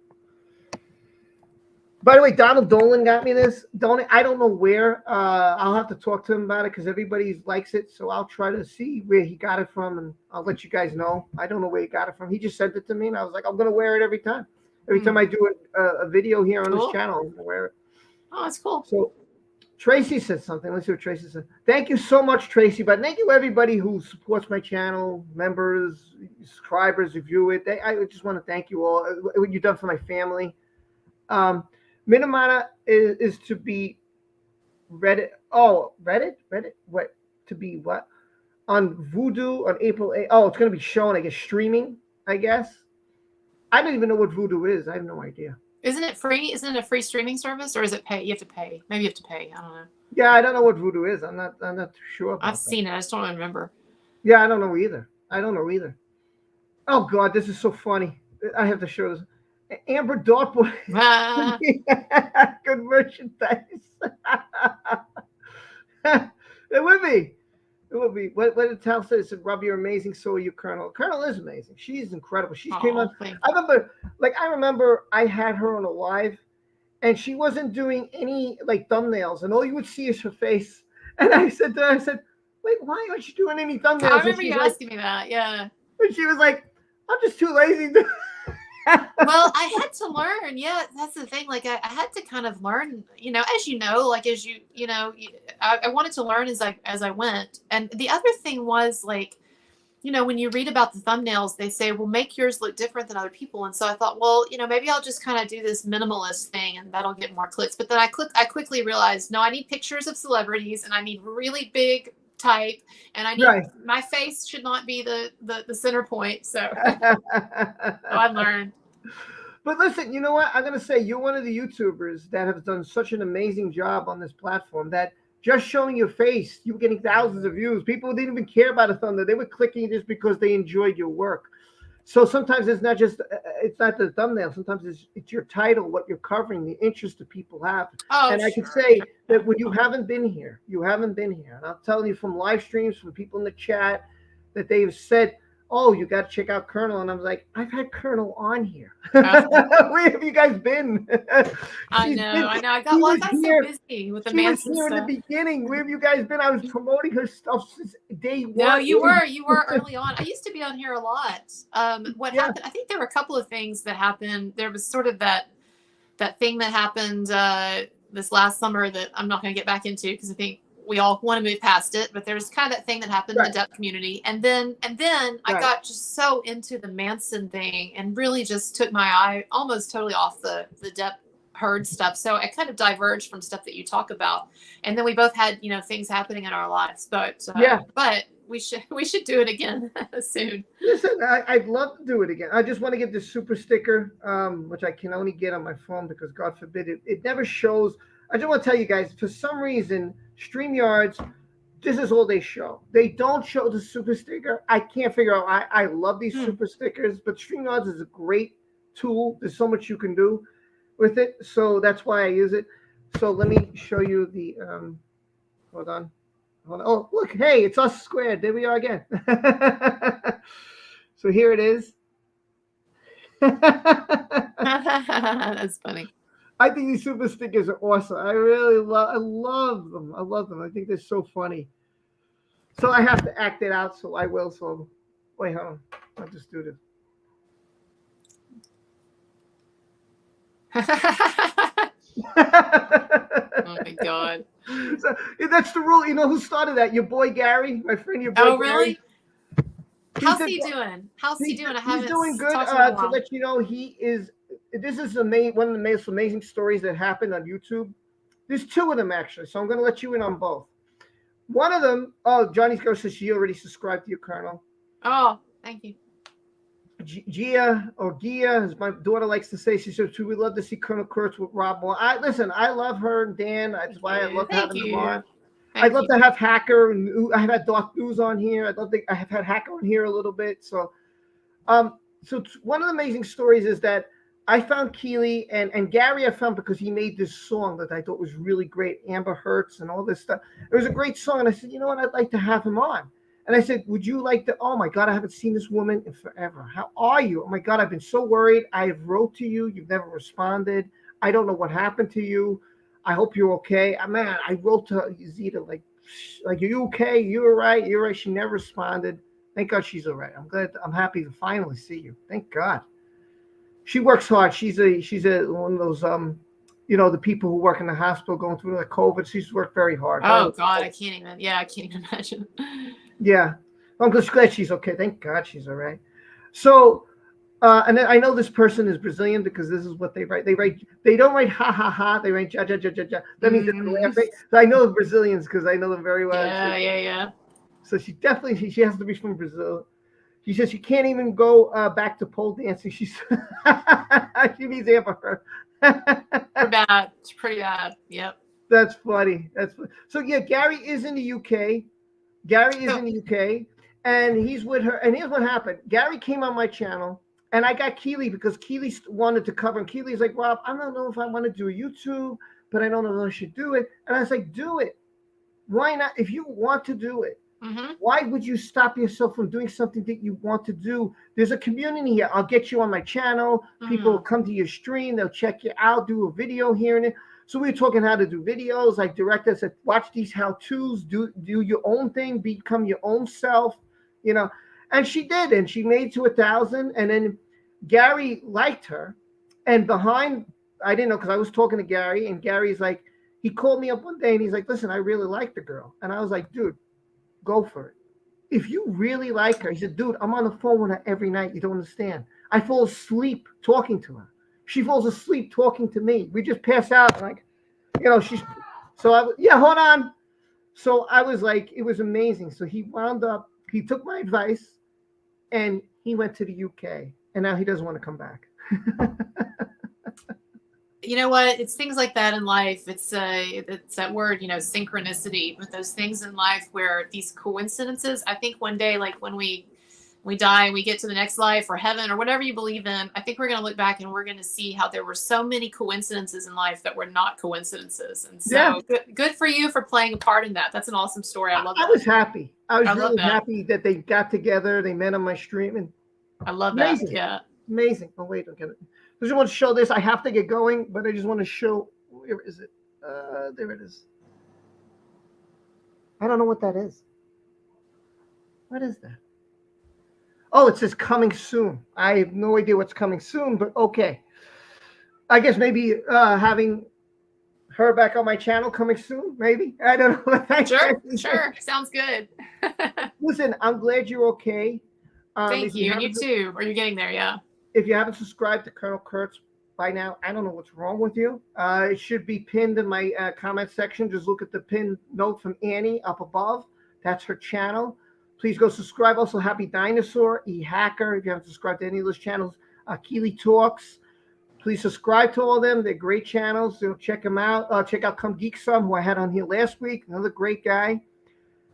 By the way, Donald Dolan got me this. I don't know where. I'll have to talk to him about it because everybody likes it. So I'll try to see where he got it from, and I'll let you guys know. I don't know where he got it from. He just sent it to me, and I was like, I'm going to wear it every time. Every time I do a video here on this channel, I'm going to wear it. Oh, that's cool. So Tracy said something. Let's see what Tracy said. Thank you so much, Tracy. But thank you, everybody who supports my channel, members, subscribers who view it. I just want to thank you all. What you've done for my family. Minamata is to be Reddit. Oh, Reddit? What? To be what? On Vudu on April 8th. Oh, it's going to be shown, I guess, streaming, I guess. I don't even know what Vudu is. I have no idea. Isn't it free? Isn't it a free streaming service, or is it pay? You have to pay. Maybe you have to pay. I don't know. Yeah, I don't know what Vudu is. I'm not too sure about I've seen it. I just don't remember. Yeah, I don't know either. Oh, God, this is so funny. I have to show this. Amber Dartboard. Good merchandise. It would be. What did Tal say? It said, Rob, you're amazing. So are you, Colonel. Colonel is amazing. She's incredible. She came on. I remember I had her on a live, and she wasn't doing any thumbnails, and all you would see is her face. And I said to her, wait, why aren't you doing any thumbnails? I remember you asking me that. Yeah. And she was like, I'm just too lazy to. Well, I had to learn. Yeah, that's the thing. Like, I had to kind of learn, I wanted to learn as I went. And the other thing was when you read about the thumbnails, they say, well, make yours look different than other people. And so I thought, well, maybe I'll just kind of do this minimalist thing and that'll get more clicks. But then I quickly realized, no, I need pictures of celebrities and I need really big type, and I need my face should not be the center point. So I learned. But listen, you know what? I'm going to say you're one of the YouTubers that have done such an amazing job on this platform that just showing your face, you were getting thousands of views. People didn't even care about a thumbnail. They were clicking just because they enjoyed your work. So sometimes it's not the thumbnail. Sometimes it's your title, what you're covering, the interest that people have. And I can say that when you haven't been here. And I'm telling you from live streams, from people in the chat, that they've said, "Oh, you got to check out Colonel." And I was like, "I've had Colonel on here. Oh. Where have you guys been?" I She's know. been- I know. I she got was so here. busy with the She was Manson here in the stuff. beginning. Where have you guys been? I was promoting her stuff since day one. No, you were early on. I used to be on here a lot. What Yeah. happened? I think there were a couple of things that happened. There was sort of that thing that happened this last summer that I'm not going to get back into because I think we all want to move past it. But there was kind of that thing that happened in the Depp community, and then I got just so into the Manson thing and really just took my eye almost totally off the Depp heard stuff. So I kind of diverged from stuff that you talk about, and then we both had things happening in our lives. But but we should do it again soon. Listen, I'd love to do it again. I just want to get this super sticker, which I can only get on my phone because God forbid it never shows. I just want to tell you guys, for some reason, StreamYards, this is all they show. They don't show the super sticker. I can't figure out. I love these super stickers, but StreamYards is a great tool. There's so much you can do with it, so that's why I use it. So let me show you the. Hold on. Oh, look, hey, it's us squared. There we are again. So here it is. That's funny. I think these super stickers are awesome. I love them. I love them. I think they're so funny. So I have to act it out, so I will. So wait, hold on. I'll just do this. Oh my God. So, that's the rule. You know who started that? Your boy Gary, my friend. Your boy Oh, really? Gary. How's he doing? How's he doing? I haven't. He's doing good. Talked to him in a To while. let you know, he is. This is one of the most amazing stories that happened on YouTube. There's two of them actually, so I'm going to let you in on both. One of them, Johnny's girl says she already subscribed to your Colonel. Oh, thank you. Gia, as my daughter likes to say, she says, "We love to see Colonel Kurtz with Rob Moore." I love her and Dan. That's why I love having them on. I'd love to have Hacker and I have had Dark News on here. I have had Hacker on here a little bit. So, one of the amazing stories is that I found Keely and Gary. I found because he made this song that I thought was really great, Amber Hertz and all this stuff. It was a great song, and I said, you know what, I'd like to have him on. And I said, would you like to? Oh my God, I haven't seen this woman in forever. How are you? Oh my God, I've been so worried. I wrote to you. You've never responded. I don't know what happened to you. I hope you're okay. Man, I wrote to Zita like, are you okay? You're all right. You're right. She never responded. Thank God she's all right. I'm glad. I'm happy to finally see you. Thank God. She works hard. She's one of those the people who work in the hospital going through the COVID. She's worked very hard. Oh God, I can't even imagine. Yeah, I'm just glad she's okay. Thank God she's all right. So, and then I know this person is Brazilian because this is what they write. They don't write ha ha ha. They write ja ja ja ja ja. That means they're laughing. So I know the Brazilians because I know them very well. Yeah. So she has to be from Brazil. She says she can't even go back to pole dancing. She needs Amber. It's pretty bad. Yep. That's funny. So yeah, Gary is in the UK. And he's with her. And here's what happened. Gary came on my channel, and I got Keely because Keely wanted to cover. And Keely's like, Rob, I don't know if I want to do a YouTube, but I don't know if I should do it. And I was like, do it. Why not? If you want to do it, why would you stop yourself from doing something that you want to do? There's a community here. I'll get you on my channel. People will come to your stream. They'll check you out, do a video here and there. So we were talking how to do videos, like directors said, watch these how-tos, do your own thing, become your own self, And she did, and she made to 1,000. And then Gary liked her. And I didn't know because I was talking to Gary, and Gary's like, he called me up one day and he's like, listen, I really like the girl. And I was like, dude, go for it. If you really like her, he said, dude, I'm on the phone with her every night. You don't understand. I fall asleep talking to her. She falls asleep talking to me. We just pass out like, hold on. So I was like, it was amazing. So he took my advice and he went to the UK and now he doesn't want to come back. You know what? It's things like that in life. It's that word, synchronicity. But those things in life where these coincidences. I think one day, like when we we die and we get to the next life or heaven or whatever you believe in, I think we're going to look back and we're going to see how there were so many coincidences in life that were not coincidences. And so good for you for playing a part in that. That's an awesome story. I love that. I was happy. I was really that. happy that they got together. They met on my stream. And I love amazing. that. Yeah. Amazing. Oh, wait, I'll get it. I just want to show this. I have to get going, but I just want to show. Where is it? There it is. I don't know what that is. What is that? Oh, it says coming soon. I have no idea what's coming soon, but okay. I guess maybe having her back on my channel coming soon, maybe. I don't know. Sure. Sounds good. Listen, I'm glad you're okay. Thank you. And you too. Or you're getting there, yeah. If you haven't subscribed to Colonel Kurtz by now, I don't know what's wrong with you. It should be pinned in my comment section. Just look at the pinned note from Annie up above. That's her channel. Please go subscribe. Also, Happy Dinosaur, E-Hacker, if you haven't subscribed to any of those channels. Keely Talks. Please subscribe to all of them. They're great channels. So check them out. Check out Come Geek Some, who I had on here last week. Another great guy.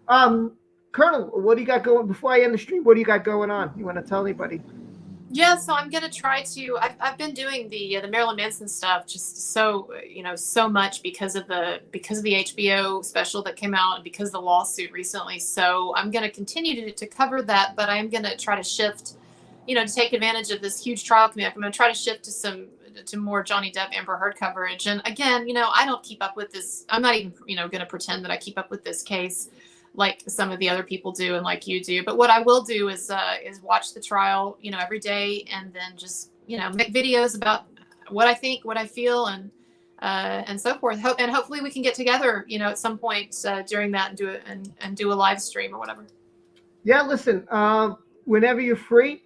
Colonel, what do you got going? Before I end the stream, what do you got going on? You want to tell anybody? Yeah, so I'm gonna try to. I've been doing the Marilyn Manson stuff just so much because of the HBO special that came out and because of the lawsuit recently. So I'm gonna continue to cover that, but I'm gonna try to shift, to take advantage of this huge trial coming up. I'm gonna try to shift to more Johnny Depp Amber Heard coverage. And again, I don't keep up with this. I'm not even gonna pretend that I keep up with this case like some of the other people do and like you do. But what I will do is watch the trial, every day, and then just, make videos about what I think, what I feel, and so forth. And hopefully we can get together, at some point during that and do a live stream or whatever. Yeah, listen, whenever you're free,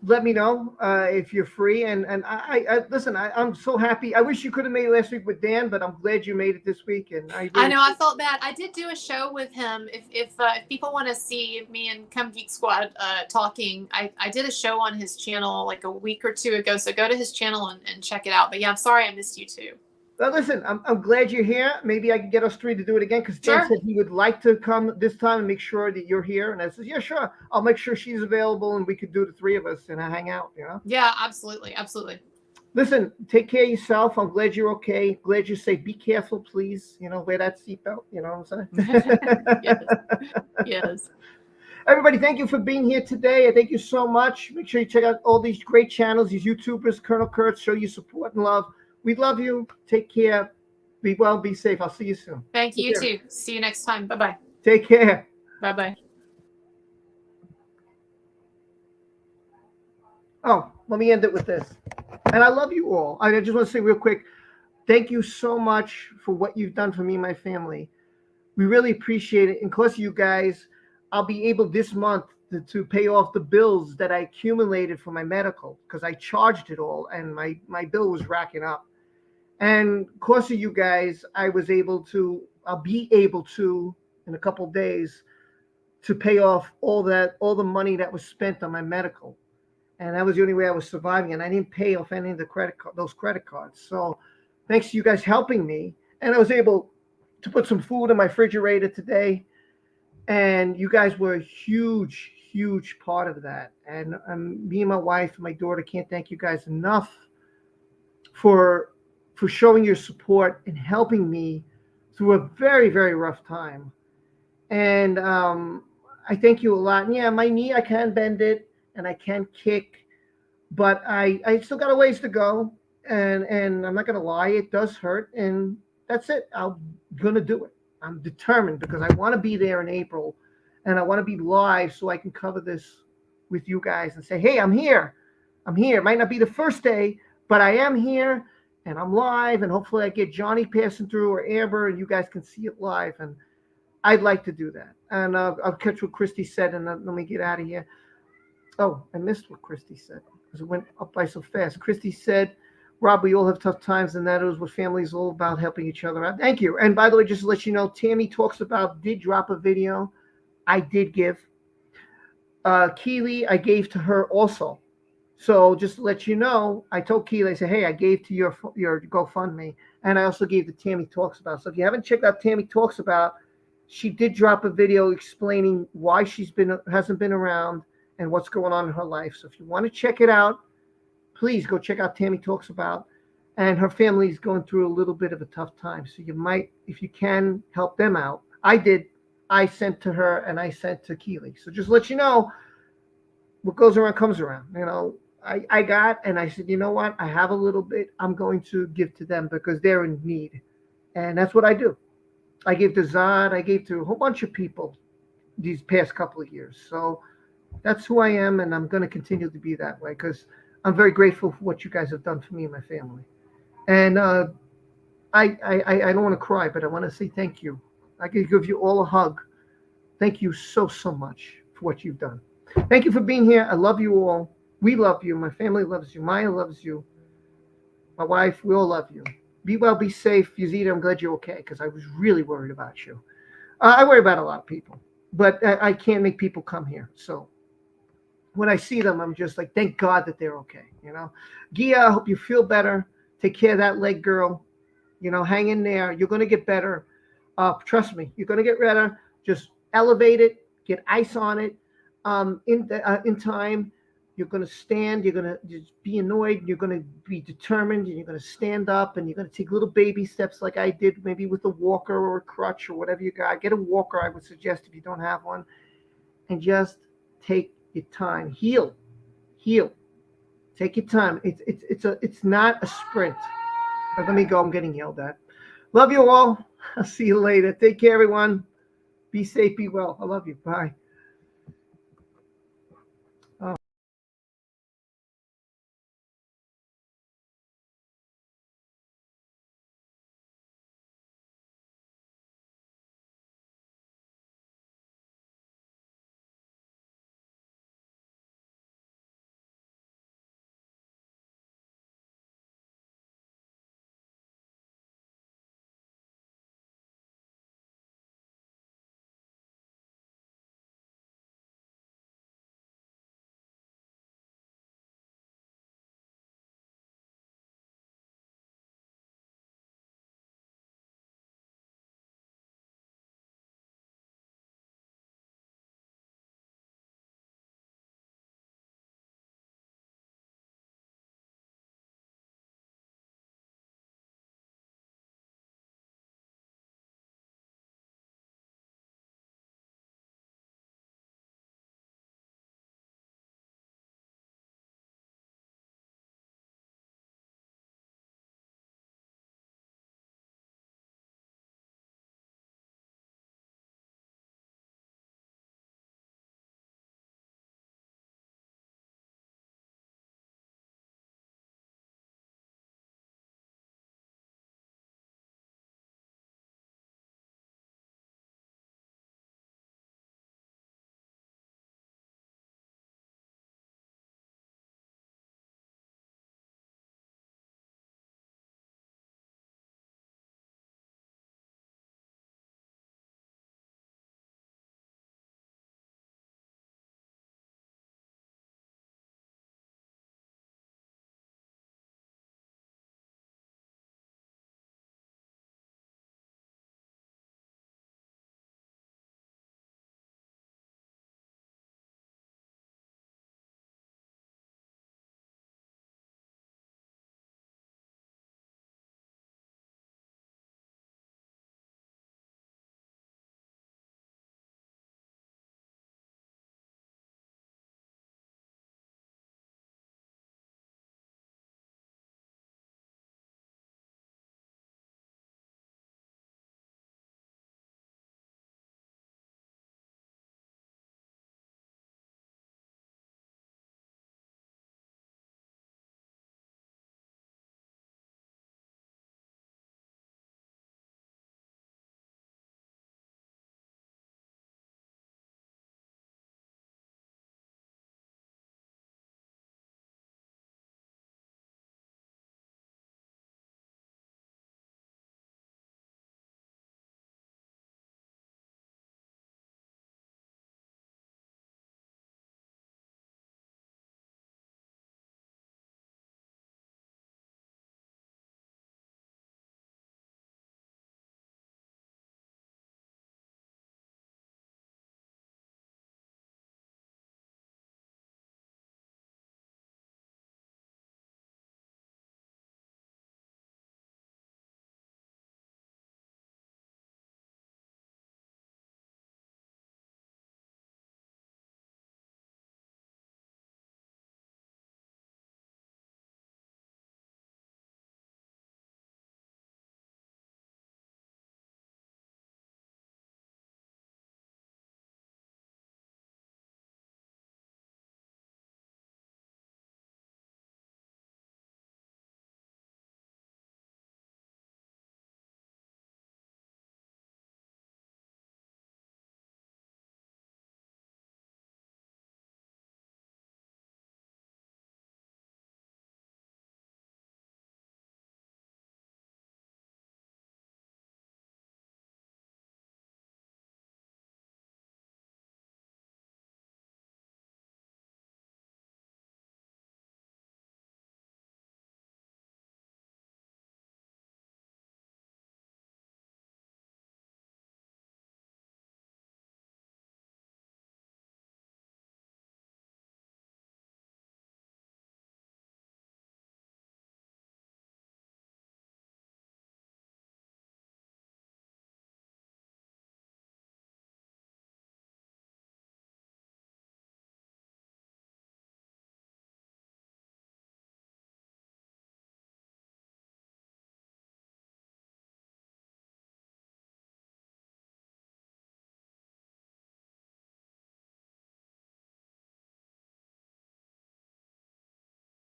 let me know if you're free. And I listen, I'm so happy. I wish you could have made it last week with Dan, but I'm glad you made it this week. And I know I felt bad. I did do a show with him. If people want to see me and Come Geek Squad talking, I did a show on his channel like a week or two ago. So go to his channel and check it out. But yeah, I'm sorry I missed you too. Well, listen, I'm glad you're here. Maybe I can get us three to do it again because Dan said he would like to come this time and make sure that you're here. And I said, yeah, sure. I'll make sure she's available and we could do the three of us and hang out, Yeah, absolutely. Absolutely. Listen, take care of yourself. I'm glad you're okay. Glad you say be careful, please. Wear that seatbelt. You know what I'm saying? Yes. Everybody, thank you for being here today. I thank you so much. Make sure you check out all these great channels, these YouTubers, Colonel Kurtz, show you support and love. We love you. Take care. Be well. Be safe. I'll see you soon. Thank you. You too. See you next time. Bye-bye. Take care. Bye-bye. Oh, let me end it with this. And I love you all. I just want to say real quick, thank you so much for what you've done for me and my family. We really appreciate it. And because of you guys, I'll be able this month to pay off the bills that I accumulated for my medical because I charged it all and my bill was racking up. And because of you guys, I'll be able to, in a couple of days, to pay off all the money that was spent on my medical. And that was the only way I was surviving. And I didn't pay off any of those credit cards. So thanks to you guys helping me. And I was able to put some food in my refrigerator today. And you guys were a huge, huge part of that. And me and my wife and my daughter can't thank you guys enough for showing your support and helping me through a very, very rough time. And I thank you a lot. And yeah, my knee, I can bend it and I can kick, but I still got a ways to go. And I'm not going to lie, it does hurt. And that's it. I'm going to do it. I'm determined because I want to be there in April and I want to be live so I can cover this with you guys and say, hey, I'm here. I'm here. It might not be the first day, but I am here and I'm live. And hopefully I get Johnny passing through or Amber and you guys can see it live. And I'd like to do that. And I'll catch what Christy said and let me get out of here. Oh, I missed what Christy said because it went up by so fast. Christy said, Rob, we all have tough times, and that is what family is all about, helping each other out. Thank you. And by the way, just to let you know, Tammy Talks About did drop a video. I did give. Keely, I gave to her also. So just to let you know, I told Keely, I said, hey, I gave to your GoFundMe, and I also gave to Tammy Talks About. So if you haven't checked out Tammy Talks About, she did drop a video explaining why hasn't been around and what's going on in her life. So if you want to check it out, please go check out Tammy Talks About. And her family's going through a little bit of a tough time. So you might, if you can, help them out. I did. I sent to her and I sent to Keely. So just let you know, what goes around comes around. You know, I got, and I said, you know what? I have a little bit. I'm going to give to them because they're in need. And that's what I do. I gave to Zod. I gave to a whole bunch of people these past couple of years. So that's who I am, and I'm going to continue to be that way because I'm very grateful for what you guys have done for me and my family. And I don't want to cry, but I want to say thank you. I can give you all a hug. Thank you so much for what you've done. Thank you for being here. I love you all. We love you. My family loves you. Maya loves you. My wife, we all love you. Be well, be safe. Yazida, I'm glad you're okay because I was really worried about you. I worry about a lot of people, but I can't make people come here. So when I see them, I'm just like, thank God that they're okay. You know, Gia, I hope you feel better. Take care of that leg, girl. You know, hang in there. You're going to get better. Trust me, you're going to get better. Just elevate it. Get ice on it. In time, you're going to stand. You're going to just be annoyed. You're going to be determined. And you're going to stand up. And you're going to take little baby steps like I did, maybe with a walker or a crutch or whatever you got. Get a walker, I would suggest, if you don't have one. And just take your time. Heal. Take your time. It's not a sprint. But let me go. I'm getting yelled at. Love you all. I'll see you later. Take care, everyone. Be safe. Be well. I love you. Bye.